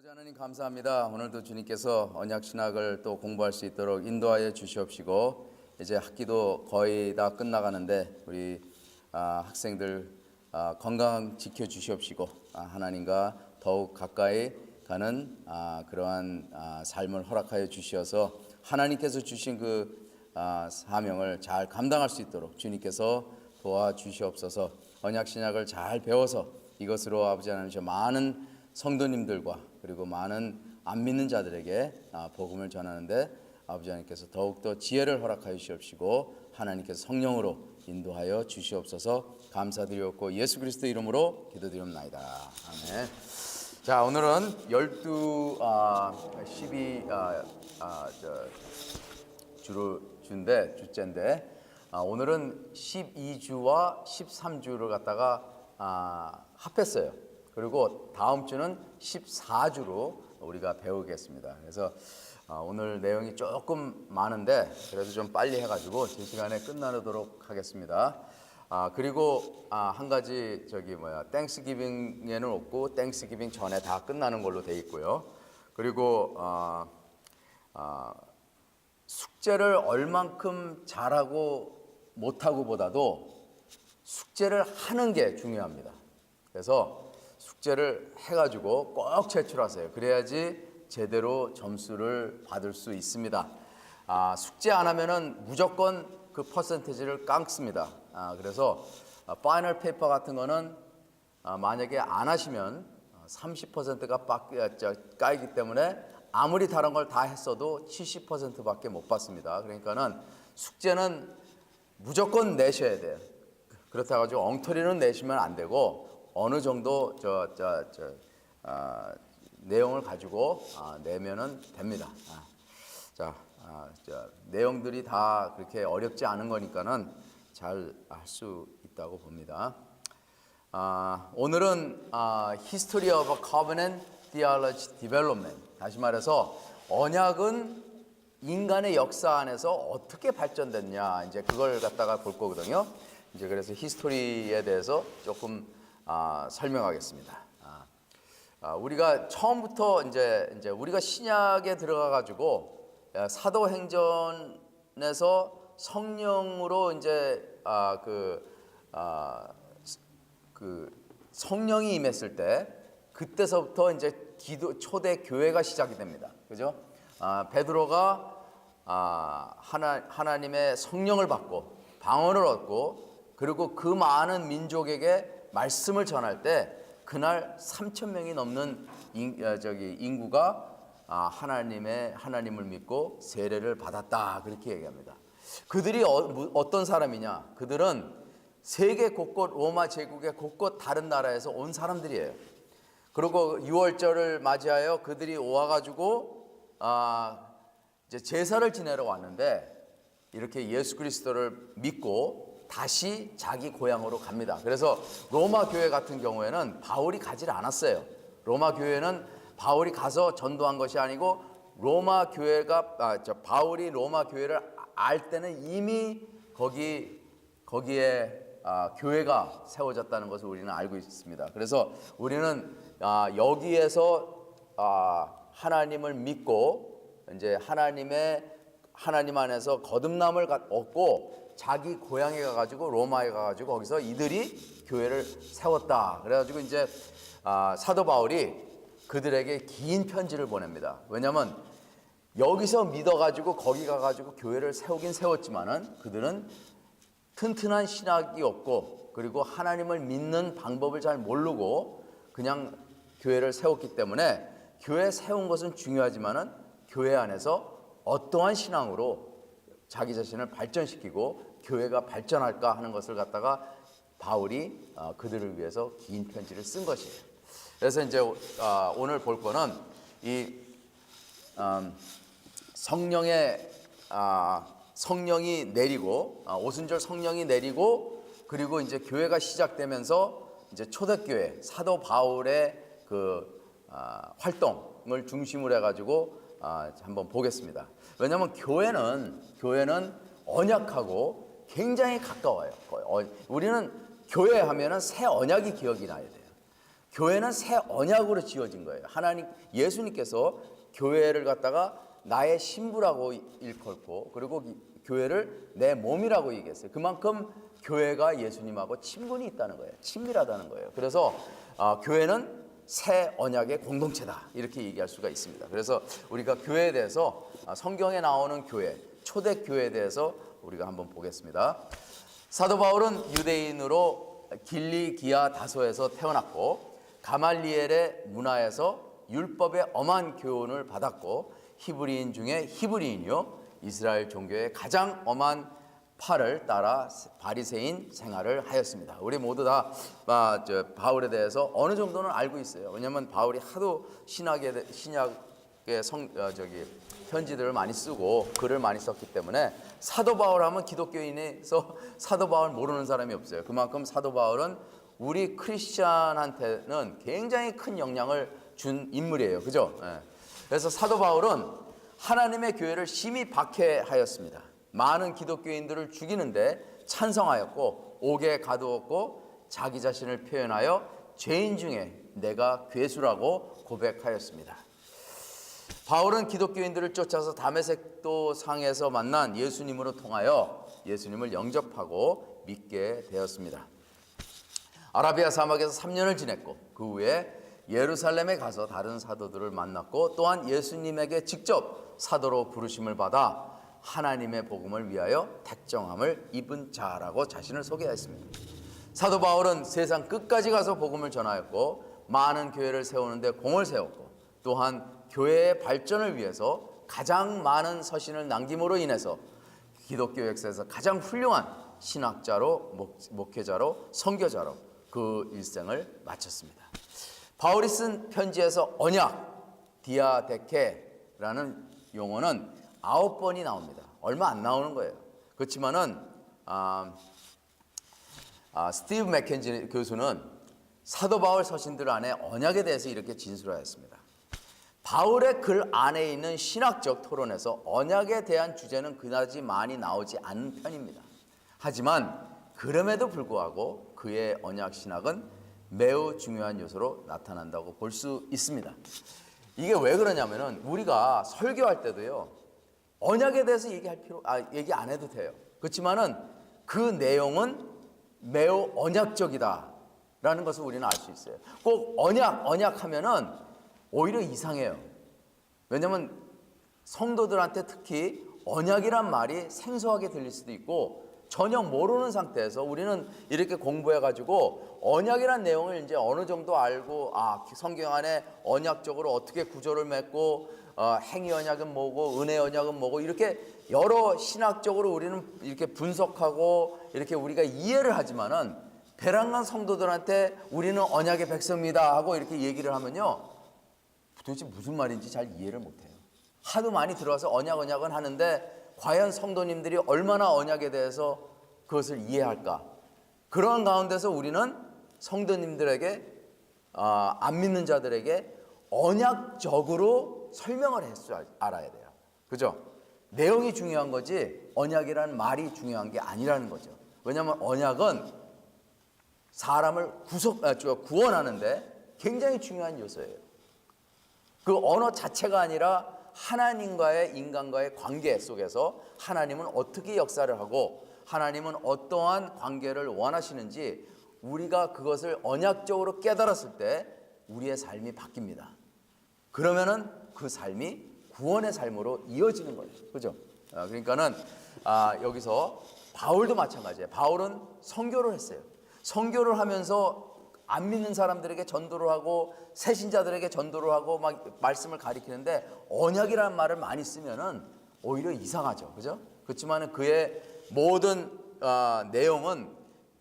아버지 하나님 감사합니다. 오늘도 주님께서 언약 신학을 또 공부할 수 있도록 인도하여 주시옵시고, 이제 학기도 거의 다 끝나가는데 우리 학생들 건강 지켜 주시옵시고, 하나님과 더욱 가까이 가는 그러한 삶을 허락하여 주시어서 하나님께서 주신 그 사명을 잘 감당할 수 있도록 주님께서 도와주시옵소서. 언약 신학을 잘 배워서 이것으로 아버지 하나님 저 많은 성도님들과 그리고 많은 안 믿는 자들에게 복음을 전하는데 아버지 하나님께서 더욱더 지혜를 허락하여 주시옵시고, 하나님께서 성령으로 인도하여 주시옵소서. 감사드리옵고 예수 그리스도 이름으로 기도드리옵나이다. 아멘. 자, 오늘은 12주인데 오늘은 12주와 13주를 갖다가 합했어요. 그리고 다음 주는 14주로 우리가 배우겠습니다. 그래서 오늘 내용이 조금 많은데 그래도 좀 빨리 해가지고 제 시간에 끝나도록 하겠습니다. 그리고 한 가지 땡스기빙에는 없고 땡스기빙 전에 다 끝나는 걸로 돼 있고요. 그리고 숙제를 얼만큼 잘하고 못하고 보다도 숙제를 하는 게 중요합니다. 그래서 숙제를 해가지고 꼭 제출하세요. 그래야지 제대로 점수를 받을 수 있습니다. 숙제 안 하면은 무조건 그 퍼센테이지를 깎습니다. 그래서 파이널 페이퍼 같은 거는 만약에 안 하시면 30%가 까이기 때문에 아무리 다른 걸 다 했어도 70%밖에 못 받습니다. 그러니까는 숙제는 무조건 내셔야 돼요. 그렇다고 가지고 엉터리는 내시면 안 되고 어느 정도 내용을 가지고 내면은 됩니다. 내용들이 다 그렇게 어렵지 않은 거니까는 잘 할 수 있다고 봅니다. 오늘은 History of Covenant Theology Development, 다시 말해서 언약은 인간의 역사 안에서 어떻게 발전됐냐, 이제 그걸 갖다가 볼 거거든요. 이제 그래서 히스토리에 대해서 조금 설명하겠습니다. 우리가 처음부터 이제 우리가 신약에 들어가 가지고 사도행전에서 성령으로 이제 성령이 임했을 때 그때서부터 이제 초대 교회가 시작이 됩니다. 그죠? 베드로가 하나님의 성령을 받고 방언을 얻고 그리고 그 많은 민족에게 말씀을 전할 때 그날 3,000명이 넘는 인구가 하나님을 믿고 세례를 받았다, 그렇게 얘기합니다. 그들이 어떤 사람이냐? 그들은 세계 곳곳, 로마 제국의 곳곳 다른 나라에서 온 사람들이에요. 그리고 6월절을 맞이하여 그들이 와가지고 이제 제사를 지내러 왔는데 이렇게 예수 그리스도를 믿고 다시 자기 고향으로 갑니다. 그래서 로마 교회 같은 경우에는 바울이 가지 않았어요. 로마 교회는 바울이 가서 전도한 것이 아니고 로마 교회가 바울이 로마 교회를 알 때는 이미 거기에 교회가 세워졌다는 것을 우리는 알고 있습니다. 그래서 우리는 여기에서 하나님을 믿고 이제 하나님 안에서 거듭남을 얻고 자기 고향에 가가지고 로마에 가가지고 거기서 이들이 교회를 세웠다. 그래가지고 이제 사도 바울이 그들에게 긴 편지를 보냅니다. 왜냐하면 여기서 믿어가지고 거기 가가지고 교회를 세우긴 세웠지만은 그들은 튼튼한 신학이 없고 그리고 하나님을 믿는 방법을 잘 모르고 그냥 교회를 세웠기 때문에 교회 세운 것은 중요하지만은 교회 안에서 어떠한 신앙으로 자기 자신을 발전시키고 교회가 발전할까 하는 것을 갖다가 바울이 그들을 위해서 긴 편지를 쓴 것이에요. 그래서 이제 오늘 볼 거는 이 성령이 내리고 오순절 성령이 내리고 그리고 이제 교회가 시작되면서 이제 초대교회 사도 바울의 그 활동을 중심으로 해가지고 한번 보겠습니다. 왜냐하면 교회는 언약하고 굉장히 가까워요. 우리는 교회 하면은 새 언약이 기억이 나야 돼요. 교회는 새 언약으로 지어진 거예요. 하나님 예수님께서 교회를 갖다가 나의 신부라고 일컬고 그리고 교회를 내 몸이라고 얘기했어요. 그만큼 교회가 예수님하고 친분이 있다는 거예요. 친밀하다는 거예요. 그래서 교회는 새 언약의 공동체다 이렇게 얘기할 수가 있습니다. 그래서 우리가 교회에 대해서 성경에 나오는 교회, 초대교회에 대해서 우리가 한번 보겠습니다. 사도 바울은 유대인으로 길리기아 다소에서 태어났고 가말리엘의 문화에서 율법의 엄한 교훈을 받았고 히브리인 중에 히브리인이요 이스라엘 종교의 가장 엄한 팔을 따라 바리새인 생활을 하였습니다. 우리 모두 다 바울에 대해서 어느 정도는 알고 있어요. 왜냐하면 바울이 하도 신약의 편지들을 많이 쓰고 글을 많이 썼기 때문에 사도 바울 하면 기독교인에서 사도 바울 모르는 사람이 없어요. 그만큼 사도 바울은 우리 크리스찬한테는 굉장히 큰 영향을 준 인물이에요. 그죠? 그래서 사도 바울은 하나님의 교회를 심히 박해하였습니다. 많은 기독교인들을 죽이는데 찬성하였고 옥에 가두었고 자기 자신을 표현하여 죄인 중에 내가 괴수라고 고백하였습니다. 바울은 기독교인들을 쫓아서 다메섹도 상에서 만난 예수님으로 통하여 예수님을 영접하고 믿게 되었습니다. 아라비아 사막에서 3년을 지냈고 그 후에 예루살렘에 가서 다른 사도들을 만났고 또한 예수님에게 직접 사도로 부르심을 받아 하나님의 복음을 위하여 택정함을 입은 자라고 자신을 소개했습니다. 사도 바울은 세상 끝까지 가서 복음을 전하였고 많은 교회를 세우는데 공을 세웠고 또한 교회의 발전을 위해서 가장 많은 서신을 남김으로 인해서 기독교 역사에서 가장 훌륭한 신학자로 목회자로 선교자로 그 일생을 마쳤습니다. 바울이 쓴 편지에서 언약, 디아데케라는 용어는 9번이 나옵니다. 얼마 안 나오는 거예요. 그렇지만은 스티브 맥켄지 교수는 사도 바울 서신들 안에 언약에 대해서 이렇게 진술하였습니다. 바울의 글 안에 있는 신학적 토론에서 언약에 대한 주제는 그다지 많이 나오지 않은 편입니다. 하지만 그럼에도 불구하고 그의 언약 신학은 매우 중요한 요소로 나타난다고 볼 수 있습니다. 이게 왜 그러냐면은 우리가 설교할 때도요 언약에 대해서 얘기 안 해도 돼요. 그렇지만은 그 내용은 매우 언약적이다라는 것을 우리는 알 수 있어요. 꼭 언약 하면은 오히려 이상해요. 왜냐하면 성도들한테 특히 언약이란 말이 생소하게 들릴 수도 있고 전혀 모르는 상태에서 우리는 이렇게 공부해가지고 언약이란 내용을 이제 어느 정도 알고 성경 안에 언약적으로 어떻게 구조를 맺고 행위 언약은 뭐고 은혜 언약은 뭐고 이렇게 여러 신학적으로 우리는 이렇게 분석하고 이렇게 우리가 이해를 하지만은 베란간 성도들한테 우리는 언약의 백성입니다 하고 이렇게 얘기를 하면요 도대체 무슨 말인지 잘 이해를 못해요. 하도 많이 들어와서 언약은 하는데 과연 성도님들이 얼마나 언약에 대해서 그것을 이해할까? 그런 가운데서 우리는 성도님들에게 안 믿는 자들에게 언약적으로 설명을 할 줄 알아야 돼요. 그죠? 내용이 중요한 거지 언약이라는 말이 중요한 게 아니라는 거죠. 왜냐하면 언약은 사람을 구원하는데 굉장히 중요한 요소예요. 그 언어 자체가 아니라 하나님과의 인간과의 관계 속에서 하나님은 어떻게 역사를 하고 하나님은 어떠한 관계를 원하시는지 우리가 그것을 언약적으로 깨달았을 때 우리의 삶이 바뀝니다. 그러면은 그 삶이 구원의 삶으로 이어지는 거예요. 그죠? 그러니까는 여기서 바울도 마찬가지예요. 바울은 선교를 했어요. 선교를 하면서 안 믿는 사람들에게 전도를 하고 새신자들에게 전도를 하고 막 말씀을 가리키는데 언약이라는 말을 많이 쓰면은 오히려 이상하죠. 그죠? 그렇지만 그의 모든 내용은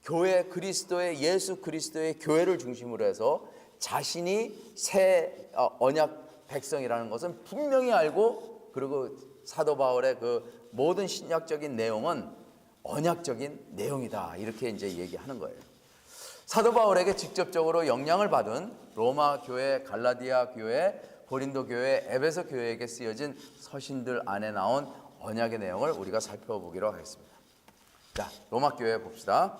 교회 그리스도의 예수 그리스도의 교회를 중심으로 해서 자신이 새 언약 백성이라는 것은 분명히 알고 그리고 사도 바울의 그 모든 신약적인 내용은 언약적인 내용이다. 이렇게 이제 얘기하는 거예요. 사도 바울에게 직접적으로 영향을 받은 로마 교회, 갈라디아 교회, 고린도 교회, 에베소 교회에게 쓰여진 서신들 안에 나온 언약의 내용을 우리가 살펴보기로 하겠습니다. 자, 로마 교회 봅시다.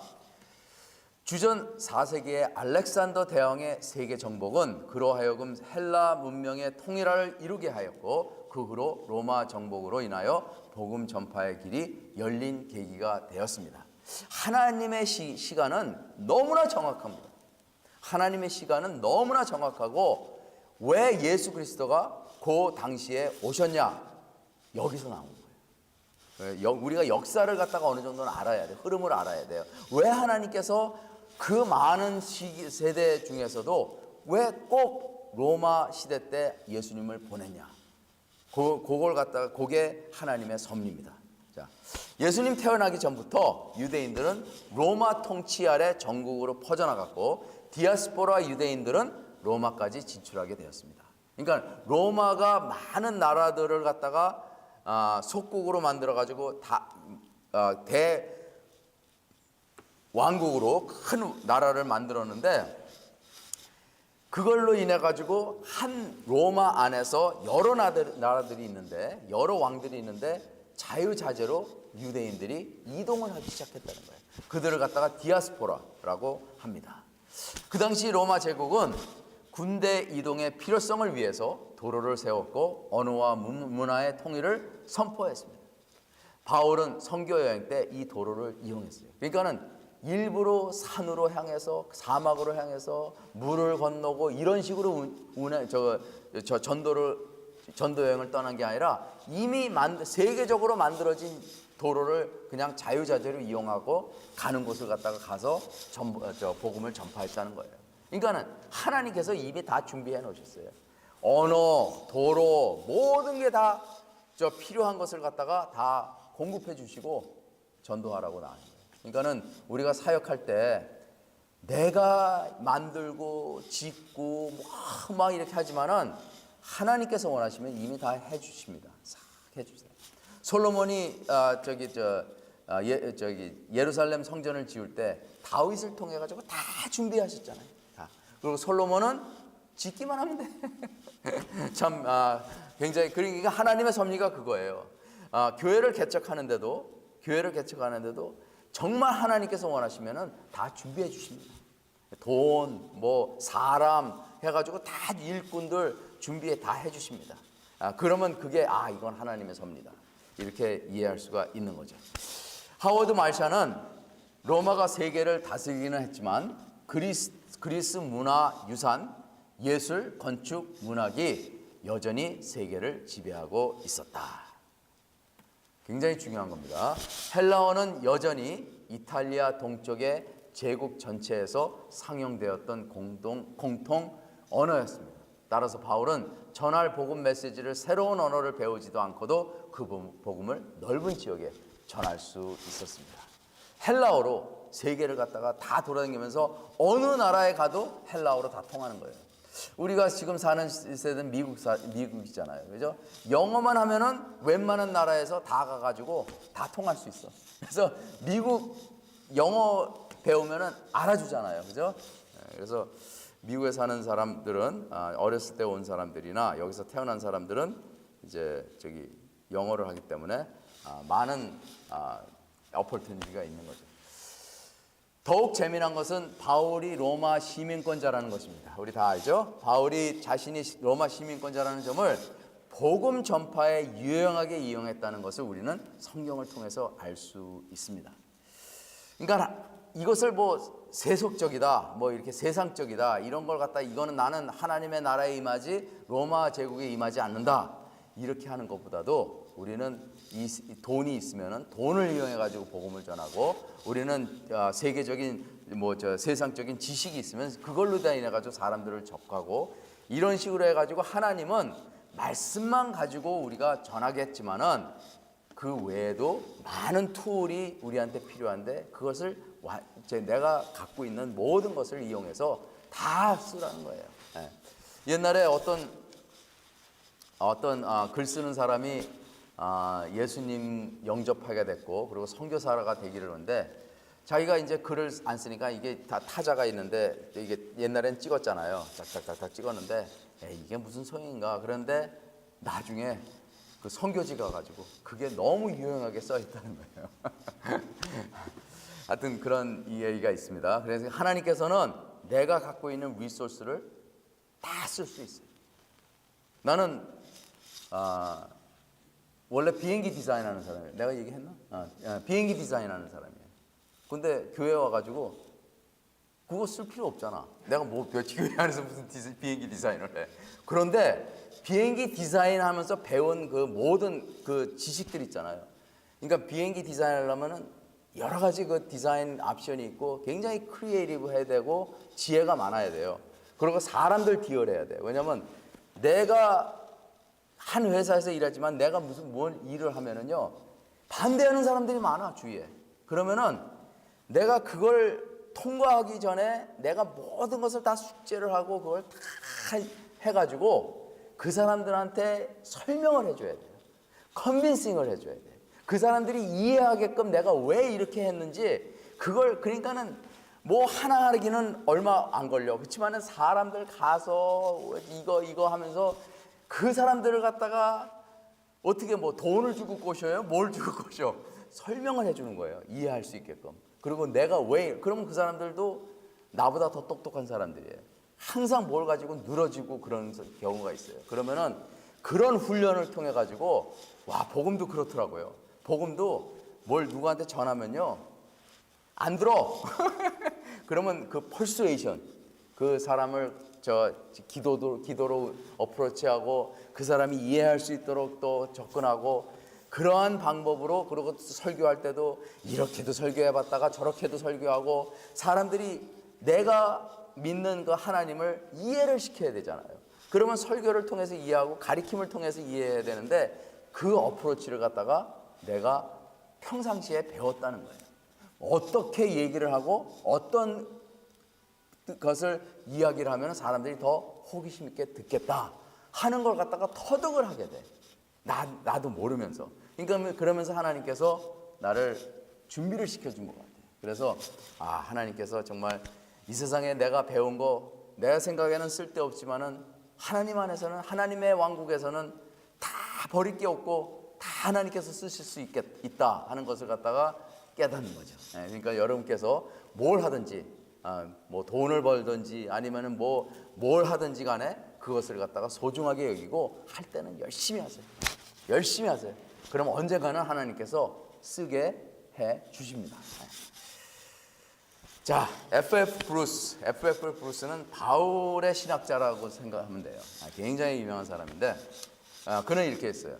주전 4세기의 알렉산더 대왕의 세계 정복은 그로 하여금 헬라 문명의 통일화를 이루게 하였고 그 후로 로마 정복으로 인하여 복음 전파의 길이 열린 계기가 되었습니다. 하나님의 시간은 너무나 정확합니다. 하나님의 시간은 너무나 정확하고 왜 예수 그리스도가 그 당시에 오셨냐? 여기서 나온 거예요. 우리가 역사를 갖다가 어느 정도는 알아야 돼요. 흐름을 알아야 돼요. 왜 하나님께서 그 많은 세대 중에서도 왜 꼭 로마 시대 때 예수님을 보냈냐? 그걸 갖다가 그게 하나님의 섭리입니다. 자, 예수님 태어나기 전부터 유대인들은 로마 통치 아래 전국으로 퍼져나갔고 디아스포라 유대인들은 로마까지 진출하게 되었습니다. 그러니까 로마가 많은 나라들을 갖다가 속국으로 만들어 가지고 대 왕국으로 큰 나라를 만들었는데 그걸로 인해 가지고 한 로마 안에서 여러 나라들이 있는데 여러 왕들이 있는데 자유자재로 유대인들이 이동을 하기 시작했다는 거예요. 그들을 갖다가 디아스포라라고 합니다. 그 당시 로마 제국은 군대 이동의 필요성을 위해서 도로를 세웠고 언어와 문화의 통일을 선포했습니다. 바울은 선교 여행 때 이 도로를 이용했어요. 그러니까는 일부러 산으로 향해서 사막으로 향해서 물을 건너고 이런 식으로 전도 여행을 떠난 게 아니라 이미 세계적으로 만들어진 도로를 그냥 자유자재로 이용하고 가는 곳을 갖다가 가서 복음을 전파했다는 거예요. 그러니까는 하나님께서 이미 다 준비해 놓으셨어요. 언어, 도로 모든 게 다 필요한 것을 갖다가 다 공급해 주시고 전도하라고 나와요. 그러니까는 우리가 사역할 때 내가 만들고 짓고 막 이렇게 하지만은 하나님께서 원하시면 이미 다 해주십니다. 싹 해주세요. 솔로몬이 예루살렘 성전을 지을 때 다윗을 통해 가지고 다 준비하셨잖아요. 다. 그리고 솔로몬은 짓기만 하면 돼. 참 굉장히 그러니까 하나님의 섭리가 그거예요. 교회를 개척하는데도 정말 하나님께서 원하시면은 다 준비해 주십니다. 돈, 사람 해가지고 다 일꾼들 준비해 다 해주십니다. 그러면 그게 이건 하나님의 섭리다. 이렇게 이해할 수가 있는 거죠. 하워드 말샤는 로마가 세계를 다스리기는 했지만 그리스 문화 유산, 예술, 건축, 문학이 여전히 세계를 지배하고 있었다. 굉장히 중요한 겁니다. 헬라어는 여전히 이탈리아 동쪽의 제국 전체에서 상용되었던 공통 언어였습니다. 따라서 바울은 전할 복음 메시지를 새로운 언어를 배우지도 않고도 그 복음을 넓은 지역에 전할 수 있었습니다. 헬라어로 세계를 갖다가 다 돌아다니면서 어느 나라에 가도 헬라어로 다 통하는 거예요. 우리가 지금 사는 세대는 미국이잖아요. 그죠? 영어만 하면은 웬만한 나라에서 다 가가지고 다 통할 수 있어. 그래서 미국 영어 배우면은 알아주잖아요. 그죠? 그래서 미국에 사는 사람들은 어렸을 때 온 사람들이나 여기서 태어난 사람들은 이제 영어를 하기 때문에 많은 어퍼튜니티가 있는 거죠. 더욱 재미난 것은 바울이 로마 시민권자라는 것입니다. 우리 다 알죠? 바울이 자신이 로마 시민권자라는 점을 복음 전파에 유용하게 이용했다는 것을 우리는 성경을 통해서 알 수 있습니다. 그러니까 이것을 세속적이다, 이렇게 세상적이다 이런 걸 갖다 이거는 나는 하나님의 나라에 임하지 로마 제국에 임하지 않는다 이렇게 하는 것보다도 우리는 이 돈이 있으면은 돈을 이용해 가지고 복음을 전하고 우리는 세계적인 세상적인 지식이 있으면 그걸로 인해 가지고 사람들을 접하고 이런 식으로 해 가지고 하나님은 말씀만 가지고 우리가 전하겠지만은 그 외에도 많은 툴이 우리한테 필요한데 그것을 내가 갖고 있는 모든 것을 이용해서 다 쓰라는 거예요. 옛날에 어떤 글 쓰는 사람이 예수님 영접하게 됐고 그리고 선교사가 되기를 하는데 자기가 이제 글을 안 쓰니까 이게 다 타자가 있는데 이게 옛날엔 찍었잖아요. 짝짝짝짝 찍었는데 이게 무슨 소용인가. 그런데 나중에 그 선교지 가가지고 그게 너무 유용하게 써 있다는 거예요. 하여튼 그런 이야기가 있습니다. 그래서 하나님께서는 내가 갖고 있는 리소스를 다 쓸 수 있어요. 나는 원래 비행기 디자인하는 사람이에요. 내가 얘기했나? 비행기 디자인하는 사람이에요. 근데 교회 와가지고 그거 쓸 필요 없잖아. 내가 뭐 교회 안에서 무슨 비행기 디자인을 해. 그런데 비행기 디자인하면서 배운 그 모든 그 지식들 있잖아요. 그러니까 비행기 디자인하려면은 여러 가지 그 디자인 옵션이 있고 굉장히 크리에이티브 해야 되고 지혜가 많아야 돼요. 그리고 사람들 디얼해야 돼요. 왜냐면 내가 한 회사에서 일하지만 내가 무슨 뭘 일을 하면은요 반대하는 사람들이 많아 주위에. 그러면은 내가 그걸 통과하기 전에 내가 모든 것을 다 숙제를 하고 그걸 다 해가지고 그 사람들한테 설명을 해줘야 돼요. 컨빈싱을 해줘야 돼요. 그 사람들이 이해하게끔 내가 왜 이렇게 했는지 그걸 그러니까는 뭐 하나 하기는 얼마 안 걸려. 그렇지만은 사람들 가서 이거 하면서 그 사람들을 갖다가 어떻게 뭐 돈을 주고 꼬셔요? 뭘 주고 꼬셔? 설명을 해주는 거예요. 이해할 수 있게끔. 그리고 내가 왜 그러면 그 사람들도 나보다 더 똑똑한 사람들이에요. 항상 뭘 가지고 늘어지고 그런 경우가 있어요. 그러면은 그런 훈련을 통해 가지고 와 복음도 그렇더라고요. 복음도 뭘 누구한테 전하면요 안 들어. 그러면 그 퍼수에이션 그 사람을 기도로 어프로치하고 그 사람이 이해할 수 있도록 또 접근하고 그러한 방법으로 그리고 설교할 때도 이렇게도 설교해봤다가 저렇게도 설교하고 사람들이 내가 믿는 그 하나님을 이해를 시켜야 되잖아요. 그러면 설교를 통해서 이해하고 가리킴을 통해서 이해해야 되는데 그 어프로치를 갖다가 내가 평상시에 배웠다는 거예요. 어떻게 얘기를 하고 어떤 것을 이야기를 하면 사람들이 더 호기심 있게 듣겠다 하는 걸 갖다가 터득을 하게 돼. 나도 모르면서. 그러니까 그러면서 하나님께서 나를 준비를 시켜준 것 같아요. 그래서 하나님께서 정말 이 세상에 내가 배운 거 내가 생각에는 쓸데없지만은 하나님 안에서는 하나님의 왕국에서는 다 버릴 게 없고 다 하나님께서 쓰실 수 있다 하는 것을 갖다가 깨닫는 거죠. 그러니까 여러분께서 뭘 하든지 뭐 돈을 벌든지 아니면은 뭘 하든지 간에 그것을 갖다가 소중하게 여기고 할 때는 열심히 하세요. 열심히 하세요. 그럼 언젠가는 하나님께서 쓰게 해 주십니다. 자, F.F. 브루스는 바울의 신학자라고 생각하면 돼요. 굉장히 유명한 사람인데 그는 이렇게 했어요.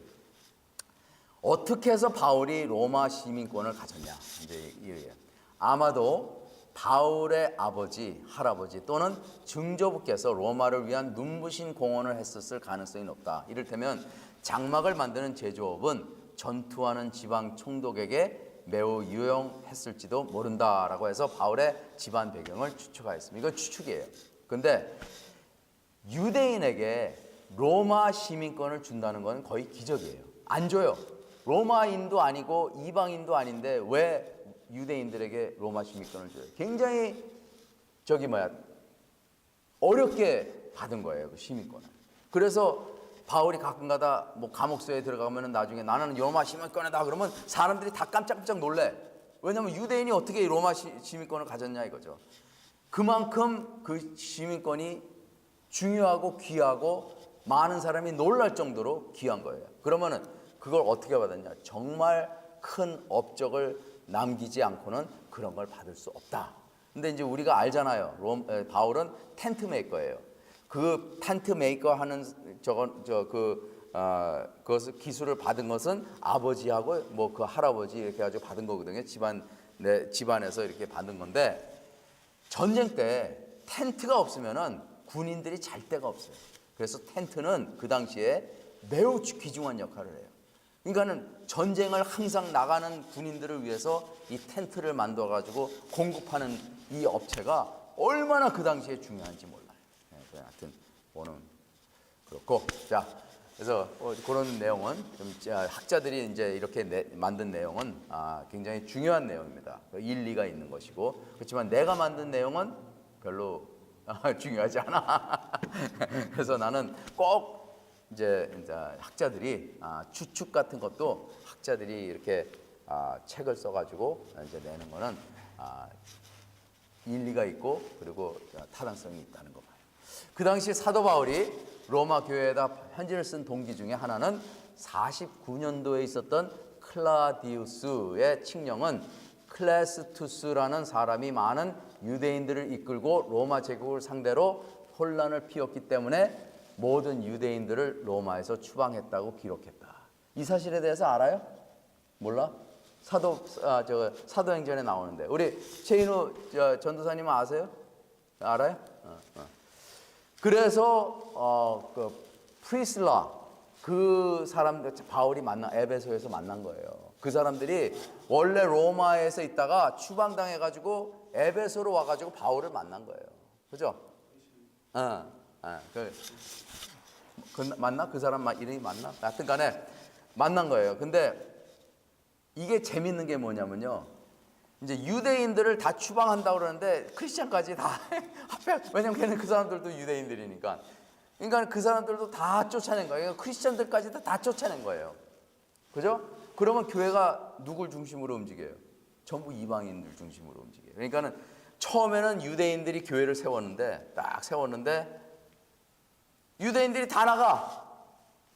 어떻게 해서 바울이 로마 시민권을 가졌냐? 이제 이래요. 아마도 바울의 아버지, 할아버지 또는 증조부께서 로마를 위한 눈부신 공헌을 했었을 가능성이 높다. 이를테면 장막을 만드는 제조업은 전투하는 지방 총독에게 매우 유용했을지도 모른다라고 해서 바울의 집안 배경을 추측하였습니다. 이건 추측이에요. 그런데 유대인에게 로마 시민권을 준다는 건 거의 기적이에요. 안 줘요. 로마인도 아니고 이방인도 아닌데 왜 유대인들에게 로마 시민권을 줘요? 굉장히 어렵게 받은 거예요, 그 시민권을. 그래서 바울이 가끔가다 뭐 감옥소에 들어가면 나중에 나는 로마 시민권이다 그러면 사람들이 다 깜짝깜짝 놀래. 왜냐하면 유대인이 어떻게 로마 시민권을 가졌냐 이거죠. 그만큼 그 시민권이 중요하고 귀하고 많은 사람이 놀랄 정도로 귀한 거예요. 그러면은 그걸 어떻게 받았냐? 정말 큰 업적을 남기지 않고는 그런 걸 받을 수 없다. 근데 이제 우리가 알잖아요. 바울은 텐트 메이커예요. 그 텐트 메이커 하는 그것을 기술을 받은 것은 아버지하고 뭐 그 할아버지 이렇게 가지고 받은 거거든요. 집안에서 이렇게 받은 건데 전쟁 때 텐트가 없으면은 군인들이 잘 데가 없어요. 그래서 텐트는 그 당시에 매우 귀중한 역할을 해요. 그러니까는 전쟁을 항상 나가는 군인들을 위해서 이 텐트를 만들어 가지고 공급하는 이 업체가 얼마나 그 당시에 중요한지 몰라요. 하여튼 오늘 그렇고 자 그래서 그런 내용은 좀 학자들이 이제 이렇게 만든 내용은 굉장히 중요한 내용입니다. 일리가 있는 것이고 그렇지만 내가 만든 내용은 별로 중요하지 않아. 그래서 나는 꼭 이제 학자들이 추측 같은 것도 학자들이 이렇게 책을 써가지고 이제 내는 거는 일리가 있고 그리고 타당성이 있다는 거 봐요. 그 당시 사도 바울이 로마 교회에다 편지를 쓴 동기 중에 하나는 49년도에 있었던 클라디우스의 칙령은 클레스투스라는 사람이 많은 유대인들을 이끌고 로마 제국을 상대로 혼란을 피웠기 때문에 모든 유대인들을 로마에서 추방했다고 기록했다. 이 사실에 대해서 알아요? 몰라? 사도행전에 나오는데 우리 최인우 전도사님 아세요? 알아요? 그래서 그 프리슬라 그 사람들 바울이 에베소에서 만난 거예요. 그 사람들이 원래 로마에서 있다가 추방당해가지고 에베소로 와가지고 바울을 만난 거예요. 그죠? 맞나? 그 사람 이름이 맞나? 하여튼간에 만난 거예요. 근데 이게 재밌는 게 뭐냐면요. 이제 유대인들을 다 추방한다고 그러는데 크리스천까지 다 왜냐면 걔는 그 사람들도 유대인들이니까. 그러니까 그 사람들도 다 쫓아낸 거예요. 크리스천들까지도 다 쫓아낸 거예요. 그죠? 그러면 교회가 누굴 중심으로 움직여요? 전부 이방인들 중심으로 움직여요. 그러니까는 처음에는 유대인들이 교회를 세웠는데 딱 세웠는데 유대인들이 다 나가.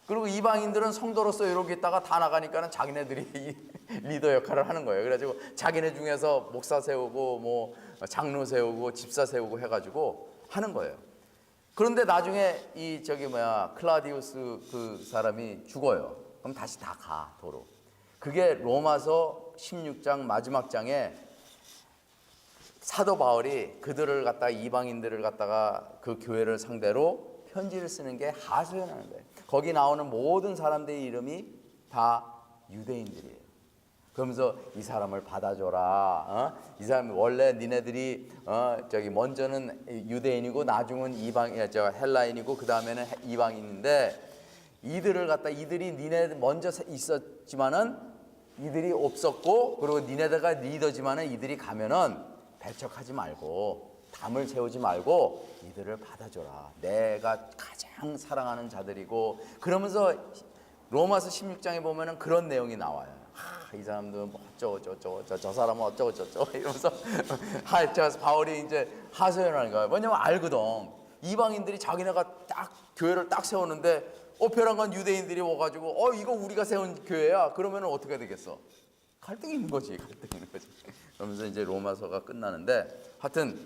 그리고 이방인들은 성도로서 이러고 있다가 다 나가니까는 자기네들이 리더 역할을 하는 거예요. 그래가지고 자기네 중에서 목사 세우고 뭐 장로 세우고 집사 세우고 해가지고 하는 거예요. 그런데 나중에 클라디우스 그 사람이 죽어요. 그럼 다시 다 가 도로. 그게 로마서 16장 마지막 장에 사도 바울이 그들을 갖다가 이방인들을 갖다가 그 교회를 상대로 편지를 쓰는 게 하소연하는 거예요. 거기 나오는 모든 사람들의 이름이 다 유대인들이에요. 그러면서 이 사람을 받아줘라. 이 사람 원래 니네들이 먼저는 유대인이고 나중은 헬라인이고 그 다음에는 이방인인데 이들이 니네 먼저 있었지만은 이들이 없었고 그리고 니네들가 리더지만은 이들이 가면은 배척하지 말고 담을 세우지 말고 이들을 받아줘라. 내가 가장 사랑하는 자들이고 그러면서 로마서 16장에 보면은 그런 내용이 나와요. 이 사람도 뭐 어쩌고 저 사람은 어쩌고 이러면서 바울이 이제 하소연하는 거예요. 왜냐면 알거든. 이방인들이 자기네가 딱 교회를 딱 세우는데 벼랑간 유대인들이 와가지고 이거 우리가 세운 교회야. 그러면은 어떻게 되겠어? 갈등이 있는 거지. 그러면서 이제 로마서가 끝나는데 하여튼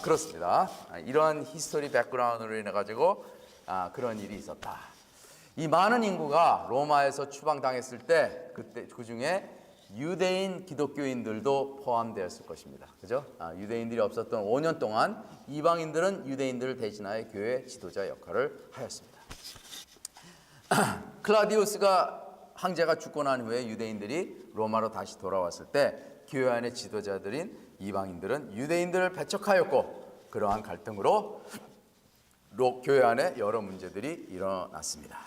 그렇습니다. 이러한 히스토리 백그라운드로 인해 가지고 그런 일이 있었다. 이 많은 인구가 로마에서 추방당했을 때 그때 그 중에 유대인 기독교인들도 포함되었을 것입니다. 그죠? 유대인들이 없었던 5년 동안 이방인들은 유대인들을 대신하여 교회 지도자 역할을 하였습니다. 클라디우스가 황제가 죽고 난 후에 유대인들이 로마로 다시 돌아왔을 때 교회 안의 지도자들인 이방인들은 유대인들을 배척하였고 그러한 갈등으로 교회 안에 여러 문제들이 일어났습니다.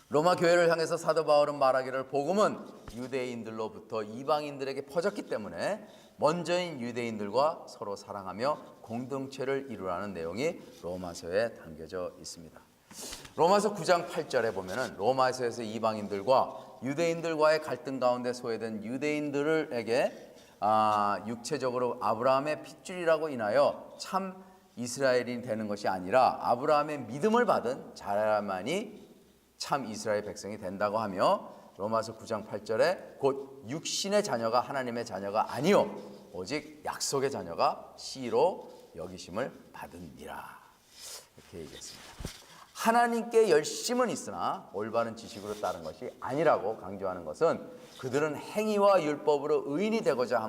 로마 교회를 향해서 사도 바울은 말하기를 복음은 유대인들로부터 이방인들에게 퍼졌기 때문에 먼저인 유대인들과 서로 사랑하며 공동체를 이루라는 내용이 로마서에 담겨져 있습니다. 로마서 9장 8절에 보면은 로마서에서 이방인들과 유대인들과의 갈등 가운데 소외된 유대인들에게 육체적으로 아브라함의 핏줄이라고 인하여 참 이스라엘이 되는 것이 아니라 아브라함의 믿음을 받은 자라만이 참 이스라엘 백성이 된다고 하며 로마서 9장 8절에 곧 육신의 자녀가 하나님의 자녀가 아니요 오직 약속의 자녀가 씨로 여기심을 받으니라 이렇게 얘기했습니다. 하나님께 열심은 있으나 올바른 지식으로 따른 것이 아니라고 강조하는 것은 그들은 행위와 율법으로 의인이 되고자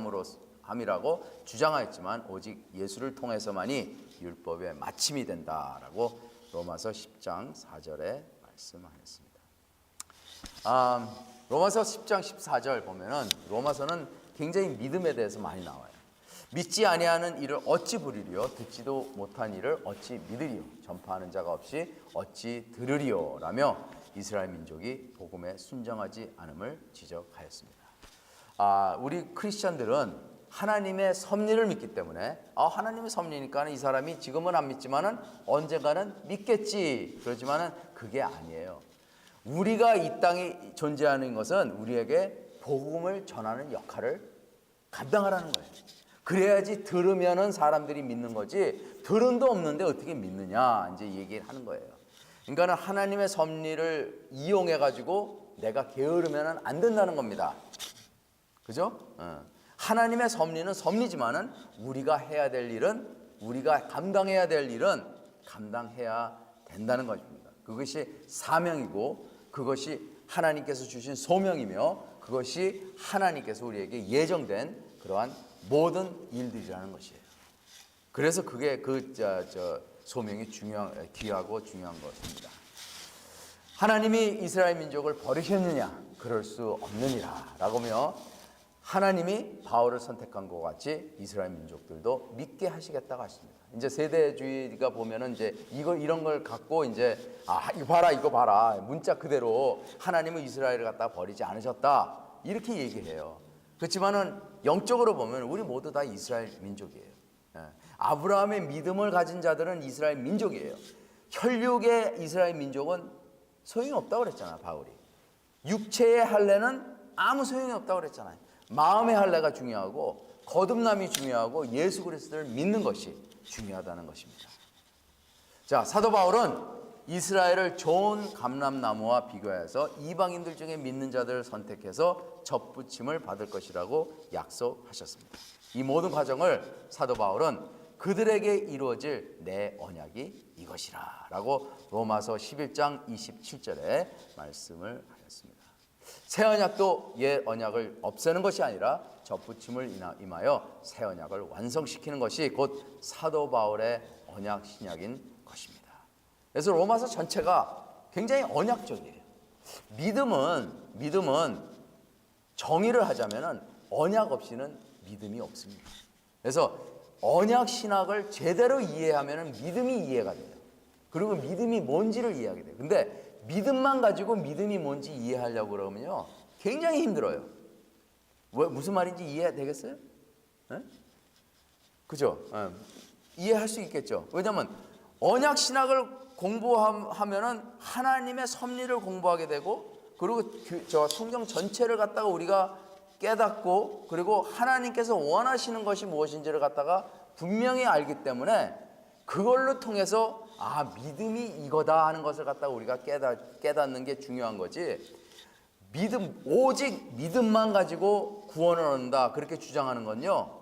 함이라고 주장하였지만 오직 예수를 통해서만이 율법의 마침이 된다라고 로마서 10장 4절에 말씀하였습니다. 로마서 10장 14절 보면은 로마서는 굉장히 믿음에 대해서 많이 나와요. 믿지 아니하는 일을 어찌 부리리요 듣지도 못한 일을 어찌 믿으리요 전파하는 자가 없이 어찌 들으리요 라며 이스라엘 민족이 복음에 순종하지 않음을 지적하였습니다. 우리 크리스천들은 하나님의 섭리를 믿기 때문에 하나님의 섭리니까 이 사람이 지금은 안 믿지만은 언젠가는 믿겠지 그러지만은 그게 아니에요. 우리가 이 땅에 존재하는 것은 우리에게 복음을 전하는 역할을 감당하라는 거예요. 그래야지 들으면은 사람들이 믿는 거지, 들은도 없는데 어떻게 믿느냐 이제 얘기를 하는 거예요. 그러니까는 하나님의 섭리를 이용해 가지고 내가 게으르면은 안 된다는 겁니다. 그죠? 하나님의 섭리는 섭리지만은 우리가 해야 될 일은, 우리가 감당해야 될 일은 감당해야 된다는 것입니다. 그것이 사명이고 그것이 하나님께서 주신 소명이며 그것이 하나님께서 우리에게 예정된 그러한 모든 일들이라는 것이에요. 그래서 그게 소명이 귀하고 중요한 것입니다. 하나님이 이스라엘 민족을 버리셨느냐? 그럴 수 없느니라 라고 하며 하나님이 바울을 선택한 것 같이 이스라엘 민족들도 믿게 하시겠다고 하십니다. 이제 세대주의가 보면은 이제 이런 걸 갖고 이제 이거 봐라 문자 그대로 하나님은 이스라엘을 갖다 버리지 않으셨다 이렇게 얘기해요. 그렇지만은 영적으로 보면 우리 모두 다 이스라엘 민족이에요. 아브라함의 믿음을 가진 자들은 이스라엘 민족이에요. 혈육의 이스라엘 민족은 소용이 없다고 그랬잖아 바울이. 육체의 할례는 아무 소용이 없다고 그랬잖아요. 마음의 할례가 중요하고 거듭남이 중요하고 예수 그리스도를 믿는 것이 중요하다는 것입니다. 자, 사도 바울은 이스라엘을 좋은 감람나무와 비교해서 이방인들 중에 믿는 자들을 선택해서 접붙임을 받을 것이라고 약속하셨습니다. 이 모든 과정을 사도 바울은 그들에게 이루어질 내 언약이 이것이라 라고 로마서 11장 27절에 말씀을 하셨습니다. 새 언약도 옛 언약을 없애는 것이 아니라 접붙임을 임하여 새 언약을 완성시키는 것이 곧 사도 바울의 언약 신약인 것입니다. 그래서 로마서 전체가 굉장히 언약적이에요. 믿음은 정의를 하자면은 언약 없이는 믿음이 없습니다. 그래서 언약 신학을 제대로 이해하면은 믿음이 이해가 돼요. 그리고 믿음이 뭔지를 이해하게 돼요. 근데 믿음만 가지고 믿음이 뭔지 이해하려고 그러면요 굉장히 힘들어요. 무슨 말인지 이해되겠어요? 네? 그죠? 이해할 수 있겠죠. 왜냐하면 언약 신학을 공부하면은 하나님의 섭리를 공부하게 되고 그리고 성경 전체를 갖다가 우리가 깨닫고 그리고 하나님께서 원하시는 것이 무엇인지를 갖다가 분명히 알기 때문에 그걸로 통해서 믿음이 이거다 하는 것을 갖다가 우리가 깨닫는 게 중요한 거지. 오직 믿음만 가지고 구원을 얻는다 그렇게 주장하는 건요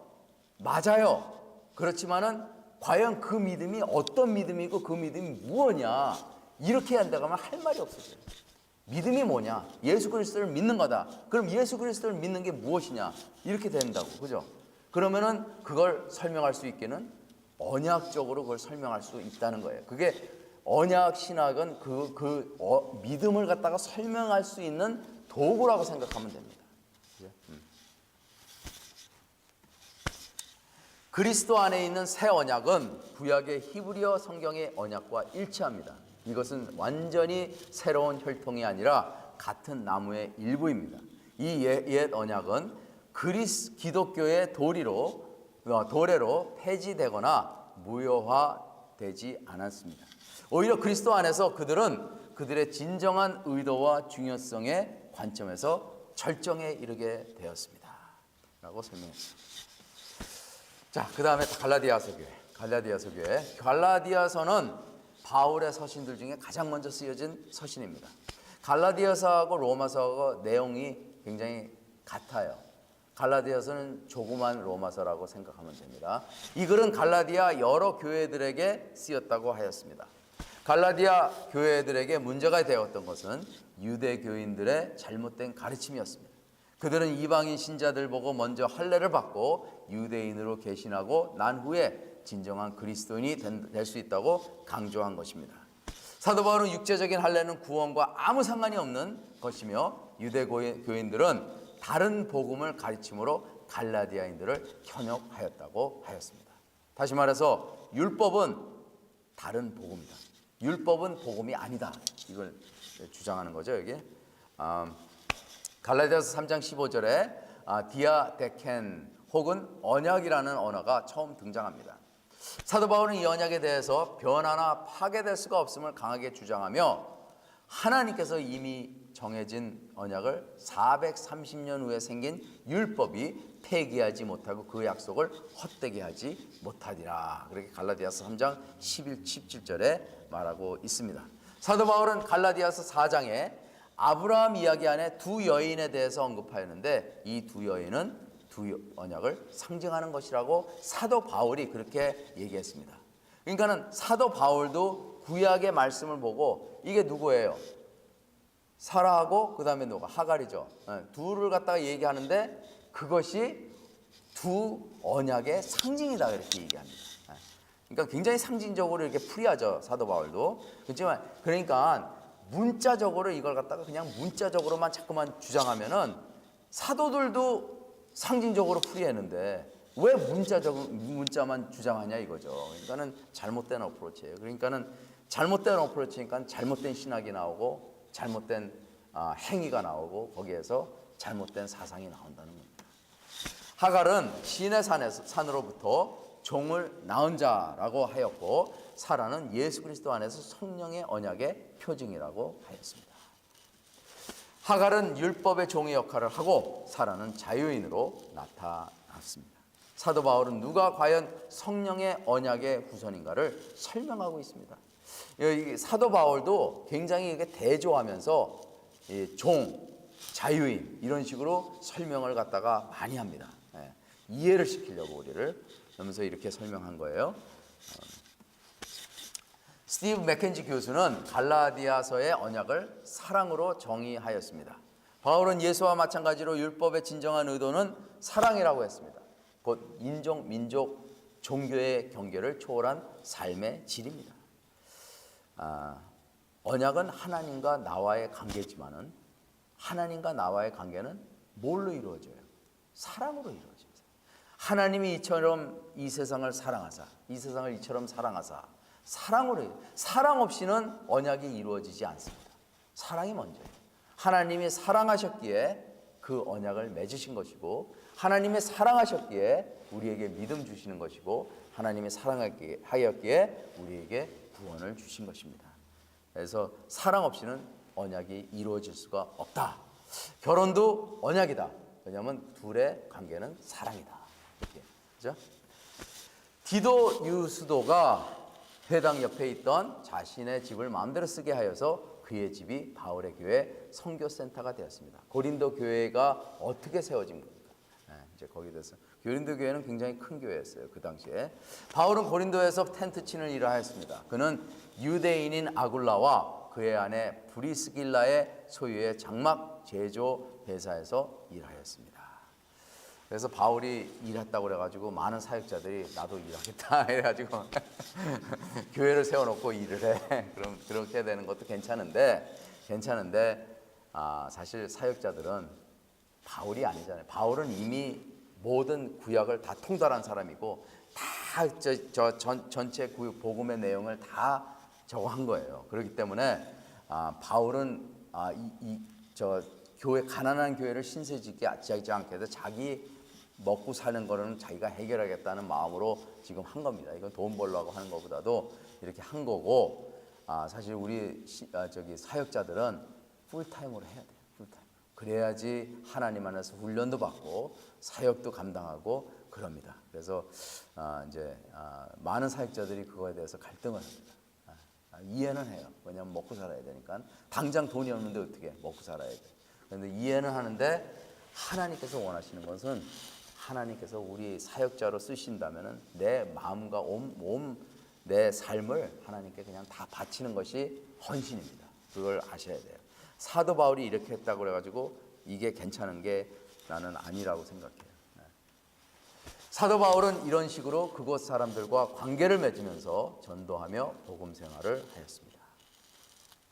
맞아요. 그렇지만은 과연 그 믿음이 어떤 믿음이고 그 믿음이 무엇이냐 이렇게 한다고 하면 할 말이 없어져요. 믿음이 뭐냐? 예수 그리스도를 믿는 거다. 그럼 예수 그리스도를 믿는 게 무엇이냐? 이렇게 된다고. 그죠? 그러면은 그걸 설명할 수 있게는 언약적으로 그걸 설명할 수 있다는 거예요. 그게 언약 신학은 믿음을 갖다가 설명할 수 있는 도구라고 생각하면 됩니다. 그리스도 안에 있는 새 언약은 구약의 히브리어 성경의 언약과 일치합니다. 이것은 완전히 새로운 혈통이 아니라 같은 나무의 일부입니다. 이 옛 언약은 기독교의 도래로 폐지되거나 무효화되지 않았습니다. 오히려 그리스도 안에서 그들의 진정한 의도와 중요성의 관점에서 절정에 이르게 되었습니다. 라고 설명했습니다. 자, 그 다음에 갈라디아서 교회. 갈라디아서는 바울의 서신들 중에 가장 먼저 쓰여진 서신입니다. 갈라디아서하고 로마서하고 내용이 굉장히 같아요. 갈라디아서는 조그만 로마서라고 생각하면 됩니다. 이 글은 갈라디아 여러 교회들에게 쓰였다고 하였습니다. 갈라디아 교회들에게 문제가 되었던 것은 유대 교인들의 잘못된 가르침이었습니다. 그들은 이방인 신자들 보고 먼저 할례를 받고 유대인으로 개신하고 난 후에 진정한 그리스도인이 될 수 있다고 강조한 것입니다. 사도 바울은 육체적인 할례는 구원과 아무 상관이 없는 것이며 유대 교인들은 다른 복음을 가르침으로 갈라디아인들을 현혹하였다고 하였습니다. 다시 말해서 율법은 다른 복음이다. 율법은 복음이 아니다. 이걸 주장하는 거죠. 여기 갈라디아서 3장 15절에 디아데켄 혹은 언약이라는 언어가 처음 등장합니다. 사도 바울은 이 언약에 대해서 변화나 파괴될 수가 없음을 강하게 주장하며 하나님께서 이미 정해진 언약을 430년 후에 생긴 율법이 폐기하지 못하고 그 약속을 헛되게 하지 못하리라. 그렇게 갈라디아서 3장 17절에 말하고 있습니다. 사도 바울은 갈라디아서 4장에 아브라함 이야기 안에 두 여인에 대해서 언급하였는데 이 두 여인은 두 언약을 상징하는 것이라고 사도 바울이 그렇게 얘기했습니다. 그러니까는 사도 바울도 구약의 말씀을 보고 이게 누구예요? 사라하고 그 다음에 누가? 하갈이죠. 둘을 갖다가 얘기하는데 그것이 두 언약의 상징이다 이렇게 얘기합니다. 그러니까 굉장히 상징적으로 이렇게 풀이하죠, 사도 바울도. 그렇지만 그러니까 문자적으로 이걸 갖다가 그냥 문자적으로만 자꾸만 주장하면은 사도들도 상징적으로 풀이했는데 왜 문자만 주장하냐 이거죠. 그러니까는 잘못된 어프로치예요. 그러니까는 잘못된 어프로치니까 잘못된 신학이 나오고 잘못된 행위가 나오고 거기에서 잘못된 사상이 나온다는 겁니다. 하갈은 시내 산으로부터 종을 낳은 자라고 하였고 사라는 예수 그리스도 안에서 성령의 언약의 표징이라고 하였습니다. 하갈은 율법의 종의 역할을 하고 사라는 자유인으로 나타났습니다. 사도 바울은 누가 과연 성령의 언약의 후손인가를 설명하고 있습니다. 사도 바울도 굉장히 이게 대조하면서 종, 자유인 이런 식으로 설명을 갖다가 많이 합니다. 이해를 시키려고 우리를 그러면서 이렇게 설명한 거예요. 스티브 맥켄지 교수는 갈라디아서의 언약을 사랑으로 정의하였습니다. 바울은 예수와 마찬가지로 율법의 진정한 의도는 사랑이라고 했습니다. 곧 인종, 민족, 종교의 경계를 초월한 삶의 질입니다. 언약은 하나님과 나와의 관계지만은 하나님과 나와의 관계는 뭘로 이루어져요? 사랑으로 이루어집니다. 하나님이 이처럼 이 세상을 사랑하사, 이 세상을 이처럼 사랑하사, 사랑으로, 사랑 없이는 언약이 이루어지지 않습니다. 사랑이 먼저예요. 하나님이 사랑하셨기에 그 언약을 맺으신 것이고 하나님이 사랑하셨기에 우리에게 믿음 주시는 것이고 하나님이 사랑하였기에 우리에게 구원을 주신 것입니다. 그래서 사랑 없이는 언약이 이루어질 수가 없다. 결혼도 언약이다. 왜냐하면 둘의 관계는 사랑이다. 이렇게, 그렇죠? 디도 유스도가 회당 옆에 있던 자신의 집을 마음대로 쓰게 하여서 그의 집이 바울의 교회 선교센터가 되었습니다. 고린도 교회가 어떻게 세워진 겁니까? 이제 거기에 대해서 고린도 교회는 굉장히 큰 교회였어요. 그 당시에 바울은 고린도에서 텐트 치는 일을 하였습니다. 그는 유대인인 아굴라와 그의 아내 브리스길라의 소유의 장막 제조 회사에서 일하였습니다. 그래서 바울이 일했다고 그래가지고 많은 사역자들이 나도 일하겠다 이래가지고 교회를 세워놓고 일을 해. 그럼 그렇게 되는 것도 괜찮은데 사실 사역자들은 바울이 아니잖아요. 바울은 이미 모든 구약을 다 통달한 사람이고 다 전체 복음의 내용을 다 적어한 거예요. 그렇기 때문에 바울은 교회 가난한 교회를 신세지게 하지 않게 해서 자기 먹고 사는 거는 자기가 해결하겠다는 마음으로 지금 한 겁니다. 이건 돈 벌려고 하는 것보다도 이렇게 한 거고 사실 우리 사역자들은 풀타임으로 해야 돼요. 풀타임. 그래야지 하나님 안에서 훈련도 받고 사역도 감당하고 그럽니다. 그래서 이제 많은 사역자들이 그거에 대해서 갈등을 합니다. 이해는 해요. 왜냐하면 먹고 살아야 되니까. 당장 돈이 없는데 어떻게 먹고 살아야 돼. 그런데 이해는 하는데 하나님께서 원하시는 것은 하나님께서 우리 사역자로 쓰신다면은 내 마음과 내 삶을 하나님께 그냥 다 바치는 것이 헌신입니다. 그걸 아셔야 돼요. 사도 바울이 이렇게 했다고 그래가지고 이게 괜찮은 게 나는 아니라고 생각해요. 사도 바울은 이런 식으로 그곳 사람들과 관계를 맺으면서 전도하며 복음 생활을 하였습니다.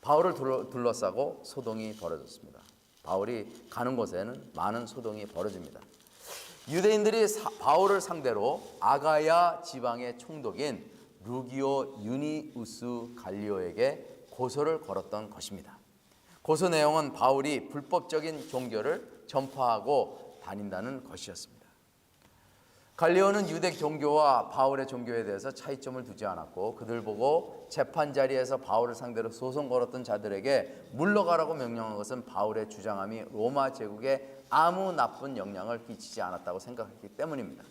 바울을 둘러싸고 소동이 벌어졌습니다. 바울이 가는 곳에는 많은 소동이 벌어집니다. 유대인들이 바울을 상대로 아가야 지방의 총독인 루기오 유니우스 갈리오에게 고소를 걸었던 것입니다. 고소 내용은 바울이 불법적인 종교를 전파하고 다닌다는 것이었습니다. 갈리오는 유대 종교와 바울의 종교에 대해서 차이점을 두지 않았고 그들 보고 재판 자리에서 바울을 상대로 소송 걸었던 자들에게 물러가라고 명령한 것은 바울의 주장함이 로마 제국에 아무 나쁜 영향을 끼치지 않았다고 생각했기 때문입니다.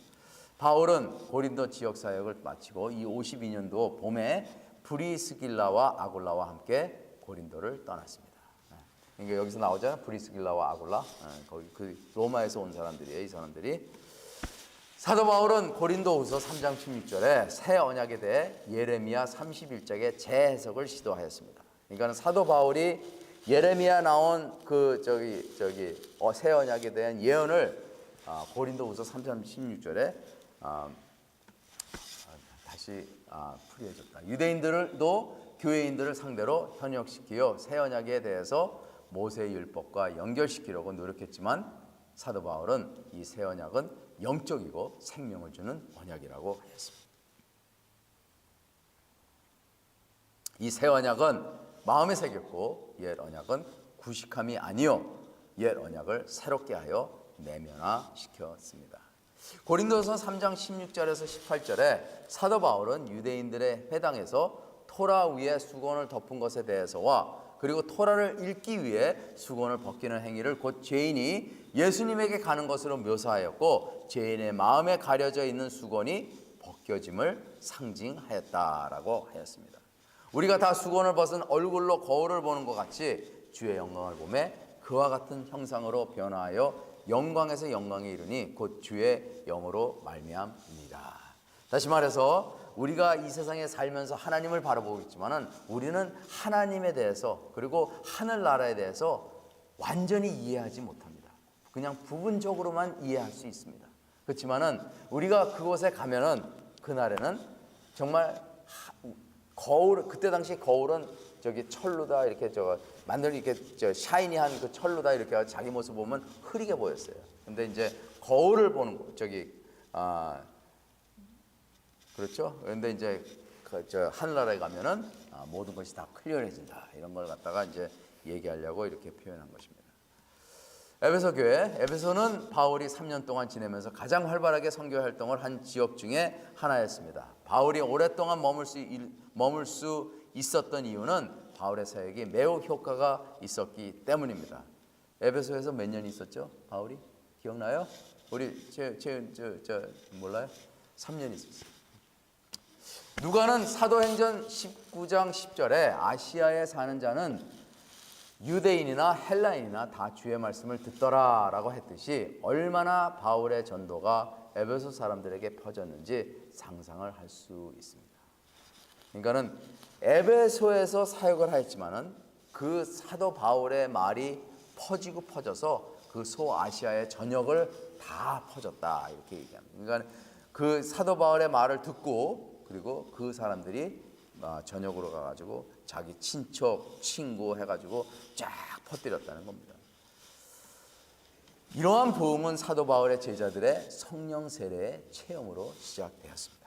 바울은 고린도 지역 사역을 마치고 이 52년도 봄에 브리스길라와 아굴라와 함께 고린도를 떠났습니다. 그러니까 여기서 나오잖아요. 브리스길라와 아굴라. 거기 그 로마에서 온 사람들이에요. 이 사람들이. 사도 바울은 고린도후서 3장 16절에 새 언약에 대해 예레미야 31장의 재해석을 시도하였습니다. 그러니까 사도 바울이 예레미야 나온 새 언약에 대한 예언을 고린도후서 3장 16절에 다시 풀이해줬다. 유대인들도 교회인들을 상대로 현역시키어 새 언약에 대해서 모세의 율법과 연결시키려고 노력했지만 사도 바울은 이 새 언약은 영적이고 생명을 주는 언약이라고 하였습니다. 이 새 언약은 마음에 새겼고 옛 언약은 구식함이 아니요 옛 언약을 새롭게 하여 내면화시켰습니다. 고린도서 3장 16절에서 18절에 사도 바울은 유대인들의 회당에서 토라 위에 수건을 덮은 것에 대해서와 그리고 토라를 읽기 위해 수건을 벗기는 행위를 곧 죄인이 예수님에게 가는 것으로 묘사하였고 죄인의 마음에 가려져 있는 수건이 벗겨짐을 상징하였다라고 하였습니다. 우리가 다 수건을 벗은 얼굴로 거울을 보는 것 같이 주의 영광을 보매 그와 같은 형상으로 변화하여 영광에서 영광에 이르니 곧 주의 영으로 말미암습니다. 다시 말해서 우리가 이 세상에 살면서 하나님을 바라보고 있지만은 우리는 하나님에 대해서 그리고 하늘나라에 대해서 완전히 이해하지 못합니다. 그냥 부분적으로만 이해할 수 있습니다. 그렇지만은 우리가 그곳에 가면은 그날에는 정말 거울, 그때 당시 거울은 저기 철로다 이렇게 만들 이렇게 샤이니한 그 철로다 이렇게 자기 모습 보면 흐리게 보였어요. 근데 이제 거울을 보는 거 그렇죠? 그런데 이제 하늘나라에 가면은 모든 것이 다 클리어해진다. 이런 걸 갖다가 이제 얘기하려고 이렇게 표현한 것입니다. 에베소 교회, 에베소는 바울이 3년 동안 지내면서 가장 활발하게 선교 활동을 한 지역 중에 하나였습니다. 바울이 오랫동안 머물 수 있었던 이유는 바울의 사역이 매우 효과가 있었기 때문입니다. 에베소에서 몇 년 있었죠? 바울이 기억나요? 우리 몰라요? 3년 있었어요. 누가는 사도행전 19장 10절에 아시아에 사는 자는 유대인이나 헬라인이나 다 주의 말씀을 듣더라라고 했듯이 얼마나 바울의 전도가 에베소 사람들에게 퍼졌는지 상상을 할 수 있습니다. 그러니까는 에베소에서 사역을 하였지만은 그 사도 바울의 말이 퍼지고 퍼져서 그 소아시아의 전역을 다 퍼졌다 이렇게 얘기합니다. 그러니까 그 사도 바울의 말을 듣고 그리고 그 사람들이 전역으로 가가지고 자기 친척, 친구 해가지고 쫙 퍼뜨렸다는 겁니다. 이러한 부흥은 사도 바울의 제자들의 성령 세례의 체험으로 시작되었습니다.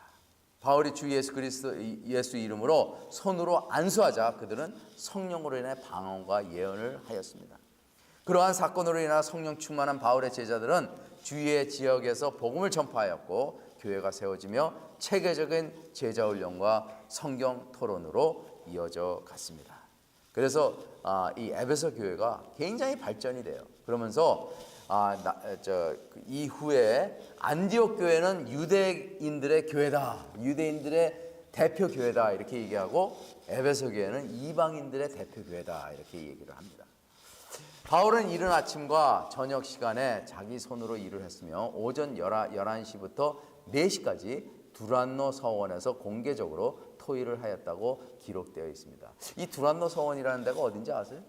바울이 주 예수 이름으로 손으로 안수하자 그들은 성령으로 인해 방언과 예언을 하였습니다. 그러한 사건으로 인하 성령 충만한 바울의 제자들은 주위의 지역에서 복음을 전파하였고 교회가 세워지며 체계적인 제자 훈련과 성경 토론으로 이어져 갔습니다. 그래서 이 에베소 교회가 굉장히 발전이 돼요. 그러면서 이후에 안디옥 교회는 유대인들의 교회다, 유대인들의 대표 교회다 이렇게 얘기하고 에베소 교회는 이방인들의 대표 교회다 이렇게 얘기를 합니다. 바울은 이른 아침과 저녁 시간에 자기 손으로 일을 했으며 오전 11시부터 4시까지 두란노 서원에서 공개적으로 토의를 하였다고 기록되어 있습니다. 이 두란노 서원이라는 데가 어딘지 아세요?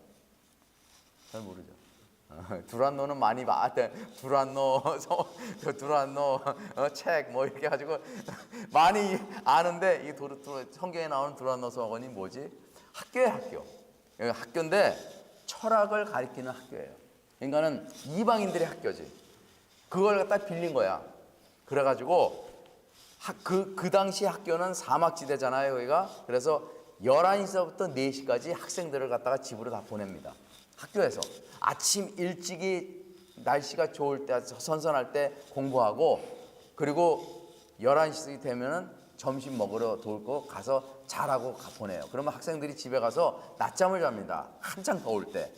잘 모르죠. 두란노는 많이 두란노 책 뭐 이렇게 가지고 많이 아는데 이 성경에 나오는 두란노 서원이 뭐지? 학교예요, 학교. 학교인데 철학을 가리키는 학교예요. 그러니까는 이방인들의 학교지. 그걸 갖다 빌린 거야. 그래가지고 그 당시 학교는 사막지대잖아요, 여기가. 그래서 11시부터 4시까지 학생들을 갖다가 집으로 다 보냅니다. 학교에서 아침 일찍이 날씨가 좋을 때 선선할 때 공부하고 그리고 11시 되면은 점심 먹으러 돌고 가서 자라고 보내요. 그러면 학생들이 집에 가서 낮잠을 잡니다. 한창 더울 때.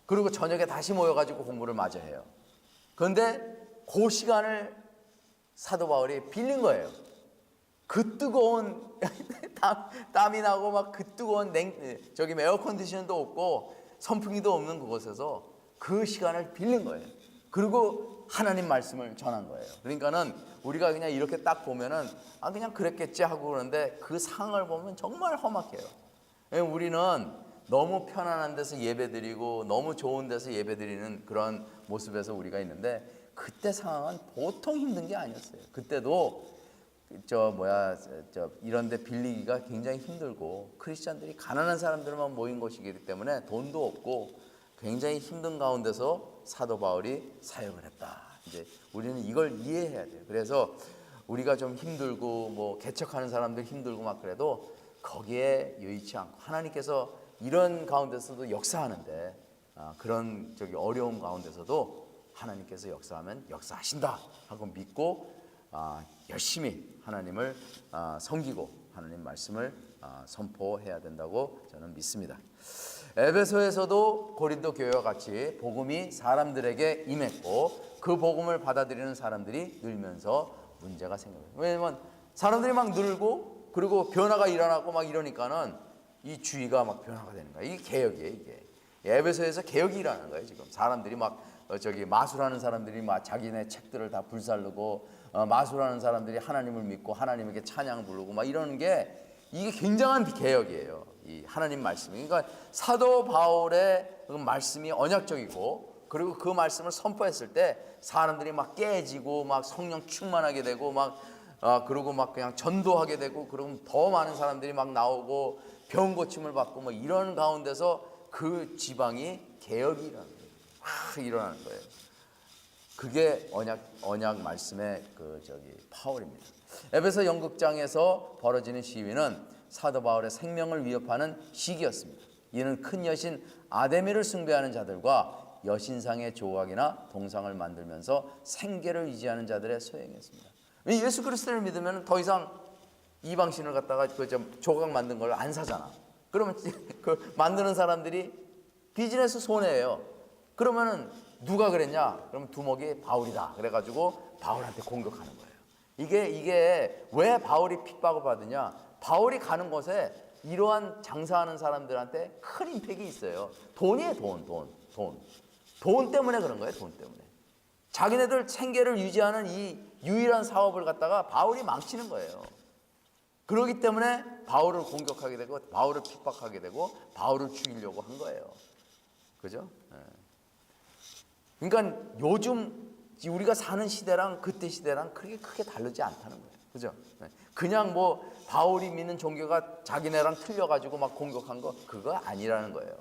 그리고 저녁에 다시 모여가지고 공부를 마저 해요. 그런데 그 시간을 사도 바울이 빌린 거예요. 그 뜨거운 땀이 나고 막 그 뜨거운 저기 에어컨디션도 없고 선풍기도 없는 그곳에서 그 시간을 빌린 거예요. 그리고 하나님 말씀을 전한 거예요. 그러니까는 우리가 그냥 이렇게 딱 보면은 그냥 그랬겠지 하고 그러는데 그 상황을 보면 정말 험악해요. 우리는 너무 편안한 데서 예배드리고 너무 좋은 데서 예배드리는 그런 모습에서 우리가 있는데 그때 상황은 보통 힘든 게 아니었어요. 그때도 이런 데 빌리기가 굉장히 힘들고 크리스찬들이 가난한 사람들만 모인 곳이기 때문에 돈도 없고 굉장히 힘든 가운데서 사도 바울이 사역을 했다. 이제 우리는 이걸 이해해야 돼요. 그래서 우리가 좀 힘들고 뭐 개척하는 사람들 힘들고 막 그래도 거기에 여의치 않고 하나님께서 이런 가운데서도 역사하는데 그런 어려움 가운데서도 하나님께서 역사하면 역사하신다 하고 믿고 열심히 하나님을 섬기고 하나님 말씀을 선포해야 된다고 저는 믿습니다. 에베소에서도 고린도 교회와 같이 복음이 사람들에게 임했고 그 복음을 받아들이는 사람들이 늘면서 문제가 생겨요. 왜냐면 사람들이 막 늘고 그리고 변화가 일어나고 막 이러니까는 이 주의가 막 변화가 되는 거예요. 이게 개혁이에요. 이게 에베소에서 개혁이 일어나는 거예요. 지금 사람들이 막 마술하는 사람들이 막 자기네 책들을 다 불살르고 마술하는 사람들이 하나님을 믿고 하나님에게 찬양 부르고 막 이러는 게 이게 굉장한 개혁이에요. 이 하나님 말씀이. 그러니까 사도 바울의 그 말씀이 언약적이고 그리고 그 말씀을 선포했을 때 사람들이 막 깨지고 막 성령 충만하게 되고 막 그리고 막 그냥 전도하게 되고 그러면 더 많은 사람들이 막 나오고 병 고침을 받고 뭐 이런 가운데서 그 지방이 개혁이 일어나는 거예요. 그게 언약 말씀의 파울입니다. 에베소 연극장에서 벌어지는 시위는 사도 바울의 생명을 위협하는 시기였습니다. 이는 큰 여신 아데미를 숭배하는 자들과 여신상의 조각이나 동상을 만들면서 생계를 유지하는 자들의 소행이었습니다. 예수 그리스도를 믿으면 더 이상 이방신을 갖다가 조각 만든 걸 안 사잖아. 그러면 그 만드는 사람들이 비즈니스 손해예요. 그러면은 누가 그랬냐? 그러면 두목이 바울이다. 그래가지고 바울한테 공격하는 거예요. 이게 왜 바울이 핍박을 받으냐? 바울이 가는 곳에 이러한 장사하는 사람들한테 큰 임팩이 있어요. 돈이에요, 돈 때문에 그런 거예요, 돈 때문에. 자기네들 생계를 유지하는 이 유일한 사업을 갖다가 바울이 망치는 거예요. 그렇기 때문에 바울을 공격하게 되고 바울을 핍박하게 되고 바울을 죽이려고 한 거예요. 그죠? 그러니까 요즘 우리가 사는 시대랑 그때 시대랑 크게 다르지 않다는 거예요. 그죠? 그냥 뭐 바울이 믿는 종교가 자기네랑 틀려가지고 막 공격한 거 그거 아니라는 거예요.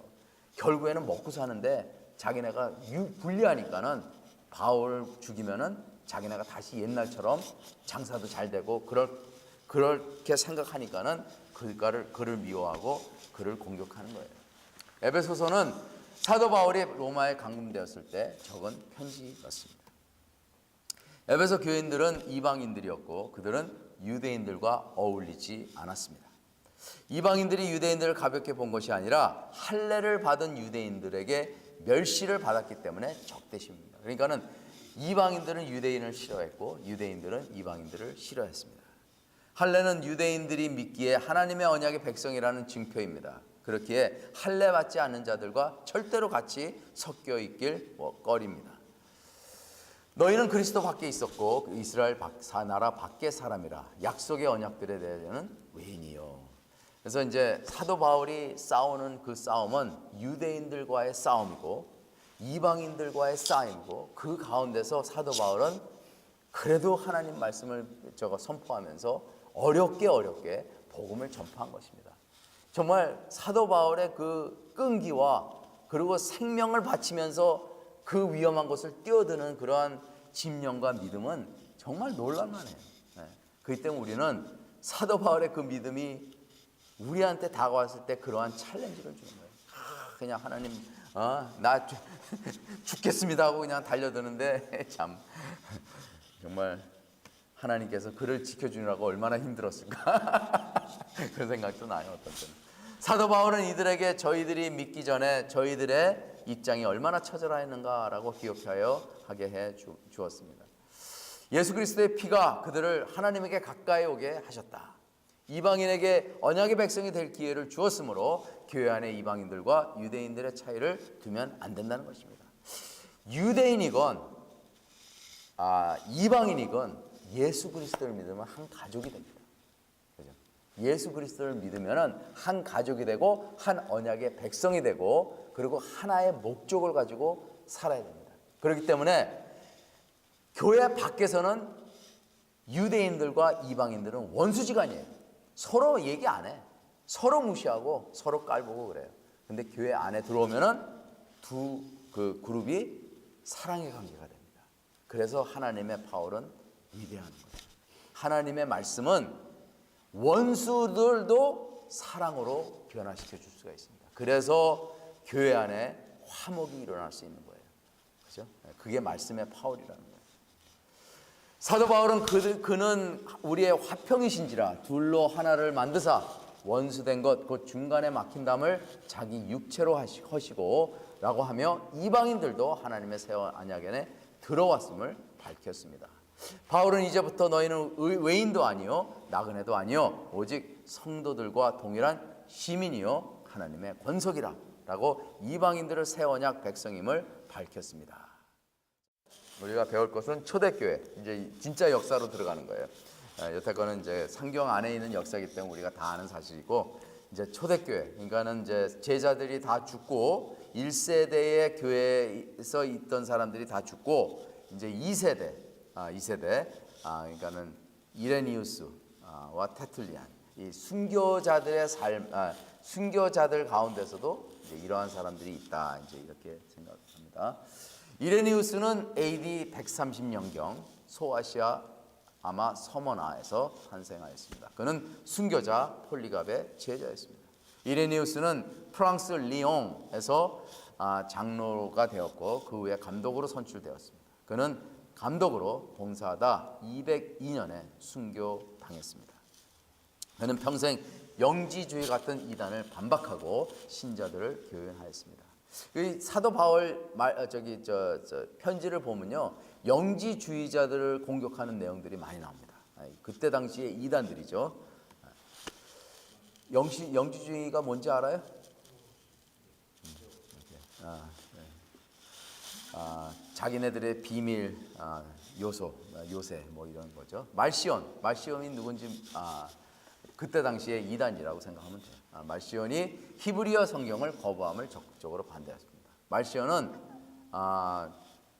결국에는 먹고 사는데 자기네가 불리하니까는 바울 죽이면은 자기네가 다시 옛날처럼 장사도 잘 되고 그렇게 생각하니까는 그를 미워하고 그를 공격하는 거예요. 에베소서는 사도 바울이 로마에 감금되었을 때 적은 편지였습니다. 에베소 교인들은 이방인들이었고 그들은 유대인들과 어울리지 않았습니다. 이방인들이 유대인들을 가볍게 본 것이 아니라 할례를 받은 유대인들에게 멸시를 받았기 때문에 적대심입니다. 그러니까는 이방인들은 유대인을 싫어했고 유대인들은 이방인들을 싫어했습니다. 할례는 유대인들이 믿기에 하나님의 언약의 백성이라는 증표입니다. 그렇기에 할례 받지 않는 자들과 절대로 같이 섞여 있길 꺼립니다. 너희는 그리스도 밖에 있었고 이스라엘 나라 밖의 사람이라 약속의 언약들에 대해서는 외인이요. 그래서 이제 사도 바울이 싸우는 그 싸움은 유대인들과의 싸움이고 이방인들과의 싸움이고 그 가운데서 사도 바울은 그래도 하나님 말씀을 선포하면서 어렵게 복음을 전파한 것입니다. 정말 사도 바울의 그 끈기와 그리고 생명을 바치면서 그 위험한 곳을 뛰어드는 그러한 집념과 믿음은 정말 놀랄만해요. 그렇기 때문에 우리는 사도 바울의 그 믿음이 우리한테 다가왔을 때 그러한 챌린지를 주는 거예요. 그냥 하나님 나 죽겠습니다 하고 그냥 달려드는데 참 정말 하나님께서 그를 지켜주느라고 얼마나 힘들었을까 그런 생각도 나요. 어떤 때는. 사도 바울은 이들에게 저희들이 믿기 전에 저희들의 입장이 얼마나 처절했는가라고 기억하여 하게 해 주었습니다. 예수 그리스도의 피가 그들을 하나님에게 가까이 오게 하셨다. 이방인에게 언약의 백성이 될 기회를 주었으므로 교회 안에 이방인들과 유대인들의 차이를 두면 안 된다는 것입니다. 유대인이건 이방인이건 예수 그리스도를 믿으면 한 가족이 됩니다. 그죠? 예수 그리스도를 믿으면 한 가족이 되고 한 언약의 백성이 되고 그리고 하나의 목적을 가지고 살아야 됩니다. 그렇기 때문에 교회 밖에서는 유대인들과 이방인들은 원수지간이에요. 서로 얘기 안 해. 서로 무시하고 서로 깔보고 그래요. 근데 교회 안에 들어오면은 두 그 그룹이 사랑의 관계가 됩니다. 그래서 하나님의 파월은 위대한 거예요. 하나님의 말씀은 원수들도 사랑으로 변화시켜 줄 수가 있습니다. 그래서 교회 안에 화목이 일어날 수 있는 거예요. 그죠? 그게 말씀의 파월이라는 거예요. 사도 바울은 그는 우리의 화평이신지라 둘로 하나를 만드사 원수된 것 곧 중간에 막힌 담을 자기 육체로 하시고 라고 하며 이방인들도 하나님의 새 언약에 들어왔음을 밝혔습니다. 바울은 이제부터 너희는 외인도 아니요 나그네도 아니요 오직 성도들과 동일한 시민이요 하나님의 권속이라 라고 이방인들을 새 언약 백성임을 밝혔습니다. 우리가 배울 것은 초대교회, 이제 진짜 역사로 들어가는 거예요. 여태껏은 이제 성경 안에 있는 역사이기 때문에 우리가 다 아는 사실이고, 이제 초대교회, 그러니까는 이제 제자들이 다 죽고 1세대의 교회에서 있던 사람들이 다 죽고 이제 2세대, 그러니까는 이레니우스와 테툴리안, 이 순교자들의 순교자들 가운데서도 이제 이러한 사람들이 있다, 이제 이렇게 생각합니다. 이레니우스는 AD 130년경 소아시아 아마 서머나에서 탄생하였습니다. 그는 순교자 폴리갑의 제자였습니다. 이레니우스는 프랑스 리옹에서 장로가 되었고 그 후에 감독으로 선출되었습니다. 그는 감독으로 봉사하다 202년에 순교당했습니다. 그는 평생 영지주의 같은 이단을 반박하고 신자들을 교훈하였습니다. 이 사도 바울 편지를 보면요, 영지주의자들을 공격하는 내용들이 많이 나옵니다. 그때 당시에 이단들이죠. 영지주의가 뭔지 알아요? 자기네들의 비밀 요새 뭐 이런 거죠. 말시온이 누군지 그때 당시에 이단이라고 생각하면 돼요. 말시온이 히브리어 성경을 거부함을 적극적으로 반대했습니다. 말시온은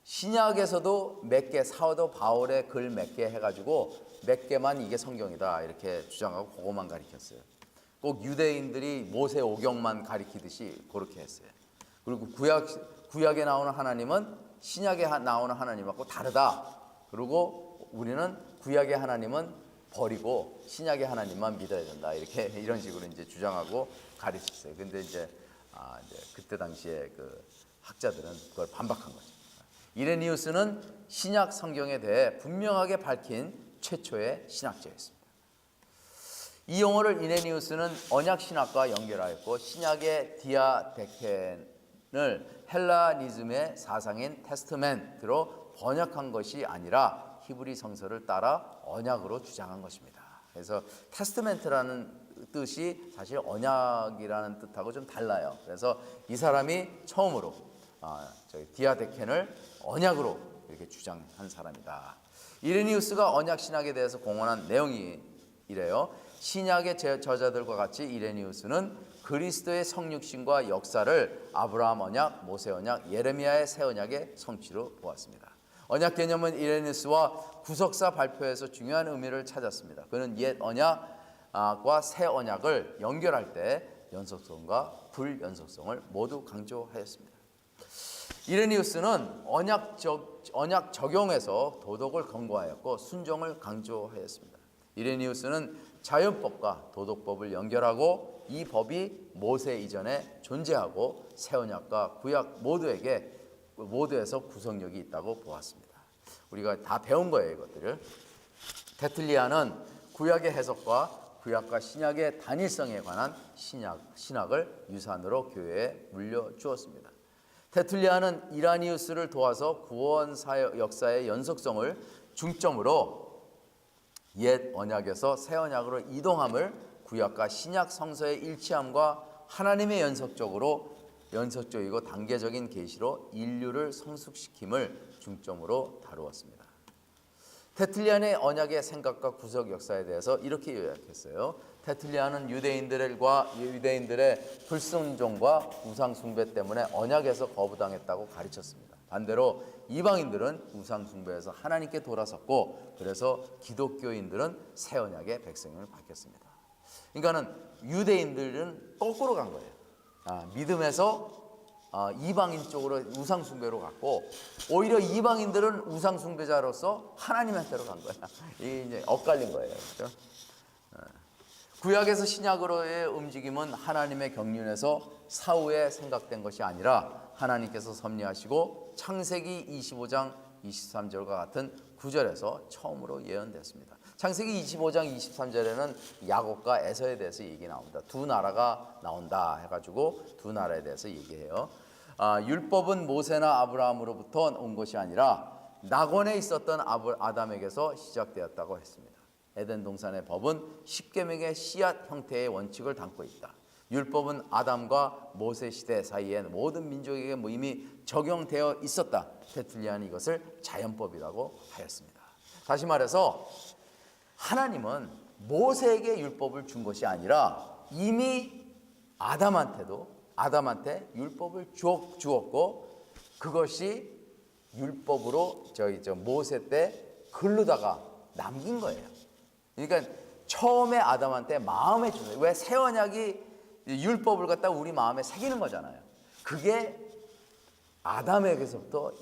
신약에서도 몇 개, 사도 바울의 글 몇 개 해가지고 몇 개만 이게 성경이다 이렇게 주장하고 그것만 가리켰어요. 꼭 유대인들이 모세 오경만 가리키듯이 그렇게 했어요. 그리고 구약에 나오는 하나님은 신약에 나오는 하나님하고 다르다. 그리고 우리는 구약의 하나님은 버리고 신약의 하나님만 믿어야 된다. 이런 식으로 이제 주장하고 가르쳤어요. 근데 이제 그때 당시에 그 학자들은 그걸 반박한 거죠. 이레니우스는 신약 성경에 대해 분명하게 밝힌 최초의 신학자였습니다. 이 용어를 이레니우스는 언약 신학과 연결하였고 신약의 디아데켄을 헬라니즘의 사상인 테스트멘트로 번역한 것이 아니라 히브리 성서를 따라 언약으로 주장한 것입니다. 그래서 테스트멘트라는 뜻이 사실 언약이라는 뜻하고 좀 달라요. 그래서 이 사람이 처음으로 디아데켄을 언약으로 이렇게 주장한 사람이다. 이레니우스가 언약 신학에 대해서 공언한 내용이 이래요. 신약의 저자들과 같이 이레니우스는 그리스도의 성육신과 역사를 아브라함 언약, 모세 언약, 예레미야의 새 언약의 성취로 보았습니다. 언약 개념은 이레니우스와 구속사 발표에서 중요한 의미를 찾았습니다. 그는 옛 언약과 새 언약을 연결할 때 연속성과 불연속성을 모두 강조하였습니다. 이레니우스는 언약 적용에서 도덕을 권고하였고 순종을 강조하였습니다. 이레니우스는 자연법과 도덕법을 연결하고 이 법이 모세 이전에 존재하고 새 언약과 구약 모두에서 구속력이 있다고 보았습니다. 우리가 다 배운 거예요, 이것들을. 테틀리아는 구약의 해석과 구약과 신약의 단일성에 관한 신학을 유산으로 교회에 물려주었습니다. 테툴리아는 이라니우스를 도와서 구원 역사의 연속성을 중점으로 옛 언약에서 새 언약으로 이동함을 구약과 신약 성서의 일치함과 하나님의 연속적이고 단계적인 계시로 인류를 성숙시킴을 중점으로 다루었습니다. 테툴리안의 언약의 생각과 구속 역사에 대해서 이렇게 요약했어요. 테툴리안은 유대인들의 불순종과 우상 숭배 때문에 언약에서 거부당했다고 가르쳤습니다. 반대로 이방인들은 우상 숭배에서 하나님께 돌아섰고, 그래서 기독교인들은 새 언약의 백성을 바뀌었습니다. 그러니까는 유대인들은 거꾸로 간 거예요. 믿음에서 이방인 쪽으로 우상 숭배로 갔고, 오히려 이방인들은 우상 숭배자로서 하나님한테로 간 거야. 이게 이제 엇갈린 거예요. 그렇죠? 구약에서 신약으로의 움직임은 하나님의 경륜에서 사후에 생각된 것이 아니라 하나님께서 섭리하시고 창세기 25장 23절과 같은 구절에서 처음으로 예언됐습니다. 창세기 25장 23절에는 야곱과 에서에 대해서 얘기 나옵니다. 두 나라가 나온다 해가지고 두 나라에 대해서 얘기해요. 율법은 모세나 아브라함으로부터 온 것이 아니라 낙원에 있었던 아담에게서 시작되었다고 했습니다. 에덴 동산의 법은 십계명의 씨앗 형태의 원칙을 담고 있다. 율법은 아담과 모세 시대 사이에 모든 민족에게 이미 적용되어 있었다. 테툴리안은 이것을 자연법이라고 하였습니다. 다시 말해서 하나님은 모세에게 율법을 준 것이 아니라 이미 아담한테 율법을 주었고, 그것이 율법으로 모세 때 글로다가 남긴 거예요. 그러니까 처음에 아담한테 마음에 주는, 왜 새 언약이 율법을 갖다 우리 마음에 새기는 거잖아요. 그게 아담에게서부터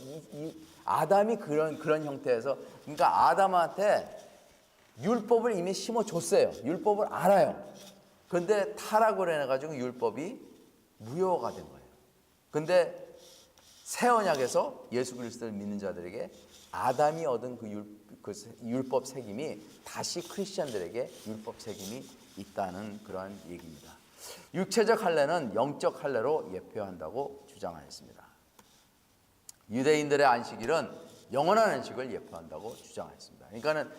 아담이 그런 형태에서, 그러니까 아담한테 율법을 이미 심어줬어요. 율법을 알아요. 근데 타락을 해가지고 율법이 무효가 된 거예요. 근데 새 언약에서 예수 그리스도를 믿는 자들에게 아담이 얻은 그 율법 책임이 다시 크리스천들에게 율법 책임이 있다는 그러한 얘기입니다. 육체적 할례는 영적 할례로 예표한다고 주장하였습니다. 유대인들의 안식일은 영원한 안식을 예표한다고 주장하였습니다. 그러니까는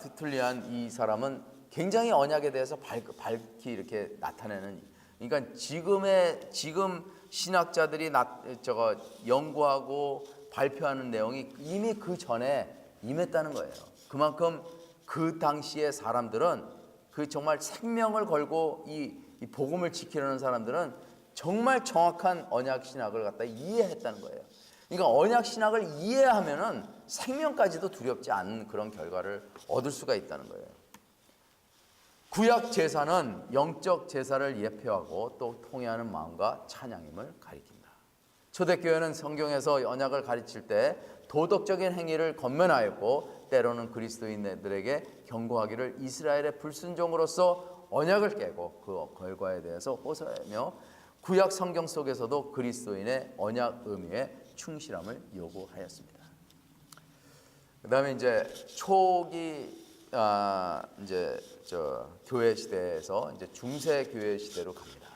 테툴리안 이 사람은 굉장히 언약에 대해서 밝히 이렇게 나타내는, 그러니까 지금 신학자들이 연구하고 발표하는 내용이 이미 그 전에 임했다는 거예요. 그만큼 그 당시의 사람들은, 그 정말 생명을 걸고 이 복음을 지키려는 사람들은 정말 정확한 언약 신학을 갖다 이해했다는 거예요. 그러니까 언약 신학을 이해하면은 생명까지도 두렵지 않은 그런 결과를 얻을 수가 있다는 거예요. 구약 제사는 영적 제사를 예표하고 또 통회하는 마음과 찬양임을 가리킵니다. 초대교회는 성경에서 언약을 가르칠 때 도덕적인 행위를 권면하였고, 때로는 그리스도인들에게 경고하기를 이스라엘의 불순종으로서 언약을 깨고 그 결과에 대해서 호소하며, 구약 성경 속에서도 그리스도인의 언약 의미에 충실함을 요구하였습니다. 그다음에 이제 초기 교회 시대에서 중세 교회 시대로 갑니다.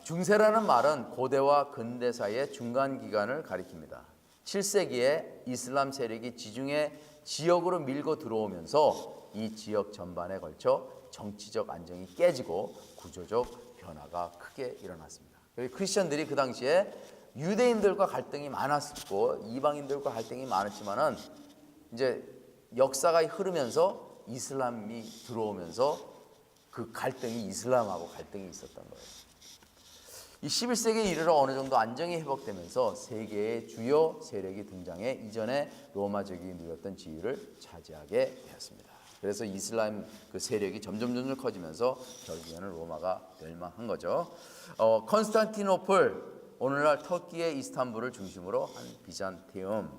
중세라는 말은 고대와 근대 사이의 중간 기간을 가리킵니다. 7세기에 이슬람 세력이 지중해 지역으로 밀고 들어오면서 이 지역 전반에 걸쳐 정치적 안정이 깨지고 구조적 변화가 크게 일어났습니다. 크리스천들이 그 당시에 유대인들과 갈등이 많았고 이방인들과 갈등이 많았지만은 이제 역사가 흐르면서 이슬람이 들어오면서 그 갈등이 이슬람하고 갈등이 있었던 거예요. 이 11세기에 이르러 어느 정도 안정이 회복되면서 세계의 주요 세력이 등장해 이전에 로마적이 누렸던 지위를 차지하게 되었습니다. 그래서 이슬람 그 세력이 점점 커지면서 결국에는 로마가 멸망한 거죠. 컨스탄티노플, 오늘날 터키의 이스탄불을 중심으로 한 비잔티움,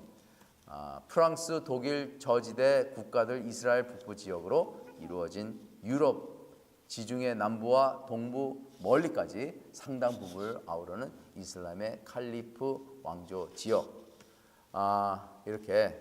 프랑스, 독일, 저지대 국가들 이스라엘 북부 지역으로 이루어진 유럽 지중해 남부와 동부 멀리까지 상당 부분을 아우르는 이슬람의 칼리프 왕조 지역, 이렇게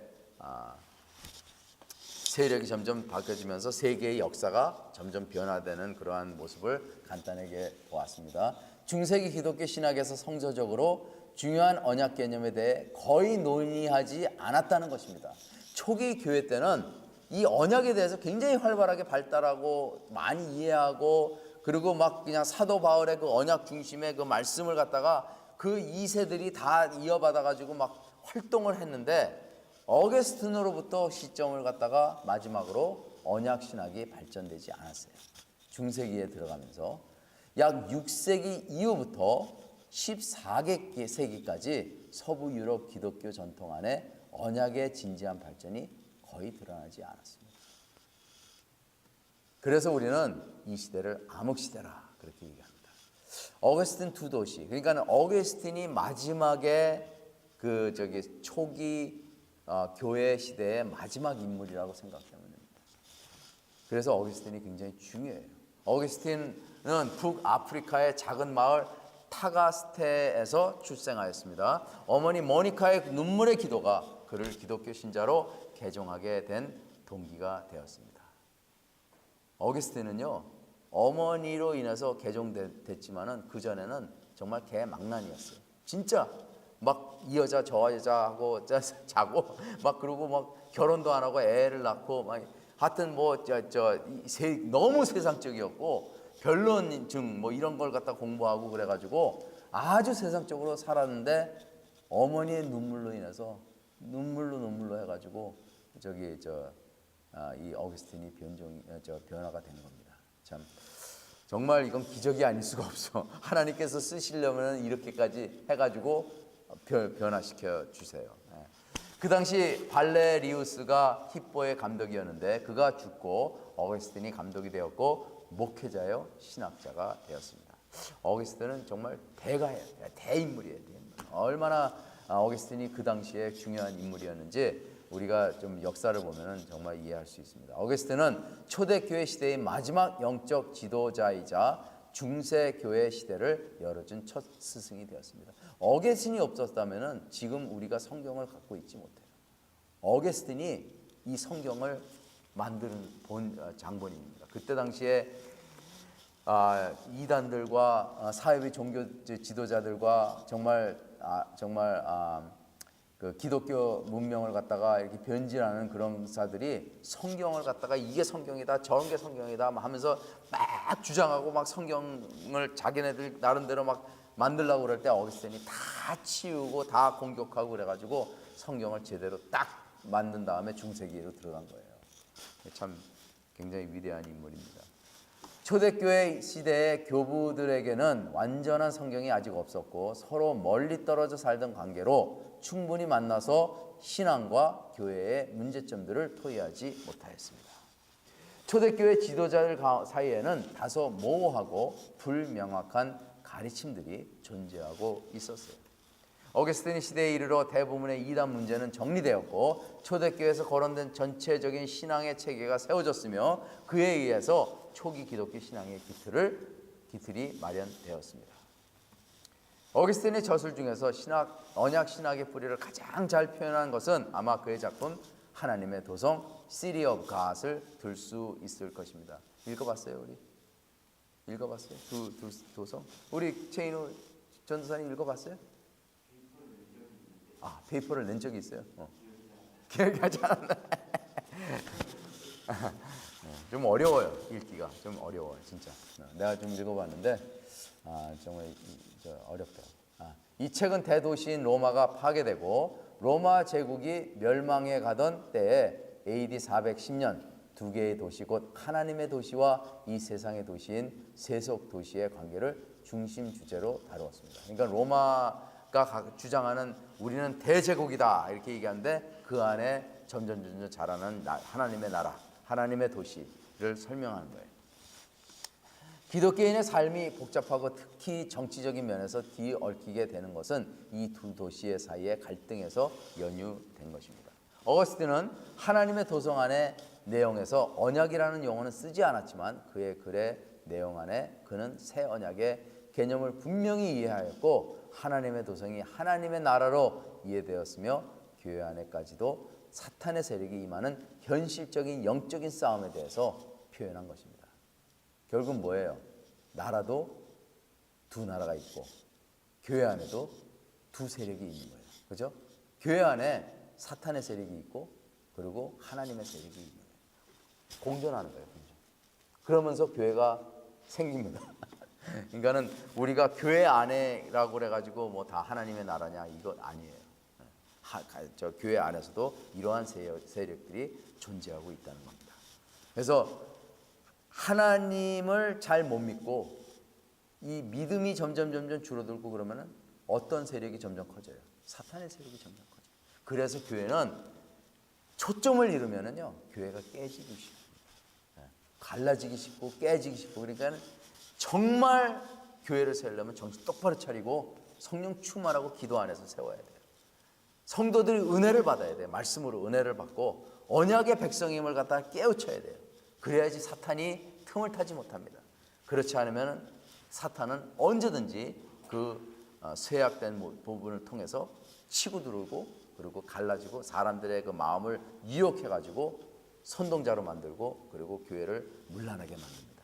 세력이 점점 바뀌어지면서 세계의 역사가 점점 변화되는 그러한 모습을 간단하게 보았습니다. 중세기 기독교 신학에서 성서적으로 중요한 언약 개념에 대해 거의 논의하지 않았다는 것입니다. 초기 교회 때는 이 언약에 대해서 굉장히 활발하게 발달하고 많이 이해하고, 그리고 막 그냥 사도 바울의 그 언약 중심의 그 말씀을 갖다가 그 2세들이 다 이어받아 가지고 막 활동을 했는데, 어거스틴으로부터 시점을 갖다가 마지막으로 언약 신학이 발전되지 않았어요. 중세기에 들어가면서 약 6세기 이후부터 14세기까지 서부 유럽 기독교 전통 안에 언약의 진지한 발전이 거의 드러나지 않았습니다. 그래서 우리는 이 시대를 암흑시대라 그렇게 얘기합니다. 어거스틴 두 도시, 그러니까 어거스틴이 마지막에 그 초기 교회 시대의 마지막 인물이라고 생각하면 됩니다. 그래서 어거스틴이 굉장히 중요해요. 어거스틴은 북아프리카의 작은 마을 타가스테에서 출생하였습니다. 어머니 모니카의 눈물의 기도가 그를 기독교 신자로 개종하게 된 동기가 되었습니다. 어거스틴은요, 어머니로 인해서 개종됐지만은 그 전에는 정말 개망난이었어요. 진짜 막 이 여자 저 여자하고 자고 막, 그러고 막 결혼도 안 하고 애를 낳고 막, 하여튼 뭐 너무 세상적이었고 변론증 뭐 이런 걸 갖다 공부하고 그래가지고 아주 세상적으로 살았는데, 어머니의 눈물로 인해서 눈물로 해가지고 이 어거스틴이 변화가 되는 겁니다. 참 정말 이건 기적이 아닐 수가 없어. 하나님께서 쓰시려면 이렇게까지 해가지고 변화시켜 주세요. 그 당시 발레리우스가 힙보의 감독이었는데 그가 죽고 어거스틴이 감독이 되었고 목회자요 신학자가 되었습니다. 어거스틴은 정말 대인물이에요. 얼마나 어거스틴이 그 당시에 중요한 인물이었는지 우리가 좀 역사를 보면 정말 이해할 수 있습니다. 어거스틴은 초대교회 시대의 마지막 영적 지도자이자 중세교회 시대를 열어준 첫 스승이 되었습니다. 어거스틴이 없었다면 지금 우리가 성경을 갖고 있지 못해요. 어거스틴이 이 성경을 만드는 장본인입니다. 그때 당시에 이단들과 사회비 종교 지도자들과 그 기독교 문명을 갖다가 이렇게 변질하는 그런 사들이 성경을 갖다가 이게 성경이다, 저런 게 성경이다 하면서 막 주장하고 막 성경을 자기네들 나름대로 막 만들려고 그럴 때 어거스틴이 다 치우고 다 공격하고 그래가지고 성경을 제대로 딱 만든 다음에 중세기로 들어간 거예요. 참 굉장히 위대한 인물입니다. 초대교회 시대의 교부들에게는 완전한 성경이 아직 없었고 서로 멀리 떨어져 살던 관계로 충분히 만나서 신앙과 교회의 문제점들을 토의하지 못하였습니다. 초대교회 지도자들 사이에는 다소 모호하고 불명확한 가르침들이 존재하고 있었어요. 어거스틴 시대에 이르러 대부분의 이단 문제는 정리되었고 초대교회에서 거론된 전체적인 신앙의 체계가 세워졌으며 그에 의해서 초기 기독교 신앙의 기틀이 마련되었습니다. 어거스틴의 저술 중에서 언약 신학의 뿌리를 가장 잘 표현한 것은 아마 그의 작품 하나님의 도성 City of God을 들 수 있을 것입니다. 읽어봤어요, 우리? 읽어봤어요? 두 도성? 우리 최인우 전도사님 읽어봤어요? 페이퍼를 낸 적이 있어요? 기억하지 않았나? 좀 어려워요, 읽기가. 좀 어려워요, 진짜. 내가 좀 읽어봤는데 정말 어렵더라고요. 이 책은 대도시인 로마가 파괴되고 로마 제국이 멸망해 가던 때에 AD 410년 두 개의 도시 곧 하나님의 도시와 이 세상의 도시인 세속 도시의 관계를 중심 주제로 다루었습니다. 그러니까 로마가 주장하는 우리는 대제국이다 이렇게 얘기하는데 그 안에 점점 자라는 하나님의 나라, 하나님의 도시를 설명하는 거예요. 기독교인의 삶이 복잡하고 특히 정치적인 면에서 뒤얽히게 되는 것은 이 두 도시의 사이의 갈등에서 연유된 것입니다. 어거스틴은 하나님의 도성 안의 내용에서 언약이라는 용어는 쓰지 않았지만 그의 글의 내용 안에 그는 새 언약의 개념을 분명히 이해하였고 하나님의 도성이 하나님의 나라로 이해되었으며 교회 안에까지도 사탄의 세력이 임하는 현실적인 영적인 싸움에 대해서 표현한 것입니다. 결국 뭐예요? 나라도 두 나라가 있고 교회 안에도 두 세력이 있는 거예요. 그죠? 교회 안에 사탄의 세력이 있고 그리고 하나님의 세력이 있는 거예요. 공존하는 거예요. 공존. 그러면서 교회가 생깁니다. 그러니까는 우리가 교회 안에라고 그래가지고 뭐 다 하나님의 나라냐 이거 아니에요. 저 교회 안에서도 이러한 세력들이 존재하고 있다는 겁니다. 그래서 하나님을 잘 못 믿고 이 믿음이 점점 줄어들고 그러면은 어떤 세력이 점점 커져요? 사탄의 세력이 점점 커져요. 그래서 교회는 초점을 잃으면은요, 교회가 깨지기 쉽습니다. 갈라지기 쉽고 깨지기 쉽고 그러니까 정말 교회를 세우려면 정신 똑바로 차리고 성령 충만하고 기도 안에서 세워야 돼요. 성도들이 은혜를 받아야 돼요. 말씀으로 은혜를 받고 언약의 백성임을 갖다가 깨우쳐야 돼요. 그래야지 사탄이 틈을 타지 못합니다. 그렇지 않으면 사탄은 언제든지 그 쇠약된 부분을 통해서 치고 들어오고 그리고 갈라지고 사람들의 그 마음을 유혹해가지고 선동자로 만들고 그리고 교회를 문란하게 만듭니다.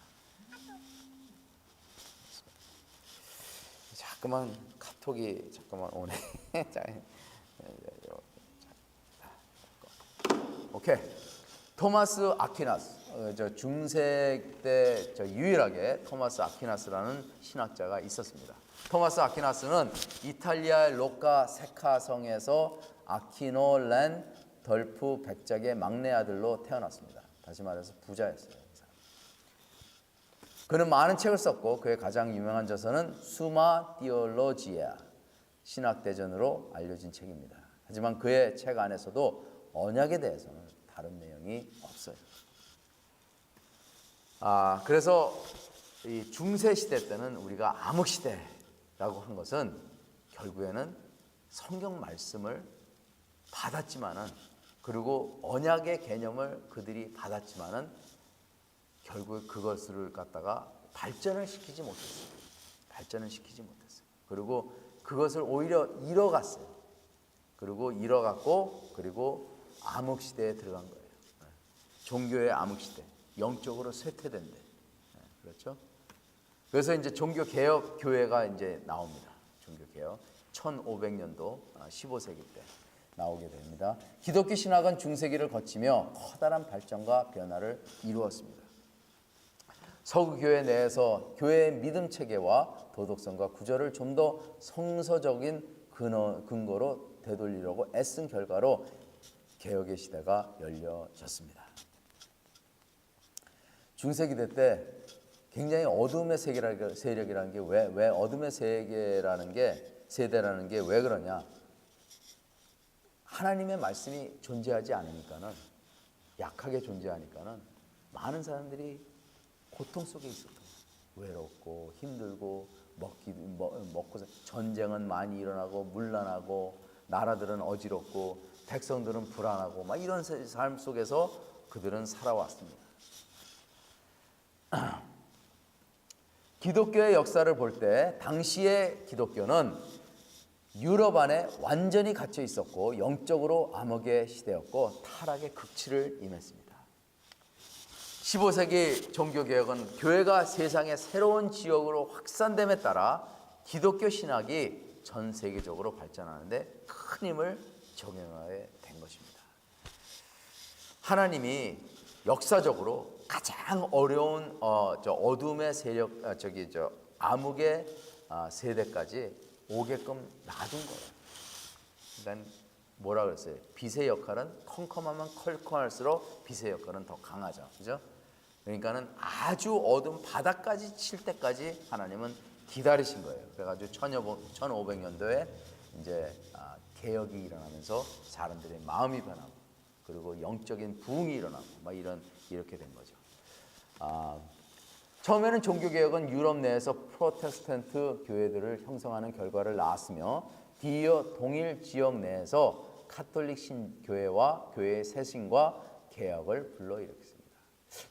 자꾸만 카톡이 잠깐만 오네. 오케이. 토마스 아퀴나스, 저 중세 때 유일하게 토마스 아퀴나스라는 신학자가 있었습니다. 토마스 아퀴나스는 이탈리아의 로카 세카성에서 아퀴노 렌 덜프 백작의 막내 아들로 태어났습니다. 다시 말해서 부자였어요. 그는 많은 책을 썼고 그의 가장 유명한 저서는 수마 디올로지아 신학대전으로 알려진 책입니다. 하지만 그의 책 안에서도 언약에 대해서는 다른 내용이 없어요. 그래서 이 중세 시대 때는 우리가 암흑 시대라고 한 것은 결국에는 성경 말씀을 받았지만은 그리고 언약의 개념을 그들이 받았지만은 결국 그것을 갖다가 발전을 시키지 못했어요. 그리고 그것을 오히려 잃어갔어요. 그리고 잃어갔고 그리고 암흑 시대에 들어간 거예요. 종교의 암흑 시대, 영적으로 쇠퇴된 데. 그렇죠? 그래서 이제 종교 개혁 교회가 이제 나옵니다. 종교 개혁 1500년도 15세기 때 나오게 됩니다. 기독교 신학은 중세기를 거치며 커다란 발전과 변화를 이루었습니다. 서구 교회 내에서 교회의 믿음 체계와 도덕성과 구조를 좀 더 성서적인 근거로 되돌리려고 애쓴 결과로 개혁의 시대가 열려졌습니다. 중세기대 때 굉장히 어둠의 세력이라는 게 왜 어둠의 세계라는 게 세대라는 게 왜 그러냐? 하나님의 말씀이 존재하지 않으니까는 약하게 존재하니까는 많은 사람들이 고통 속에 있었던 거예요. 외롭고 힘들고 먹고 전쟁은 많이 일어나고 문란하고 나라들은 어지럽고 백성들은 불안하고 막 이런 삶 속에서 그들은 살아왔습니다. 기독교의 역사를 볼 때 당시의 기독교는 유럽 안에 완전히 갇혀 있었고 영적으로 암흑의 시대였고 타락의 극치를 임했습니다. 15세기 종교개혁은 교회가 세상의 새로운 지역으로 확산됨에 따라 기독교 신학이 전 세계적으로 발전하는데 큰 힘을 적용하게 된 것입니다. 하나님이 역사적으로 가장 어려운 어둠의 세력, 암흑의 세대까지 오게끔 놔둔 거예요. 그러니까 뭐라 그랬어요? 빛의 역할은 컴컴하면 컬컬할수록 빛의 역할은 더 강하죠. 그죠? 그러니까는 아주 어두운 바닥까지 칠 때까지 하나님은 기다리신 거예요. 그래가지고 1500년도에 이제 개혁이 일어나면서 사람들의 마음이 변하고 그리고 영적인 부흥이 일어나고 막 이렇게 된 거죠. 처음에는 종교개혁은 유럽 내에서 프로테스탄트 교회들을 형성하는 결과를 낳았으며 뒤이어 동일 지역 내에서 카톨릭 신교회와 교회의 쇄신과 개혁을 불러일으켰습니다.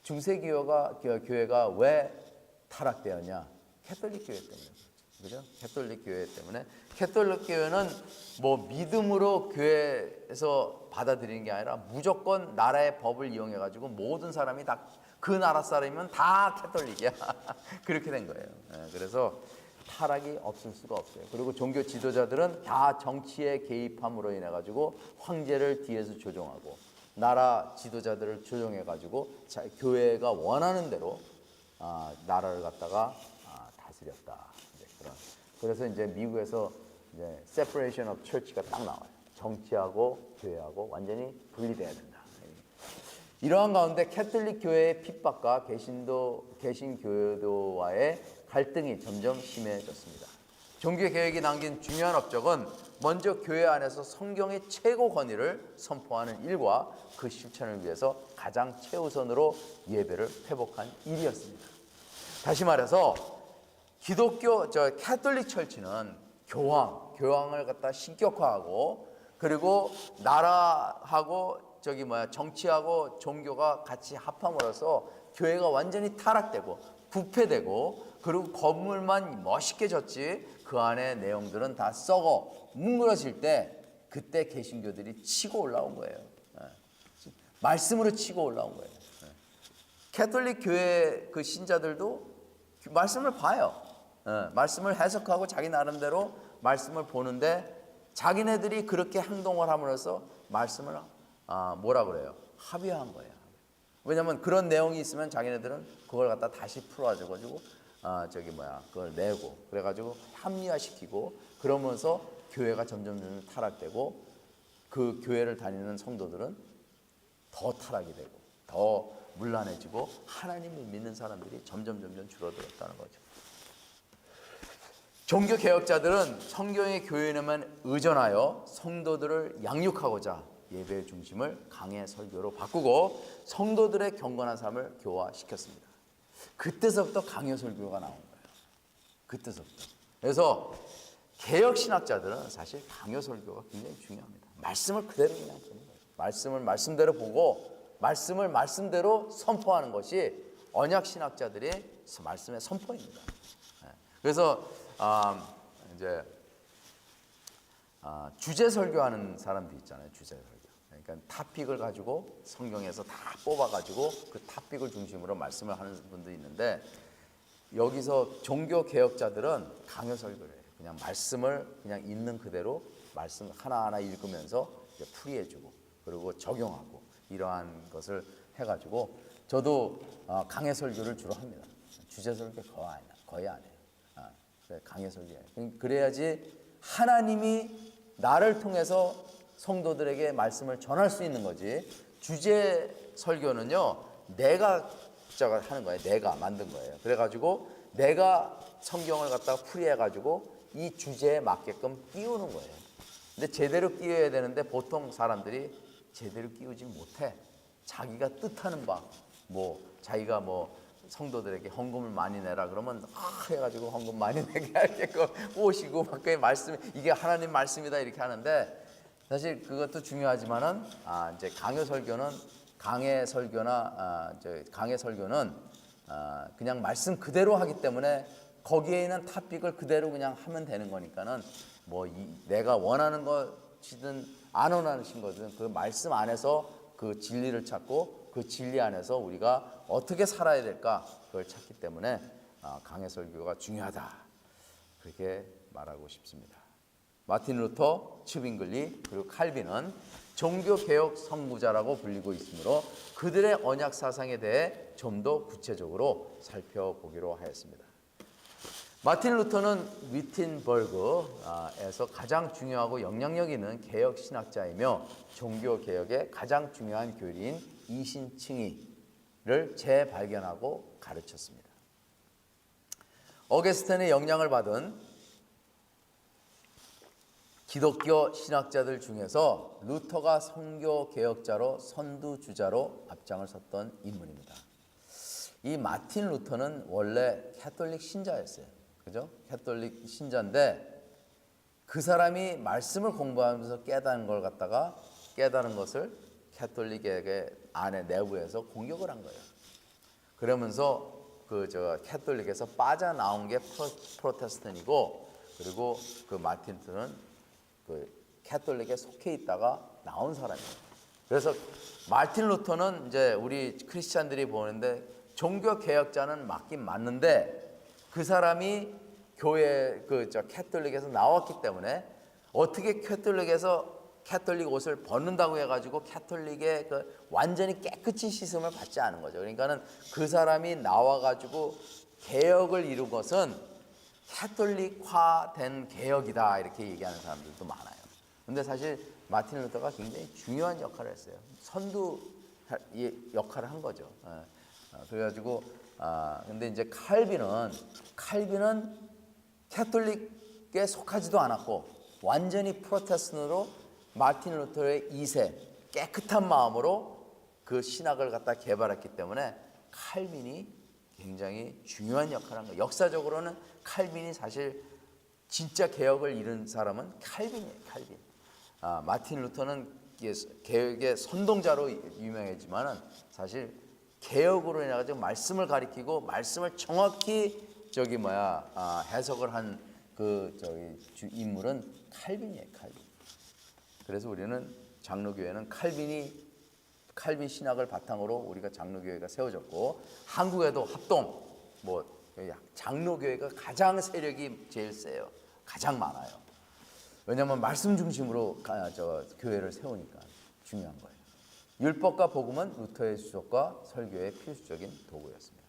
중세교회가 왜 타락되었냐? 캐톨릭 교회 때문에 그렇죠. 그죠? 캐톨릭 교회 때문에. 캐톨릭 교회는 뭐 믿음으로 교회에서 받아들이는 게 아니라 무조건 나라의 법을 이용해 가지고 모든 사람이 다 그 나라 사람이면 다 캐톨릭이야. 그렇게 된 거예요. 그래서 타락이 없을 수가 없어요. 그리고 종교 지도자들은 다 정치에 개입함으로 인해 가지고 황제를 뒤에서 조종하고 나라 지도자들을 조종해 가지고 교회가 원하는 대로 나라를 갖다가 다스렸다. 이제 그래서 이제 미국에서 이제 separation of church가 딱 나와요. 정치하고 교회하고 완전히 분리돼야 된다. 이러한 가운데 캐톨릭 교회의 핍박과 개신교도와의 갈등이 점점 심해졌습니다. 종교개혁이 남긴 중요한 업적은 먼저 교회 안에서 성경의 최고 권위를 선포하는 일과 그 실천을 위해서 가장 최우선으로 예배를 회복한 일이었습니다. 다시 말해서 기독교 캐톨릭 철치는 교황을 갖다 신격화하고 그리고 나라하고 정치하고 종교가 같이 합함으로써 교회가 완전히 타락되고 부패되고 그리고 건물만 멋있게 졌지 그 안에 내용들은 다 썩어 뭉그러질 때 그때 개신교들이 치고 올라온 거예요. 말씀으로 치고 올라온 거예요. 캐톨릭 교회 그 신자들도 말씀을 봐요. 말씀을 해석하고 자기 나름대로 말씀을 보는데 자기네들이 그렇게 행동을 함으로써 말씀을 뭐라 그래요? 합의한 거예요. 왜냐하면 그런 내용이 있으면 자기네들은 그걸 갖다 다시 풀어가지고 그걸 내고 그래가지고 합리화시키고 그러면서 교회가 점점 타락되고 그 교회를 다니는 성도들은 더 타락이 되고 더 문란해지고 하나님을 믿는 사람들이 점점 줄어들었다는 거죠. 종교 개혁자들은 성경의 교훈에만 의존하여 성도들을 양육하고자 예배의 중심을 강해 설교로 바꾸고 성도들의 경건한 삶을 교화시켰습니다. 그때서부터 강해 설교가 나온 거예요. 그때서부터. 그래서 개혁 신학자들은 사실 강해 설교가 굉장히 중요합니다. 말씀을 그대로 그냥 보는 거예요. 말씀을 말씀대로 보고 말씀을 말씀대로 선포하는 것이 언약 신학자들의 말씀의 선포입니다. 그래서 주제 설교하는 사람도 있잖아요. 주제 설교. 그러니까 타픽을 가지고 성경에서 다 뽑아가지고 그 타픽을 중심으로 말씀을 하는 분도 있는데 여기서 종교 개혁자들은 강요 설교를 해요. 그냥 말씀을 그냥 있는 그대로 말씀 하나하나 읽으면서 풀이해주고 그리고 적용하고 이러한 것을 해가지고 저도 강해 설교를 주로 합니다. 주제 설교 거의 안 해요. 강해 설교예요. 그래야지 하나님이 나를 통해서 성도들에게 말씀을 전할 수 있는 거지. 주제 설교는요, 내가 하는 거예요. 내가 만든 거예요. 그래가지고 내가 성경을 갖다가 풀이해가지고 이 주제에 맞게끔 끼우는 거예요. 근데 제대로 끼워야 되는데 보통 사람들이 제대로 끼우지 못해. 자기가 뜻하는 바, 자기가 성도들에게 헌금을 많이 내라 그러면 해가지고 헌금 많이 내게 하겠고 오시고 막 그 말씀 이게 하나님 말씀이다 이렇게 하는데 사실 그것도 중요하지만은 이제 강해 설교는 그냥 말씀 그대로 하기 때문에 거기에 있는 탑픽을 그대로 그냥 하면 되는 거니까는 내가 원하는 것이든 안 원하는 것이든 그 말씀 안에서 그 진리를 찾고 그 진리 안에서 우리가 어떻게 살아야 될까 그걸 찾기 때문에 강해 설교가 중요하다 그렇게 말하고 싶습니다. 마틴 루터, 츠윙글리 그리고 칼빈은 종교개혁 선구자라고 불리고 있으므로 그들의 언약 사상에 대해 좀 더 구체적으로 살펴보기로 하였습니다. 마틴 루터는 위틴버그에서 가장 중요하고 영향력 있는 개혁 신학자이며 종교개혁의 가장 중요한 교리인 이신칭의를 재발견하고 가르쳤습니다. 어거스틴의 영향을 받은 기독교 신학자들 중에서 루터가 선교 개혁자로 선두주자로 앞장을 섰던 인물입니다. 이 마틴 루터는 원래 캐톨릭 신자였어요. 그죠? 캐톨릭 신자인데 그 사람이 말씀을 공부하면서 깨달은 것을 캐톨릭에게 안에 내부에서 공격을 한 거예요. 그러면서 캐톨릭에서 빠져나온 게 프로테스탄이고, 그리고 그 마틴 루터는 그 캐톨릭에 속해 있다가 나온 사람이에요. 그래서 마틴 루터는 이제 우리 크리스찬들이 보는데 종교 개혁자는 맞긴 맞는데, 그 사람이 교회 캐톨릭에서 나왔기 때문에 어떻게 캐톨릭 옷을 벗는다고 해가지고 캐톨릭의 완전히 깨끗이 씻음을 받지 않은 거죠. 그러니까는 그 사람이 나와가지고 개혁을 이룬 것은 캐톨릭화된 개혁이다, 이렇게 얘기하는 사람들도 많아요. 근데 사실 마틴 루터가 굉장히 중요한 역할을 했어요. 선두 역할을 한 거죠. 그래가지고 근데 이제 칼빈은 캐톨릭에 속하지도 않았고 완전히 프로테스탄으로 마틴 루터의 2세 깨끗한 마음으로 그 신학을 갖다 개발했기 때문에 칼빈이 굉장히 중요한 역할을 한 거예요. 역사적으로는 칼빈이 사실 진짜 개혁을 이룬 사람은 칼빈이에요. 칼빈. 마틴 루터는 개혁의 선동자로 유명했지만은 사실 개혁으로 인해 가지고 말씀을 가리키고 말씀을 정확히 해석을 한 인물은 칼빈이에요. 칼빈. 그래서 우리는 장로교회는 칼빈 신학을 바탕으로 우리가 장로교회가 세워졌고, 한국에도 합동 장로교회가 가장 세력이 제일 세요. 가장 많아요. 왜냐하면 말씀 중심으로 교회를 세우니까 중요한 거예요. 율법과 복음은 루터의 주석과 설교의 필수적인 도구였습니다.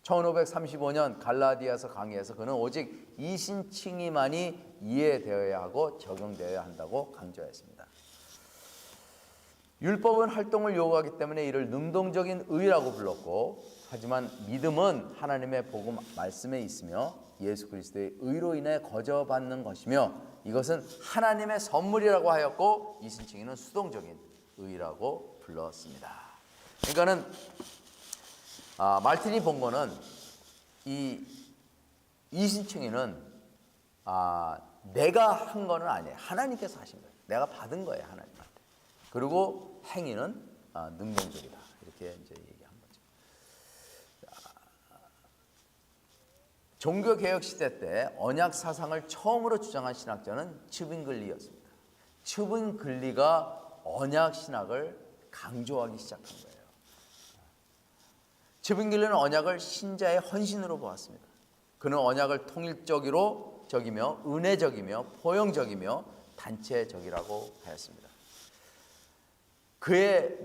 1535년 갈라디아서 강의에서 그는 오직 이신칭의만이 이해되어야 하고 적용되어야 한다고 강조했습니다. 율법은 활동을 요구하기 때문에 이를 능동적인 의라고 불렀고, 하지만 믿음은 하나님의 복음 말씀에 있으며 예수 그리스도의 의로 인해 거저받는 것이며 이것은 하나님의 선물이라고 하였고, 이신칭의는 수동적인 의라고 불렀습니다. 그러니까는 말틴이 본 거는 이신칭의는 내가 한 거는 아니에요. 하나님께서 하신 거예요. 내가 받은 거예요, 하나님한테. 그리고 행위는 능동적이다, 이렇게 이제 얘기한 거죠. 종교 개혁 시대 때 언약 사상을 처음으로 주장한 신학자는 츠빙글리였습니다. 츠빙글리가 언약 신학을 강조하기 시작한 거예요. 츠빙글리는 언약을 신자의 헌신으로 보았습니다. 그는 언약을 통일적이며 은혜적이며 포용적이며 단체적이라고 하였습니다. 그의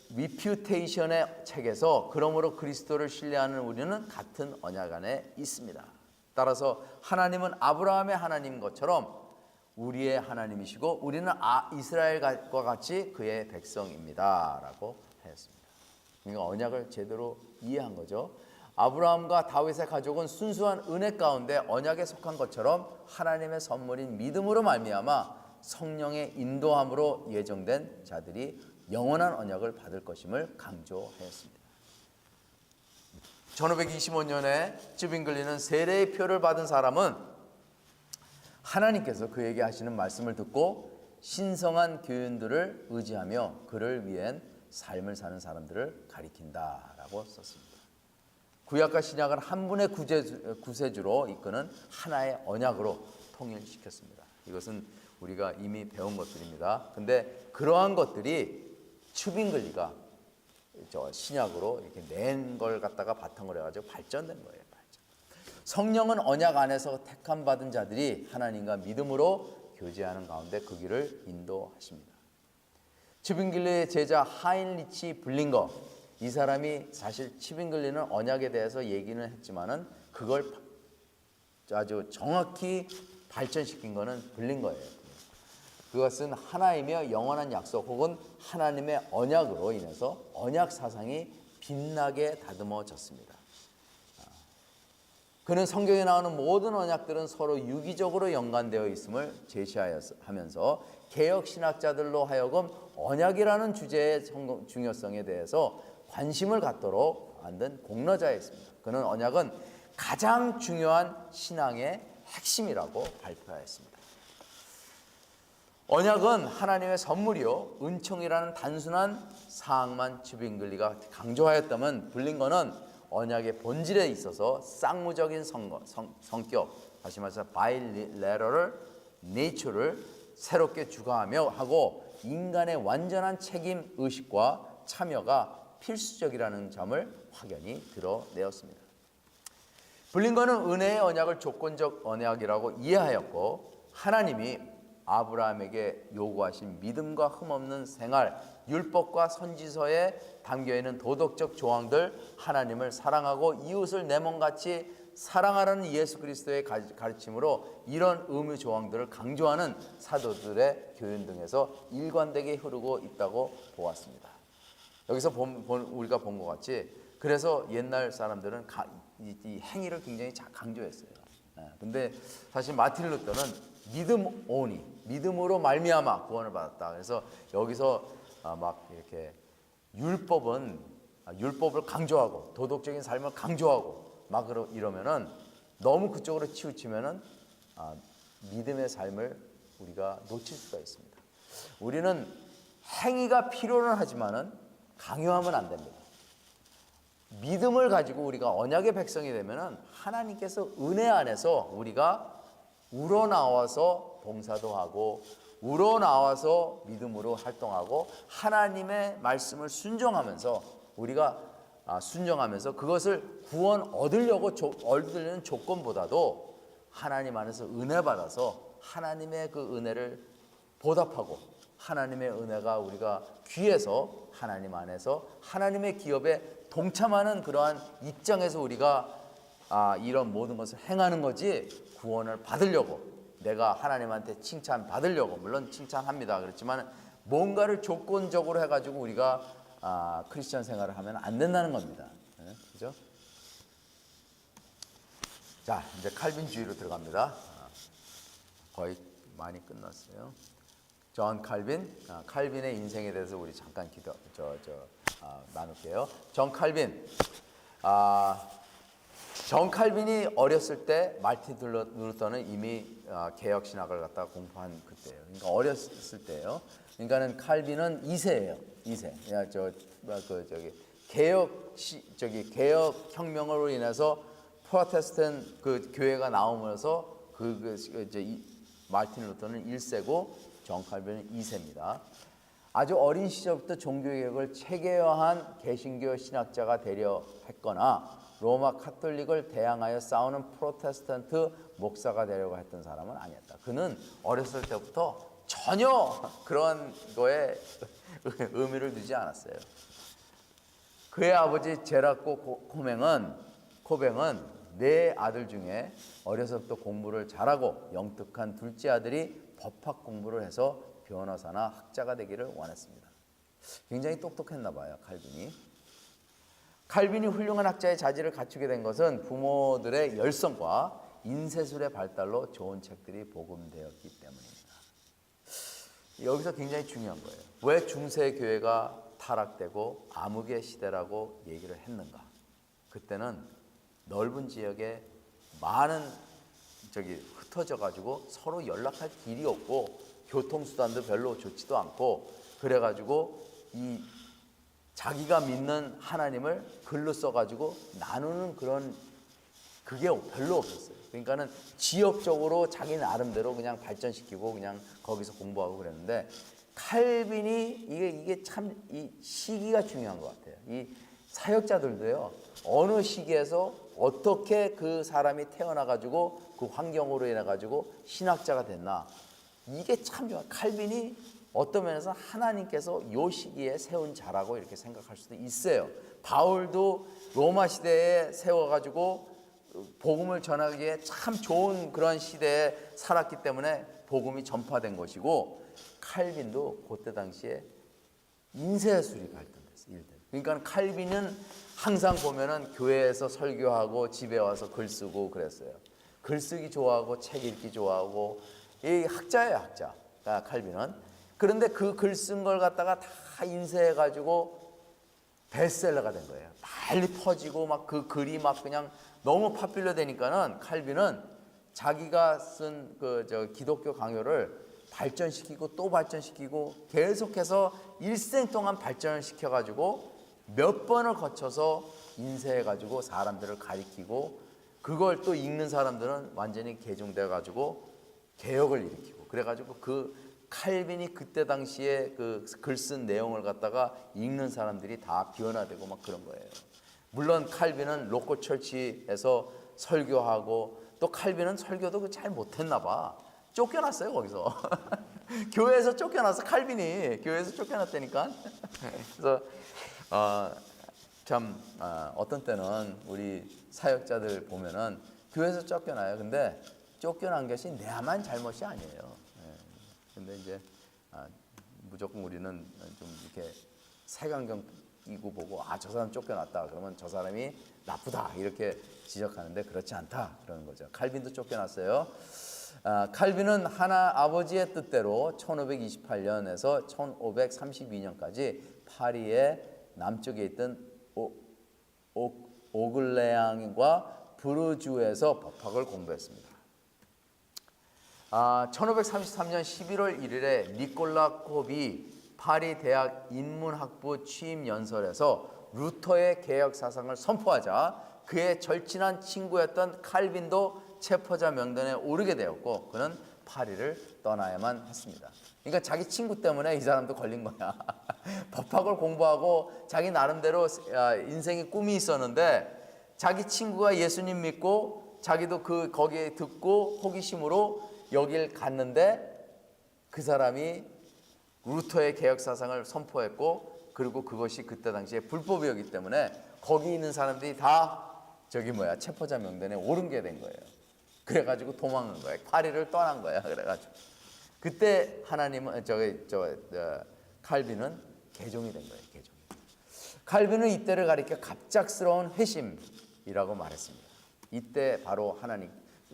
리퓨테이션의 책에서 그러므로 그리스도를 신뢰하는 우리는 같은 언약 안에 있습니다. 따라서 하나님은 아브라함의 하나님인 것처럼 우리의 하나님이시고 우리는 이스라엘과 같이 그의 백성입니다, 라고 하였습니다. 그러니까 언약을 제대로 이해한 거죠. 아브라함과 다윗의 가족은 순수한 은혜 가운데 언약에 속한 것처럼 하나님의 선물인 믿음으로 말미암아 성령의 인도함으로 예정된 자들이 영원한 언약을 받을 것임을 강조하였습니다. 1525년에 츠빙글리는 세례의 표를 받은 사람은 하나님께서 그에게 하시는 말씀을 듣고 신성한 교훈들을 의지하며 그를 위한 삶을 사는 사람들을 가리킨다라고 썼습니다. 구약과 신약을 한 분의 구세주로 이끄는 하나의 언약으로 통일시켰습니다. 이것은 우리가 이미 배운 것들입니다. 근데 그러한 것들이 츠빙글리가 신약으로 이렇게 낸 걸 갖다가 바탕으로 해가지고 발전된 거예요. 성령은 언약 안에서 택함 받은 자들이 하나님과 믿음으로 교제하는 가운데 그 길을 인도하십니다. 츠빙글리의 제자 하인리치 블링거, 이 사람이 사실 츠빙글리는 언약에 대해서 얘기는 했지만은 그걸 아주 정확히 발전시킨 거는 블링거예요. 그것은 하나이며 영원한 약속 혹은 하나님의 언약으로 인해서 언약 사상이 빛나게 다듬어졌습니다. 그는 성경에 나오는 모든 언약들은 서로 유기적으로 연관되어 있음을 제시하면서 개혁 신학자들로 하여금 언약이라는 주제의 중요성에 대해서 관심을 갖도록 만든 공로자였습니다. 그는 언약은 가장 중요한 신앙의 핵심이라고 발표하였습니다. 언약은 하나님의 선물이요 은총이라는 단순한 사항만 츠빙글리가 강조하였다면 블링거는 언약의 본질에 있어서 쌍무적인 성격, 다시 말해서 바이레러럴 네이처를 새롭게 주관하며 하고 인간의 완전한 책임 의식과 참여가 필수적이라는 점을 확연히 드러내었습니다. 블링건은 은혜의 언약을 조건적 언약이라고 이해하였고 하나님이 아브라함에게 요구하신 믿음과 흠없는 생활, 율법과 선지서에 담겨있는 도덕적 조항들, 하나님을 사랑하고 이웃을 내 몸같이 사랑하라는 예수 그리스도의 가르침으로 이런 의무 조항들을 강조하는 사도들의 교훈 등에서 일관되게 흐르고 있다고 보았습니다. 여기서 우리가 본 것 같이 그래서 옛날 사람들은 이 행위를 굉장히 강조했어요. 근데 사실 마틴 루터는 믿음 오니, 믿음으로 말미암아 구원을 받았다. 그래서 여기서 막 이렇게 율법을 강조하고 도덕적인 삶을 강조하고 막 이러면은 너무 그쪽으로 치우치면은 믿음의 삶을 우리가 놓칠 수가 있습니다. 우리는 행위가 필요는 하지만은 강요하면 안 됩니다. 믿음을 가지고 우리가 언약의 백성이 되면은 하나님께서 은혜 안에서 우리가 우러나와서 봉사도 하고 우러나와서 믿음으로 활동하고 하나님의 말씀을 순종하면서 우리가 순종하면서 그것을 구원 얻으려는 조건보다도 하나님 안에서 은혜 받아서 하나님의 그 은혜를 보답하고 하나님의 은혜가 우리가 귀해서 하나님 안에서 하나님의 기업에 동참하는 그러한 입장에서 우리가 이런 모든 것을 행하는 거지 구원을 받으려고 내가 하나님한테 칭찬 받으려고 물론 칭찬합니다. 그렇지만 뭔가를 조건적으로 해가지고 우리가 크리스천 생활을 하면 안 된다는 겁니다. 네, 그죠? 자, 이제 칼빈주의로 들어갑니다. 거의 많이 끝났어요. 존 칼빈의 인생에 대해서 우리 잠깐 나눌게요. 존 칼빈이 어렸을 때 마틴 루터는 이미 개혁 신학을 갖다 공부한 그때예요. 그러니까 어렸을 때예요. 그러니까는 칼빈은 2세예요. 2세. 개혁 혁명으로 인해서 프로테스탄트 그 교회가 나오면서 마틴 루터는 1세고 존 칼빈은 2세입니다. 아주 어린 시절부터 종교개혁을 체계화한 개신교 신학자가 되려 했거나 로마 카톨릭을 대항하여 싸우는 프로테스탄트 목사가 되려고 했던 사람은 아니었다. 그는 어렸을 때부터 전혀 그런 거에 의미를 두지 않았어요. 그의 아버지 제라코 코뱅은 네 아들 중에 어려서부터 공부를 잘하고 영특한 둘째 아들이 법학 공부를 해서 변호사나 학자가 되기를 원했습니다. 굉장히 똑똑했나 봐요, 칼빈이 훌륭한 학자의 자질을 갖추게 된 것은 부모들의 열성과 인쇄술의 발달로 좋은 책들이 복음되었기 때문입니다. 여기서 굉장히 중요한 거예요. 왜 중세 교회가 타락되고 암흑의 시대라고 얘기를 했는가? 그때는 넓은 지역에 많은 흩어져 가지고 서로 연락할 길이 없고 교통수단도 별로 좋지도 않고 그래가지고 이 자기가 믿는 하나님을 글로 써가지고 나누는 그런 그게 별로 없었어요. 그러니까는 지역적으로 자기 나름대로 그냥 발전시키고 그냥 거기서 공부하고 그랬는데 칼빈이 이게 참 이 시기가 중요한 것 같아요. 이 사역자들도요 어느 시기에서 어떻게 그 사람이 태어나가지고 그 환경으로 인해가지고 신학자가 됐나 이게 참 중요해요. 칼빈이 어떤 면에서 하나님께서 이 시기에 세운 자라고 이렇게 생각할 수도 있어요. 바울도 로마 시대에 세워가지고 복음을 전하기에 참 좋은 그런 시대에 살았기 때문에 복음이 전파된 것이고 칼빈도 그때 당시에 인쇄술이 발달됐어요. 그러니까 칼빈은 항상 보면은 교회에서 설교하고 집에 와서 글 쓰고 그랬어요. 글쓰기 좋아하고 책 읽기 좋아하고 이 학자예요, 학자. 칼빈은. 그런데 그 글 쓴 걸 갖다가 다 인쇄해가지고 베스트셀러가 된 거예요. 빨리 퍼지고 막 그 글이 막 그냥 너무 파퓰러 되니까는 칼빈은 자기가 쓴 기독교 강요를 발전시키고 또 발전시키고 계속해서 일생 동안 발전을 시켜가지고 몇 번을 거쳐서 인쇄해가지고 사람들을 가리키고 그걸 또 읽는 사람들은 완전히 개종돼가지고 개혁을 일으키고 그래가지고 그 칼빈이 그때 당시에 그 글 쓴 내용을 갖다가 읽는 사람들이 다 변화되고 막 그런 거예요. 물론 칼빈은 로컬 철치에서 설교하고 또 칼빈은 설교도 잘 못했나 봐. 쫓겨났어요 거기서. 교회에서 쫓겨나서 칼빈이 교회에서 쫓겨났다니까. 그래서 어떤 때는 우리 사역자들 보면은 교회에서 쫓겨나요. 근데 쫓겨난 것이 내만 잘못이 아니에요. 근데 이제 무조건 우리는 좀 이렇게 색안경 끼고 보고 저 사람 쫓겨났다 그러면 저 사람이 나쁘다 이렇게 지적하는데 그렇지 않다 그러는 거죠. 칼빈도 쫓겨났어요. 칼빈은 하나 아버지의 뜻대로 1528년에서 1532년까지 파리의 남쪽에 있던 오글레앙과 브르주에서 법학을 공부했습니다. 1533년 11월 1일에 니콜라 콥이 파리 대학 인문학부 취임 연설에서 루터의 개혁 사상을 선포하자 그의 절친한 친구였던 칼빈도 체포자 명단에 오르게 되었고 그는 파리를 떠나야만 했습니다. 그러니까 자기 친구 때문에 이 사람도 걸린 거야. 법학을 공부하고 자기 나름대로 인생의 꿈이 있었는데 자기 친구가 예수님 믿고 자기도 거기에 듣고 호기심으로 여길 갔는데 그 사람이 루터의 개혁 사상을 선포했고 그리고 그것이 그때 당시에 불법이었기 때문에 거기 있는 사람들이 다 체포자 명단에 오른 게 된 거예요. 그래가지고 도망간 거예요. 파리를 떠난 거야. 그래가지고 그때 하나님은 칼빈은 개종이 된 거예요. 개종. 칼빈은 이때를 가리켜 갑작스러운 회심이라고 말했습니다. 이때 바로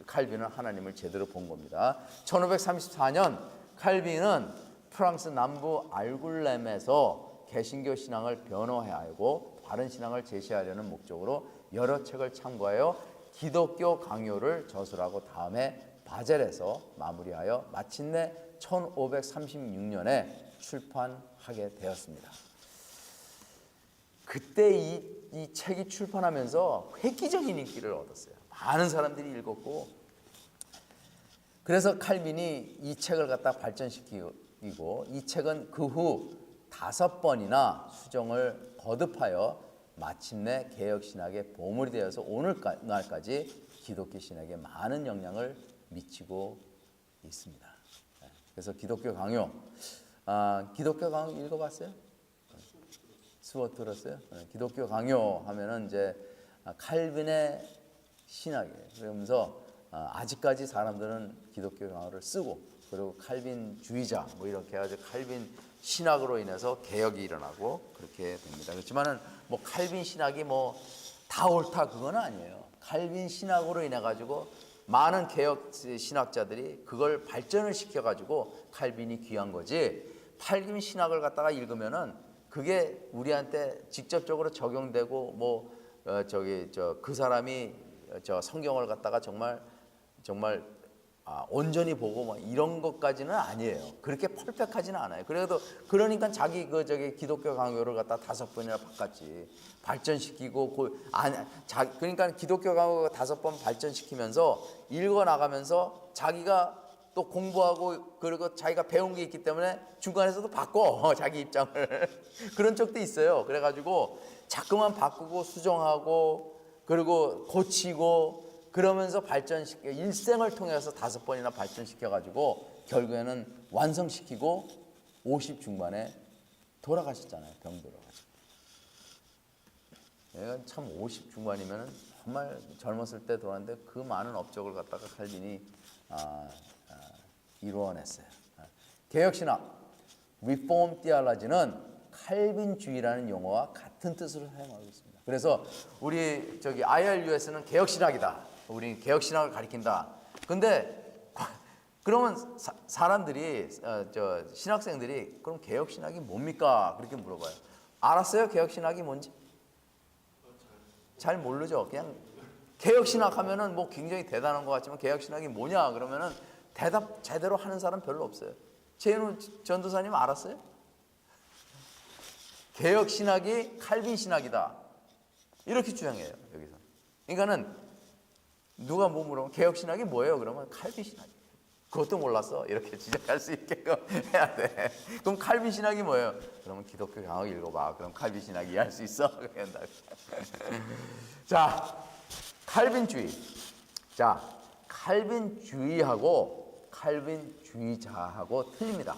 칼빈은 하나님을 제대로 본 겁니다. 1534년 칼빈은 프랑스 남부 알굴렘에서 개신교 신앙을 변호하고 바른 신앙을 제시하려는 목적으로 여러 책을 참고하여 기독교 강요를 저술하고 다음에 바젤에서 마무리하여 마침내 1536년에 출판하게 되었습니다. 그때 이 책이 출판하면서 획기적인 인기를 얻었어요. 많은 사람들이 읽었고 그래서 칼빈이 이 책을 갖다 발전시키고 이 책은 그 후 5번이나 수정을 거듭하여 마침내 개혁신학의 보물이 되어서 오늘날까지 기독교 신학에 많은 영향을 미치고 있습니다. 그래서 기독교 강요 읽어봤어요? 수업 들었어요? 기독교 강요 하면은 이제 칼빈의 신학이에요. 그러면서 아직까지 사람들은 기독교 강요를 쓰고 그리고 칼빈주의자 이렇게 해가지고 칼빈 신학으로 인해서 개혁이 일어나고 그렇게 됩니다. 그렇지만은 칼빈 신학이 다 옳다 그건 아니에요. 칼빈 신학으로 인해 가지고 많은 개혁 신학자들이 그걸 발전을 시켜 가지고 칼빈이 귀한 거지. 칼빈 신학을 갖다가 읽으면은 그게 우리한테 직접적으로 적용되고 그 사람이 성경을 갖다가 정말 온전히 보고 이런 것까지는 아니에요. 그렇게 퍼펙트하지는 않아요. 그러니까 자기 기독교 강요를 갖다 5번이나 바꿨지. 발전시키고 그러니까 기독교 강요가 5번 발전시키면서 읽어 나가면서 자기가 또 공부하고 그리고 자기가 배운 게 있기 때문에 중간에서도 바꿔 자기 입장을 그런 적도 있어요. 그래가지고 자꾸만 바꾸고 수정하고 그리고 고치고 그러면서 발전시켜 일생을 통해서 5번이나 발전시켜가지고 결국에는 완성시키고 50 중반에 돌아가셨잖아요. 병들어가지고. 얘가 참 50 중반이면은 정말 젊었을 때 돌아왔는데 그 많은 업적을 갖다가 칼빈이 이루어냈어요. 개혁신학, Reform Theology는 칼빈주의라는 용어와 같은 뜻을 사용하고 있습니다. 그래서 우리 IRUS는 개혁신학이다. 우리 개혁신학을 가리킨다. 근데 그러면 사람들이 신학생들이 그럼 개혁신학이 뭡니까? 그렇게 물어봐요. 알았어요? 개혁신학이 뭔지? 잘 모르죠. 그냥 개혁신학 하면은 굉장히 대단한 것 같지만 개혁신학이 뭐냐 그러면은 대답 제대로 하는 사람 별로 없어요. 최인우 전도사님 알았어요? 개혁 신학이 칼빈 신학이다. 이렇게 주장해요, 여기서. 그러니까는 누가 뭐 물어보면 개혁 신학이 뭐예요? 그러면 칼빈 신학이에요. 그것도 몰랐어. 이렇게 지적할 수 있게끔 해야 돼. 그럼 칼빈 신학이 뭐예요? 그러면 기독교 강학 읽어봐. 그럼 칼빈 신학 이해할 수 있어. 자, 칼빈주의. 자, 칼빈주의하고 칼빈주의자하고 틀립니다.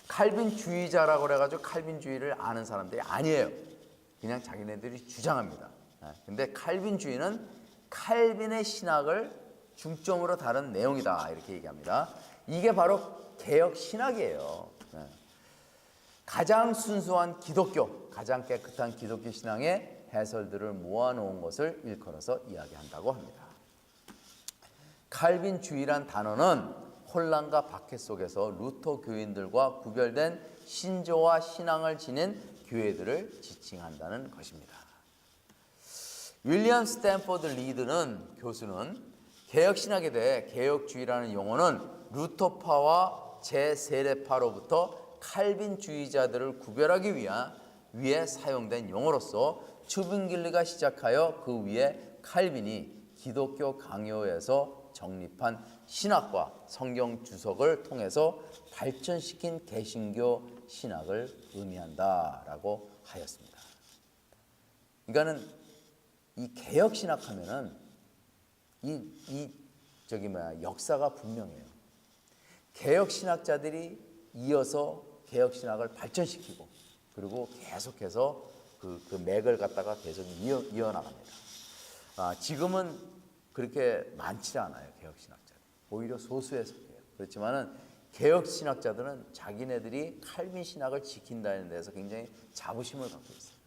칼빈주의자라고 그래가지고 칼빈주의를 아는 사람들이 아니에요. 그냥 자기네들이 주장합니다. 근데 칼빈주의는 칼빈의 신학을 중점으로 다룬 내용이다, 이렇게 얘기합니다. 이게 바로 개혁 신학이에요. 가장 순수한 기독교, 가장 깨끗한 기독교 신앙의 해설들을 모아놓은 것을 일컬어서 이야기한다고 합니다. 칼빈주의란 단어는 혼란과 박해 속에서 루터 교인들과 구별된 신조와 신앙을 지닌 교회들을 지칭한다는 것입니다. 윌리엄 스탠포드 리드는 교수는 개혁신학에 대해 개혁주의라는 용어는 루터파와 제세례파로부터 칼빈주의자들을 구별하기 위해 사용된 용어로서 츄빙길리가 시작하여 그 위에 칼빈이 기독교 강요에서 정립한 신학과 성경 주석을 통해서 발전시킨 개신교 신학을 의미한다라고 하였습니다. 그러니까는 이 개혁 신학하면은 역사가 분명해요. 개혁 신학자들이 이어서 개혁 신학을 발전시키고 그리고 계속해서 그 맥을 갖다가 계속 이어나갑니다. 지금은 그렇게 많지 않아요, 개혁 신학자들. 오히려 소수에 속해요. 그렇지만은 개혁 신학자들은 자기네들이 칼빈 신학을 지킨다는 데서 굉장히 자부심을 갖고 있어요.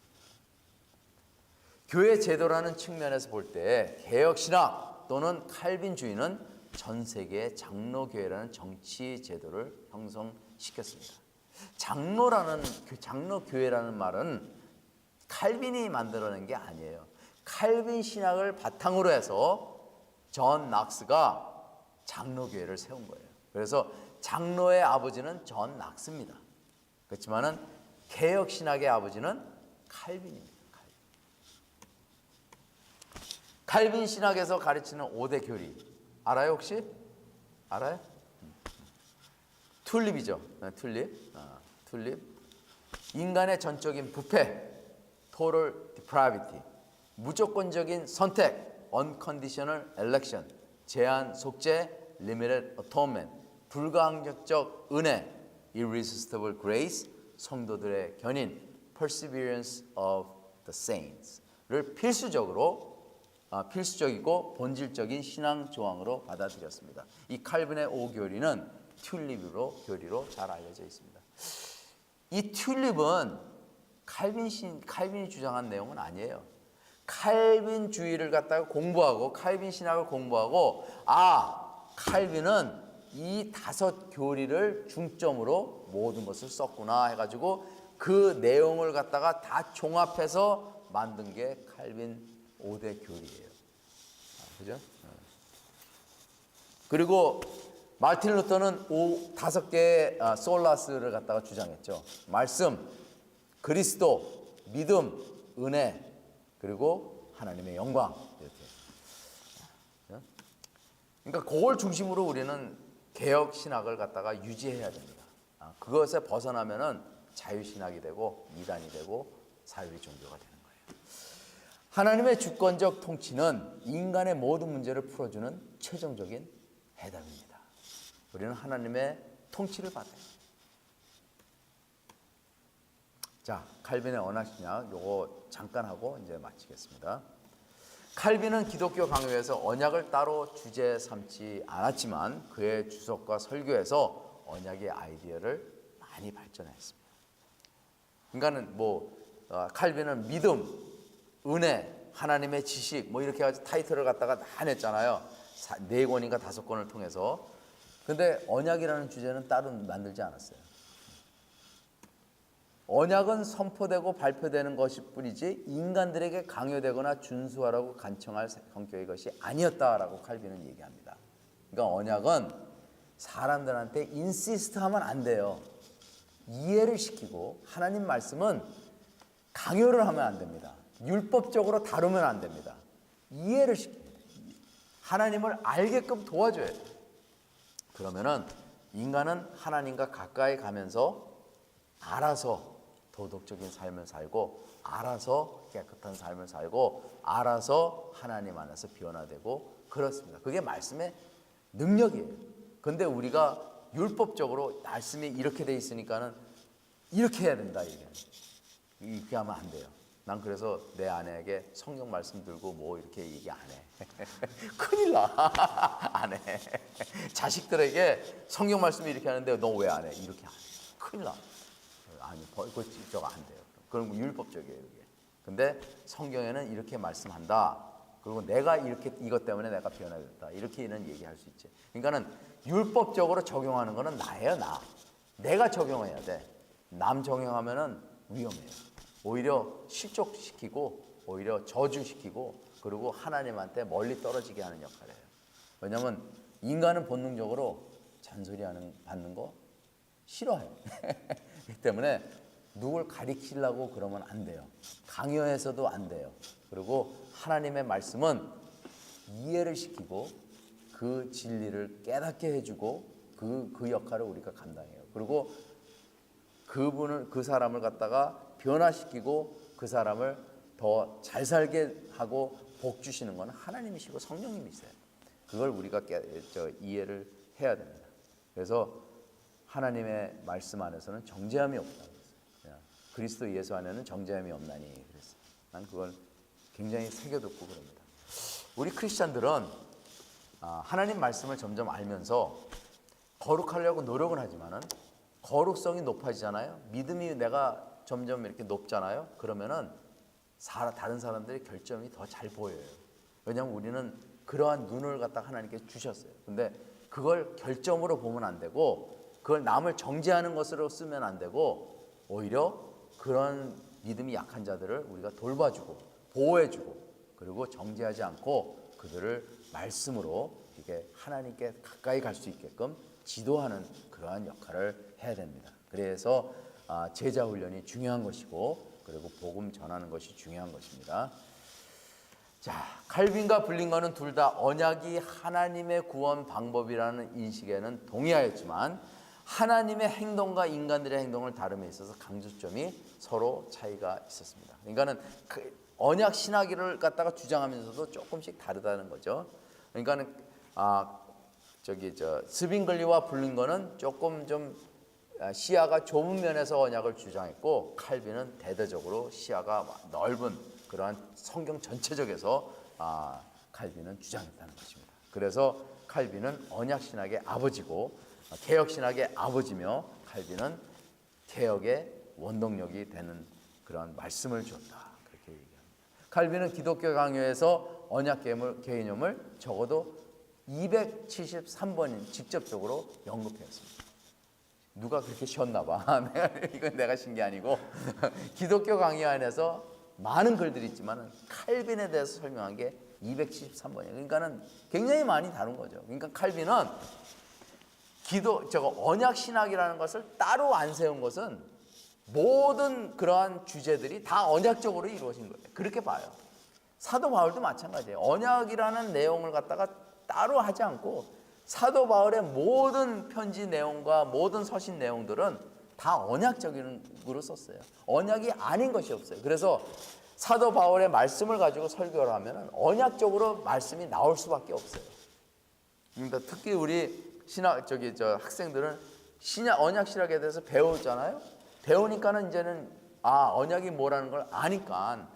교회 제도라는 측면에서 볼 때 개혁 신학 또는 칼빈주의는 전 세계의 장로교회라는 정치 제도를 형성시켰습니다. 장로교회라는 말은 칼빈이 만들어낸 게 아니에요. 칼빈 신학을 바탕으로 해서 존 낙스가 장로교회를 세운 거예요. 그래서 장로의 아버지는 존 낙스입니다. 그렇지만은 개혁 신학의 아버지는 칼빈입니다. 칼빈 신학에서 가르치는 5대 교리 알아요, 혹시? 알아요? 튤립이죠. 튤립. 인간의 전적인 부패, total depravity, 무조건적인 선택, unconditional election, 제한 속죄, limited atonement, 불가항력적 은혜, irresistible grace, 성도들의 견인, perseverance of the saints를 필수적이고 본질적인 신앙 조항으로 받아들였습니다. 이 칼빈의 5교리는 튤립으로 잘 알려져 있습니다. 이 튤립은 칼빈이 주장한 내용은 아니에요. 칼빈주의를 갖다가 공부하고 칼빈 신학을 공부하고 칼빈은 이 5교리를 중점으로 모든 것을 썼구나 해가지고 그 내용을 갖다가 다 종합해서 만든 게 칼빈 5대 교리예요. 그죠? 그리고 마틴 루터는 5개의 솔라스를 갖다가 주장했죠. 말씀, 그리스도, 믿음, 은혜, 그리고 하나님의 영광. 이렇게. 그러니까 그걸 중심으로 우리는 개혁 신학을 갖다가 유지해야 됩니다. 그것에 벗어나면은 자유신학이 되고 이단이 되고 사유리 종교가 되는 거예요. 하나님의 주권적 통치는 인간의 모든 문제를 풀어주는 최종적인 해답입니다. 우리는 하나님의 통치를 받아요. 자, 칼빈의 언약신약 요거 잠깐 하고 이제 마치겠습니다. 칼빈은 기독교 강요에서 언약을 따로 주제 삼지 않았지만 그의 주석과 설교에서 언약의 아이디어를 많이 발전했습니다. 그러니까는 칼빈은 믿음, 은혜, 하나님의 지식 이렇게 해가지고 타이틀을 갖다가 다 냈잖아요. 4권인가 5권을 통해서. 근데 언약이라는 주제는 따로 만들지 않았어요. 언약은 선포되고 발표되는 것일 뿐이지 인간들에게 강요되거나 준수하라고 간청할 성격의 것이 아니었다라고 칼빈은 얘기합니다. 그러니까 언약은 사람들한테 인시스트하면 안 돼요. 이해를 시키고 하나님 말씀은 강요를 하면 안 됩니다. 율법적으로 다루면 안 됩니다. 이해를 시킵니다. 하나님을 알게끔 도와줘야 돼요. 그러면은 인간은 하나님과 가까이 가면서 알아서 도덕적인 삶을 살고, 알아서 깨끗한 삶을 살고, 알아서 하나님 안에서 변화되고 그렇습니다. 그게 말씀의 능력이에요. 근데 우리가 율법적으로 말씀이 이렇게 돼 있으니까는 이렇게 해야 된다, 이렇게 하면 안 돼요. 난 그래서 내 아내에게 성경 말씀 들고 뭐 이렇게 얘기 안 해. 큰일 나. 안 해. 자식들에게 성경 말씀이 이렇게 하는데 너 왜 안 해? 이렇게 안 해. 큰일 나. 아니, 그거 저거 안 돼요. 그런 거 율법적이에요, 이게. 근데 성경에는 이렇게 말씀한다. 그리고 내가 이렇게 이것 때문에 내가 변화됐다. 이렇게는 얘기할 수 있지. 그러니까는 율법적으로 적용하는 거는 나예요, 나. 내가 적용해야 돼. 남 적용하면은 위험해요. 오히려 실족시키고, 오히려 저주시키고, 그리고 하나님한테 멀리 떨어지게 하는 역할이에요. 왜냐하면 인간은 본능적으로 잔소리하는 받는 거 싫어해요. 그렇기 때문에 누굴 가리키려고 그러면 안 돼요. 강요해서도 안 돼요. 그리고 하나님의 말씀은 이해를 시키고 그 진리를 깨닫게 해주고 그 역할을 우리가 감당해요. 그리고 그 사람을 갖다가 변화시키고 그 사람을 더 잘 살게 하고 복 주시는 건 하나님이시고 성령님이세요. 그걸 우리가 이해를 해야 됩니다. 그래서 하나님의 말씀 안에서는 정죄함이 없다. 그리스도 예수 안에는 정죄함이 없나니 그랬어요. 난 그걸 굉장히 새겨듣고 그럽니다. 우리 크리스찬들은 하나님 말씀을 점점 알면서 거룩하려고 노력은 하지만은 거룩성이 높아지잖아요. 믿음이 내가 점점 이렇게 높잖아요. 그러면은 다른 사람들의 결점이 더 잘 보여요. 왜냐하면 우리는 그러한 눈을 갖다 하나님께 주셨어요. 근데 그걸 결점으로 보면 안 되고, 그걸 남을 정죄하는 것으로 쓰면 안 되고, 오히려 그런 믿음이 약한 자들을 우리가 돌봐주고 보호해주고, 그리고 정죄하지 않고 그들을 말씀으로 이게 하나님께 가까이 갈 수 있게끔 지도하는 그러한 역할을 해야 됩니다. 그래서 제자 훈련이 중요한 것이고, 그리고 복음 전하는 것이 중요한 것입니다. 자, 칼빈과 블링거는 둘 다 언약이 하나님의 구원 방법이라는 인식에는 동의하였지만 하나님의 행동과 인간들의 행동을 다름에 있어서 강조점이 서로 차이가 있었습니다. 그러니까는 언약 신학을 갖다가 주장하면서도 조금씩 다르다는 거죠. 그러니까는 스빙글리와 블링거는 조금 좀 시야가 좁은 면에서 언약을 주장했고, 칼빈은 대대적으로 시야가 넓은 그러한 성경 전체적에서 칼빈은 주장했다는 것입니다. 그래서 칼빈은 언약 신학의 아버지고 개혁 신학의 아버지며, 칼빈은 개혁의 원동력이 되는 그러한 말씀을 주었다. 그렇게 얘기합니다. 칼빈은 기독교 강요에서 언약 개념을 적어도 273번 직접적으로 언급했습니다. 누가 그렇게 쉬었나 봐. 이건 내가 쉰 게 아니고 기독교 강의 안에서 많은 글들이 있지만 칼빈에 대해서 설명한 게 273번이에요. 그러니까는 굉장히 많이 다룬 거죠. 그러니까 칼빈은 언약 신학이라는 것을 따로 안 세운 것은 모든 그러한 주제들이 다 언약적으로 이루어진 거예요. 그렇게 봐요. 사도 바울도 마찬가지예요. 언약이라는 내용을 갖다가 따로 하지 않고 사도 바울의 모든 편지 내용과 모든 서신 내용들은 다 언약적으로 썼어요. 언약이 아닌 것이 없어요. 그래서 사도 바울의 말씀을 가지고 설교를 하면 언약적으로 말씀이 나올 수밖에 없어요. 그러니까 특히 우리 학생들은 언약 신학에 대해서 배우잖아요. 배우니까는 이제는 언약이 뭐라는 걸 아니까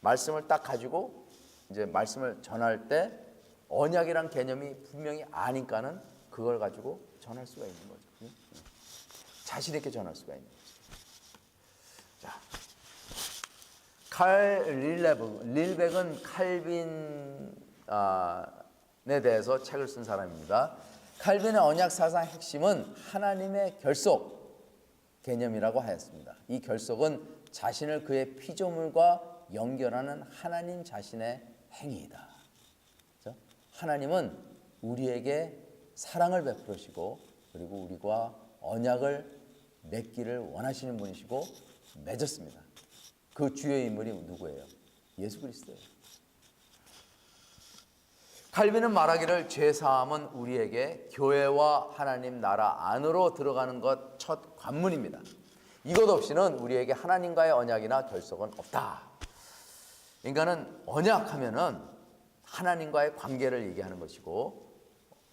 말씀을 딱 가지고 이제 말씀을 전할 때 언약이란 개념이 분명히 아니까는 그걸 가지고 전할 수가 있는 거죠. 자신 있게 전할 수가 있는 거죠. 자, 릴백은 칼빈에 대해서 책을 쓴 사람입니다. 칼빈의 언약 사상의 핵심은 하나님의 결속 개념이라고 하였습니다. 이 결속은 자신을 그의 피조물과 연결하는 하나님 자신의 행위이다. 그렇죠? 하나님은 우리에게 사랑을 베푸시고 그리고 우리와 언약을 맺기를 원하시는 분이시고 맺었습니다. 그 주요 인물이 누구예요? 예수 그리스도예요. 칼빈은 말하기를 죄사함은 우리에게 교회와 하나님 나라 안으로 들어가는 것 첫 관문입니다. 이것 없이는 우리에게 하나님과의 언약이나 결속은 없다. 인간은 언약하면은 하나님과의 관계를 얘기하는 것이고,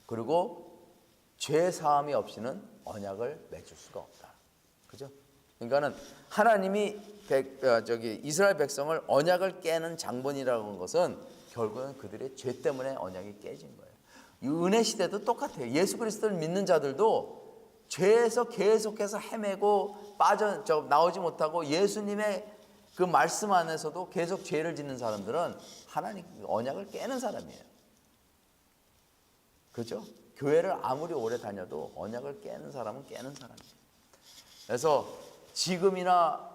그리고 죄사함이 없이는 언약을 맺을 수가 없다. 그죠? 그러니까는 하나님이 이스라엘 백성을 언약을 깨는 장본이라고 하는 것은 결국은 그들의 죄 때문에 언약이 깨진 거예요. 이 은혜 시대도 똑같아요. 예수 그리스도를 믿는 자들도 죄에서 계속해서 헤매고 나오지 못하고 예수님의 그 말씀 안에서도 계속 죄를 짓는 사람들은 하나님 언약을 깨는 사람이에요. 그렇죠? 교회를 아무리 오래 다녀도 언약을 깨는 사람은 깨는 사람이에요. 그래서 지금이나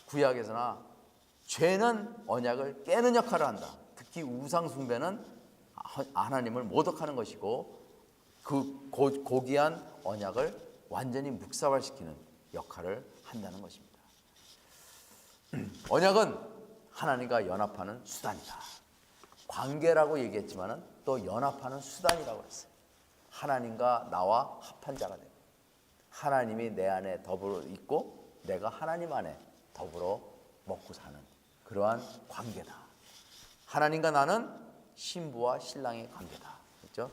구약에서나 죄는 언약을 깨는 역할을 한다. 특히 우상 숭배는 하나님을 모독하는 것이고, 그 고귀한 언약을 완전히 묵사발시키는 역할을 한다는 것입니다. 언약은 하나님과 연합하는 수단이다. 관계라고 얘기했지만 또 연합하는 수단이라고 했어요. 하나님과 나와 합한 자가 되고, 하나님이 내 안에 더불어 있고 내가 하나님 안에 더불어 먹고 사는 그러한 관계다. 하나님과 나는 신부와 신랑의 관계다. 그렇죠?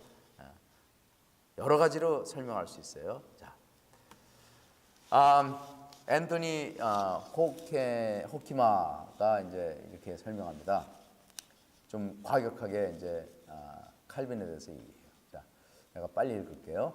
여러 가지로 설명할 수 있어요. 자, 앤토니 호키마가 이제 이렇게 설명합니다. 좀 과격하게 이제 칼빈에 대해서 얘기해요. 자, 내가 빨리 읽을게요.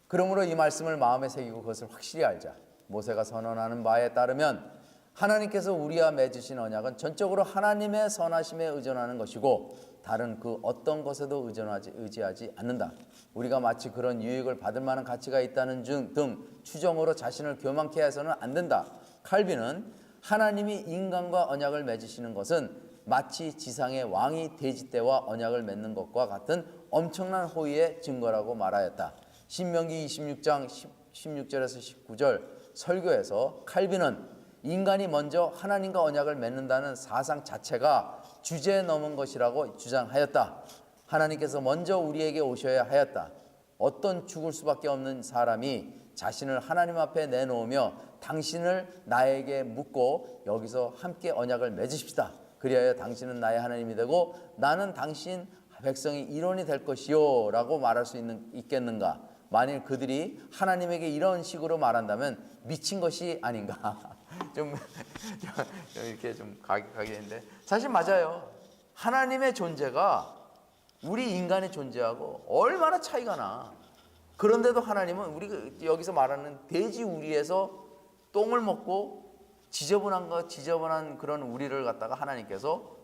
그러므로 이 말씀을 마음에 새기고 그것을 확실히 알자. 모세가 선언하는 바에 따르면 하나님께서 우리와 맺으신 언약은 전적으로 하나님의 선하심에 의존하는 것이고 다른 그 어떤 것에도 의지하지 않는다. 우리가 마치 그런 유익을 받을 만한 가치가 있다는 등 추정으로 자신을 교만케 해서는 안 된다. 칼빈은 하나님이 인간과 언약을 맺으시는 것은 마치 지상의 왕이 돼지 때와 언약을 맺는 것과 같은 엄청난 호의의 증거라고 말하였다. 신명기 26장 16절에서 19절 설교에서 칼빈은 인간이 먼저 하나님과 언약을 맺는다는 사상 자체가 주제 넘은 것이라고 주장하였다. 하나님께서 먼저 우리에게 오셔야 하였다. 어떤 죽을 수밖에 없는 사람이 자신을 하나님 앞에 내놓으며 당신을 나에게 묻고 여기서 함께 언약을 맺으십시다. 그리하여 당신은 나의 하나님이 되고 나는 당신 백성이 일원이 될 것이요 라고 말할 수 있겠는가? 만일 그들이 하나님에게 이런 식으로 말한다면 미친 것이 아닌가? 좀 이렇게 좀 가격하게 했는데 사실 맞아요. 하나님의 존재가 우리 인간의 존재하고 얼마나 차이가 나. 그런데도 하나님은 우리 여기서 말하는 돼지 우리에서 똥을 먹고 지저분한 그런 우리를 갖다가 하나님께서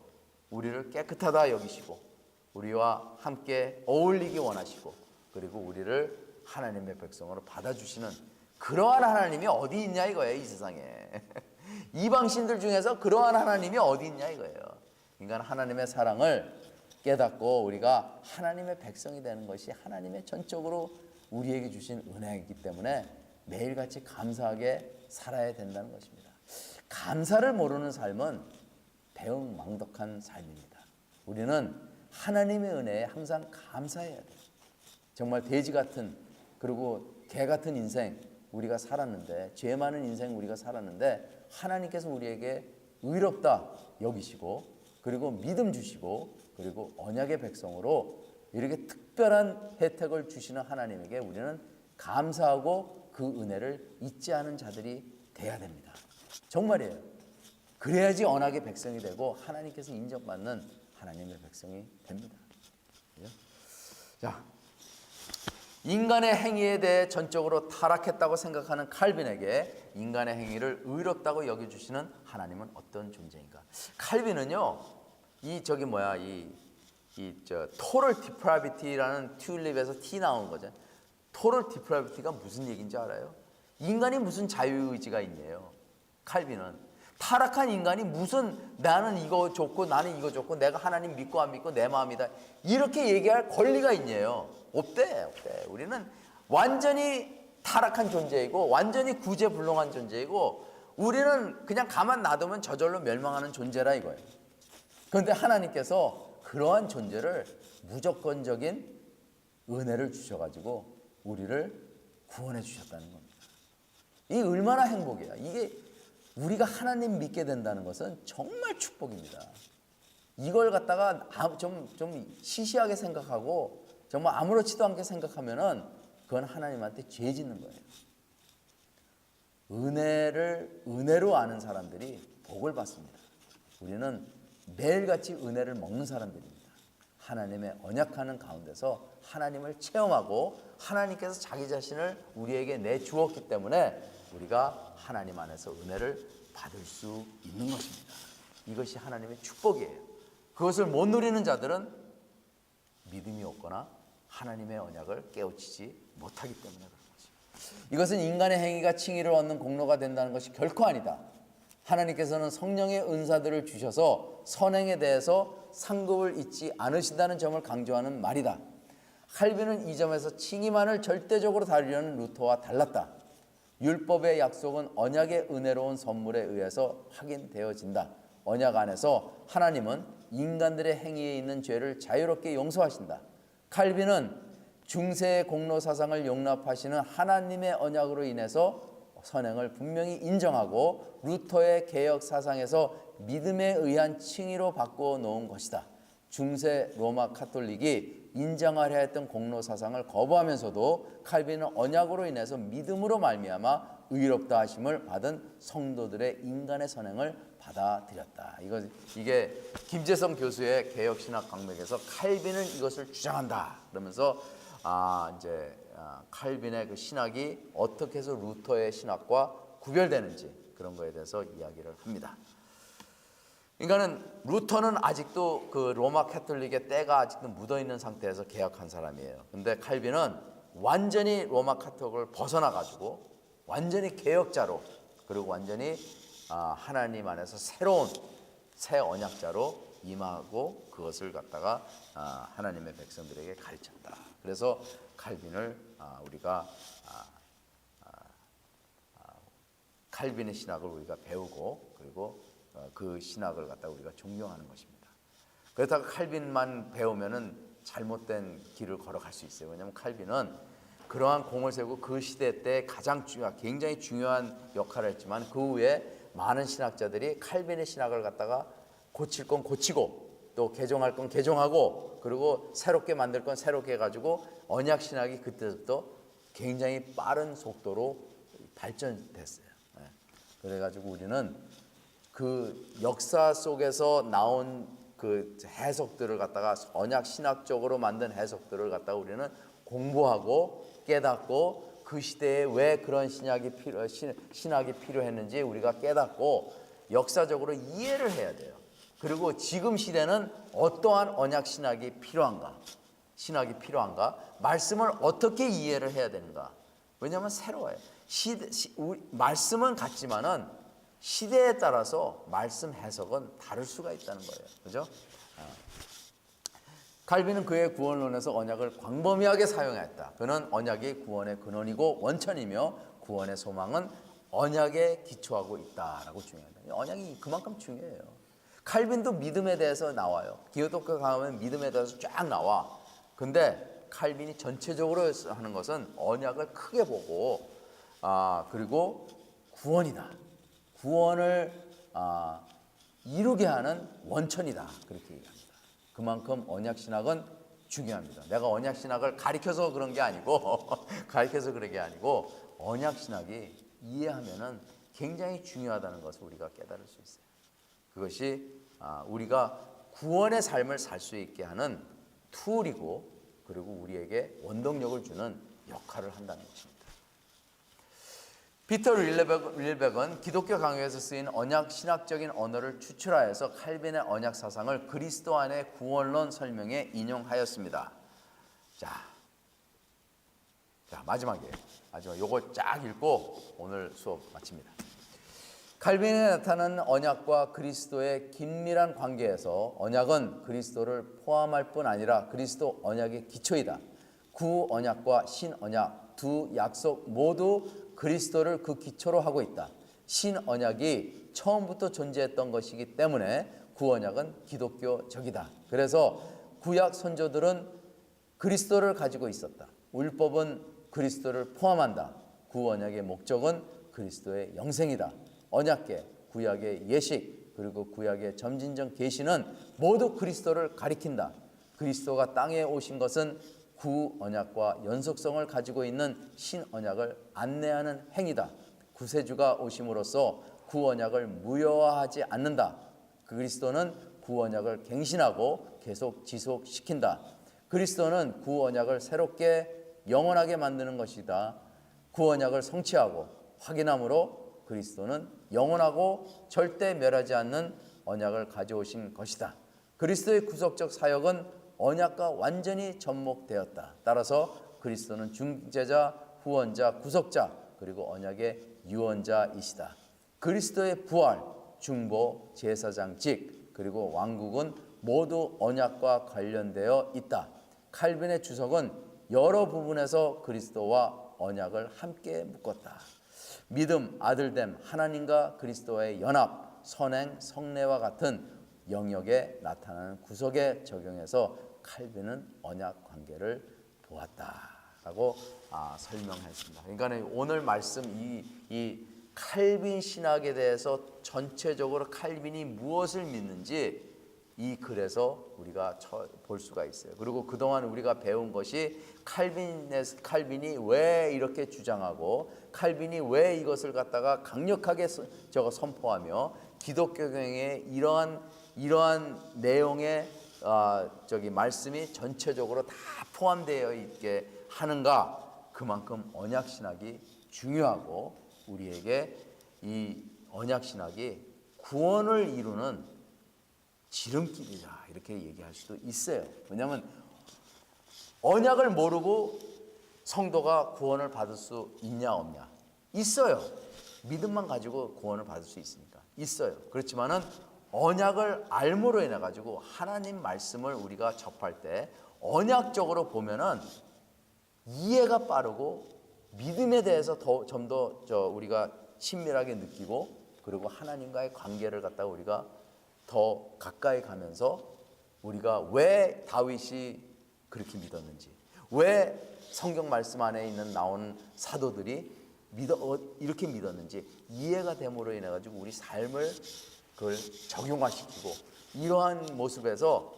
우리를 깨끗하다 여기시고 우리와 함께 어울리기 원하시고 그리고 우리를 하나님의 백성으로 받아주시는 그러한 하나님이 어디 있냐 이거예요. 이 세상에 이방신들 중에서 그러한 하나님이 어디 있냐 이거예요. 인간 하나님의 사랑을 깨닫고 우리가 하나님의 백성이 되는 것이 하나님의 전적으로 우리에게 주신 은혜이기 때문에 매일같이 감사하게 살아야 된다는 것입니다. 감사를 모르는 삶은 배은망덕한 삶입니다. 우리는 하나님의 은혜에 항상 감사해야 돼요. 정말 돼지 같은 그리고 개 같은 인생 우리가 살았는데 죄 많은 인생 우리가 살았는데 하나님께서 우리에게 의롭다 여기시고 그리고 믿음 주시고 그리고 언약의 백성으로 이렇게 특별한 혜택을 주시는 하나님에게 우리는 감사하고 그 은혜를 잊지 않은 자들이 돼야 됩니다. 정말이에요. 그래야지 언약의 백성이 되고 하나님께서 인정받는 하나님의 백성이 됩니다. 자, 인간의 행위에 대해 전적으로 타락했다고 생각하는 칼빈에게 인간의 행위를 의롭다고 여겨주시는 하나님은 어떤 존재인가? 칼빈은요, 토럴 디프라비티라는 튤립에서 티 나온 거죠. 토럴 디프라비티가 무슨 얘기인지 알아요? 인간이 무슨 자유의지가 있네요. 칼빈은 타락한 인간이 무슨 나는 이거 좋고 나는 이거 좋고 내가 하나님 믿고 안 믿고 내 마음이다 이렇게 얘기할 권리가 있네요. 없대. 우리는 완전히 타락한 존재이고 완전히 구제불능한 존재이고 우리는 그냥 가만 놔두면 저절로 멸망하는 존재라 이거예요. 그런데 하나님께서 그러한 존재를 무조건적인 은혜를 주셔가지고 우리를 구원해 주셨다는 겁니다. 이 얼마나 행복이야. 이게 우리가 하나님 믿게 된다는 것은 정말 축복입니다. 이걸 갖다가 좀 시시하게 생각하고 정말 아무렇지도 않게 생각하면은 그건 하나님한테 죄 짓는 거예요. 은혜로 아는 사람들이 복을 받습니다. 우리는 매일같이 은혜를 먹는 사람들입니다. 하나님의 언약하는 가운데서 하나님을 체험하고 하나님께서 자기 자신을 우리에게 내주었기 때문에 우리가 하나님 안에서 은혜를 받을 수 있는 것입니다. 이것이 하나님의 축복이에요. 그것을 못 누리는 자들은 믿음이 없거나 하나님의 언약을 깨우치지 못하기 때문에 그런 것입니다. 이것은 인간의 행위가 칭의를 얻는 공로가 된다는 것이 결코 아니다. 하나님께서는 성령의 은사들을 주셔서 선행에 대해서 상급을 잊지 않으신다는 점을 강조하는 말이다. 칼빈은 이 점에서 칭의만을 절대적으로 다루려는 루터와 달랐다. 율법의 약속은 언약의 은혜로운 선물에 의해서 확인되어진다. 언약 안에서 하나님은 인간들의 행위에 있는 죄를 자유롭게 용서하신다. 칼빈은 중세의 공로 사상을 용납하시는 하나님의 언약으로 인해서 선행을 분명히 인정하고 루터의 개혁 사상에서 믿음에 의한 칭의로 바꾸어 놓은 것이다. 중세 로마 카톨릭이 인정하려 했던 공로 사상을 거부하면서도 칼빈은 언약으로 인해서 믿음으로 말미암아 의롭다 하심을 받은 성도들의 인간의 선행을 받아들였다. 이게 김재성 교수의 개혁신학 강맥에서 칼빈은 이것을 주장한다. 그러면서 칼빈의 그 신학이 어떻게 해서 루터의 신학과 구별되는지 그런 거에 대해서 이야기를 합니다. 그러니까는 루터는 아직도 그 로마 카톨릭의 때가 아직도 묻어 있는 상태에서 개혁한 사람이에요. 근데 칼빈은 완전히 로마 카톨릭을 벗어나 가지고 완전히 개혁자로 그리고 완전히 하나님 안에서 새로운 새 언약자로 임하고 그것을 갖다가 하나님의 백성들에게 가르쳤다. 그래서 칼빈을 우리가 칼빈의 신학을 우리가 배우고 그리고 그 신학을 갖다가 우리가 존경하는 것입니다. 그렇다고 칼빈만 배우면은 잘못된 길을 걸어갈 수 있어요. 왜냐하면 칼빈은 그러한 공을 세우고 그 시대 때 굉장히 중요한 역할을 했지만 그 후에 많은 신학자들이 칼빈의 신학을 갖다가 고칠 건 고치고 또 개종할 건 개종하고 그리고 새롭게 만들 건 새롭게 해가지고 언약 신학이 그때부터 굉장히 빠른 속도로 발전됐어요. 그래가지고 우리는 그 역사 속에서 나온 그 해석들을 갖다가 언약 신학적으로 만든 해석들을 갖다가 우리는 공부하고 깨닫고 그 시대에 왜 그런 신학이 필요했는지 우리가 깨닫고 역사적으로 이해를 해야 돼요. 그리고 지금 시대는 어떠한 언약 신학이 필요한가? 말씀을 어떻게 이해를 해야 되는가? 왜냐하면 새로워요. 말씀은 같지만은 시대에 따라서 말씀 해석은 다를 수가 있다는 거예요. 그죠? 칼빈은 그의 구원론에서 언약을 광범위하게 사용했다. 그는 언약이 구원의 근원이고 원천이며 구원의 소망은 언약에 기초하고 있다라고 주장한다. 언약이 그만큼 중요해요. 칼빈도 믿음에 대해서 나와요. 기독교 가면 믿음에 대해서 쫙 나와. 근데 칼빈이 전체적으로 하는 것은 언약을 크게 보고 그리고 구원이다. 구원을 이루게 하는 원천이다. 그렇게 얘기합니다. 그만큼 언약신학은 중요합니다. 내가 언약신학을 가리켜서 그런 게 아니고 언약신학이 이해하면은 굉장히 중요하다는 것을 우리가 깨달을 수 있어요. 그것이 우리가 구원의 삶을 살 수 있게 하는 툴이고 그리고 우리에게 원동력을 주는 역할을 한다는 것입니다. 피터 릴백은 기독교 강요에서 쓰인 언약 신학적인 언어를 추출하여서 칼빈의 언약 사상을 그리스도 안의 구원론 설명에 인용하였습니다. 자 마지막이에요. 요거 쫙 읽고 오늘 수업 마칩니다. 칼빈에 나타나는 언약과 그리스도의 긴밀한 관계에서 언약은 그리스도를 포함할 뿐 아니라 그리스도 언약의 기초이다. 구언약과 신언약 두 약속 모두 그리스도를 그 기초로 하고 있다. 신언약이 처음부터 존재했던 것이기 때문에 구언약은 기독교적이다. 그래서 구약 선조들은 그리스도를 가지고 있었다. 율법은 그리스도를 포함한다. 구언약의 목적은 그리스도의 영생이다. 언약계, 구약의 예식, 그리고 구약의 점진적 계시는 모두 그리스도를 가리킨다. 그리스도가 땅에 오신 것은 구언약과 연속성을 가지고 있는 신언약을 안내하는 행위다. 구세주가 오심으로써 구언약을 무효화하지 않는다. 그리스도는 구언약을 갱신하고 계속 지속시킨다. 그리스도는 구언약을 새롭게 영원하게 만드는 것이다. 구언약을 성취하고 확인함으로 그리스도는 영원하고 절대 멸하지 않는 언약을 가져오신 것이다. 그리스도의 구속적 사역은 언약과 완전히 접목되었다. 따라서 그리스도는 중재자, 후원자, 구속자, 그리고 언약의 유언자이시다. 그리스도의 부활, 중보, 제사장직, 그리고 왕국은 모두 언약과 관련되어 있다. 칼빈의 주석은 여러 부분에서 그리스도와 언약을 함께 묶었다. 믿음, 아들됨, 하나님과 그리스도의 연합, 선행, 성례와 같은 영역에 나타나는 구속에 적용해서 칼빈은 언약 관계를 보았다라고 설명했습니다. 그러니까 오늘 말씀 이 칼빈 신학에 대해서 전체적으로 칼빈이 무엇을 믿는지 이 글에서 우리가 볼 수가 있어요. 그리고 그동안 우리가 배운 것이 칼빈이 왜 이렇게 주장하고 칼빈이 왜 이것을 갖다가 강력하게 선포하며 기독교경의 이러한 내용의 말씀이 전체적으로 다 포함되어 있게 하는가. 그만큼 언약신학이 중요하고 우리에게 이 언약신학이 구원을 이루는 지름길이다 이렇게 얘기할 수도 있어요. 왜냐하면 언약을 모르고 성도가 구원을 받을 수 있냐 없냐? 있어요. 믿음만 가지고 구원을 받을 수 있습니까? 있어요. 그렇지만은 언약을 알므로 인해 가지고 하나님 말씀을 우리가 접할 때 언약적으로 보면은 이해가 빠르고 믿음에 대해서 좀 더 우리가 친밀하게 느끼고 그리고 하나님과의 관계를 갖다가 우리가 더 가까이 가면서 우리가 왜 다윗이 그렇게 믿었는지, 왜 성경 말씀 안에 나오는 사도들이 이렇게 믿었는지 이해가 됨으로 인해 가지고 우리 삶을 그걸 적용화시키고 이러한 모습에서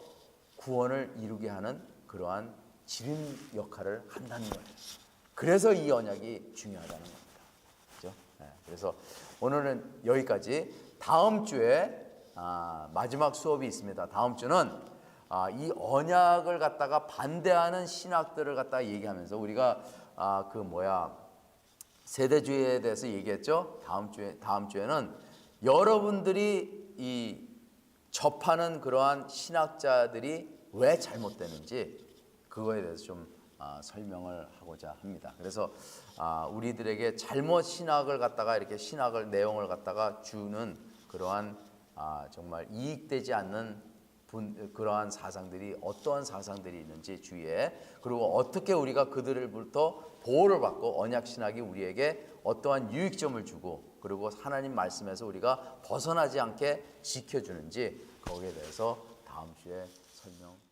구원을 이루게 하는 그러한 지름 역할을 한다는 거예요. 그래서 이 언약이 중요하다는 겁니다. 그렇죠? 네, 그래서 오늘은 여기까지. 다음 주에 마지막 수업이 있습니다. 다음 주는 이 언약을 갖다가 반대하는 신학들을 갖다가 얘기하면서 우리가 세대주의에 대해서 얘기했죠. 다음 주에는 여러분들이 이 접하는 그러한 신학자들이 왜 잘못되는지 그거에 대해서 좀 설명을 하고자 합니다. 그래서 우리들에게 잘못 신학을 갖다가 이렇게 신학을 내용을 갖다가 주는 그러한 정말 이익되지 않는 그러한 사상들이 어떠한 사상들이 있는지 주위에, 그리고 어떻게 우리가 그들로부터 보호를 받고 언약 신학이 우리에게 어떠한 유익점을 주고 그리고 하나님 말씀에서 우리가 벗어나지 않게 지켜주는지 거기에 대해서 다음 주에 설명.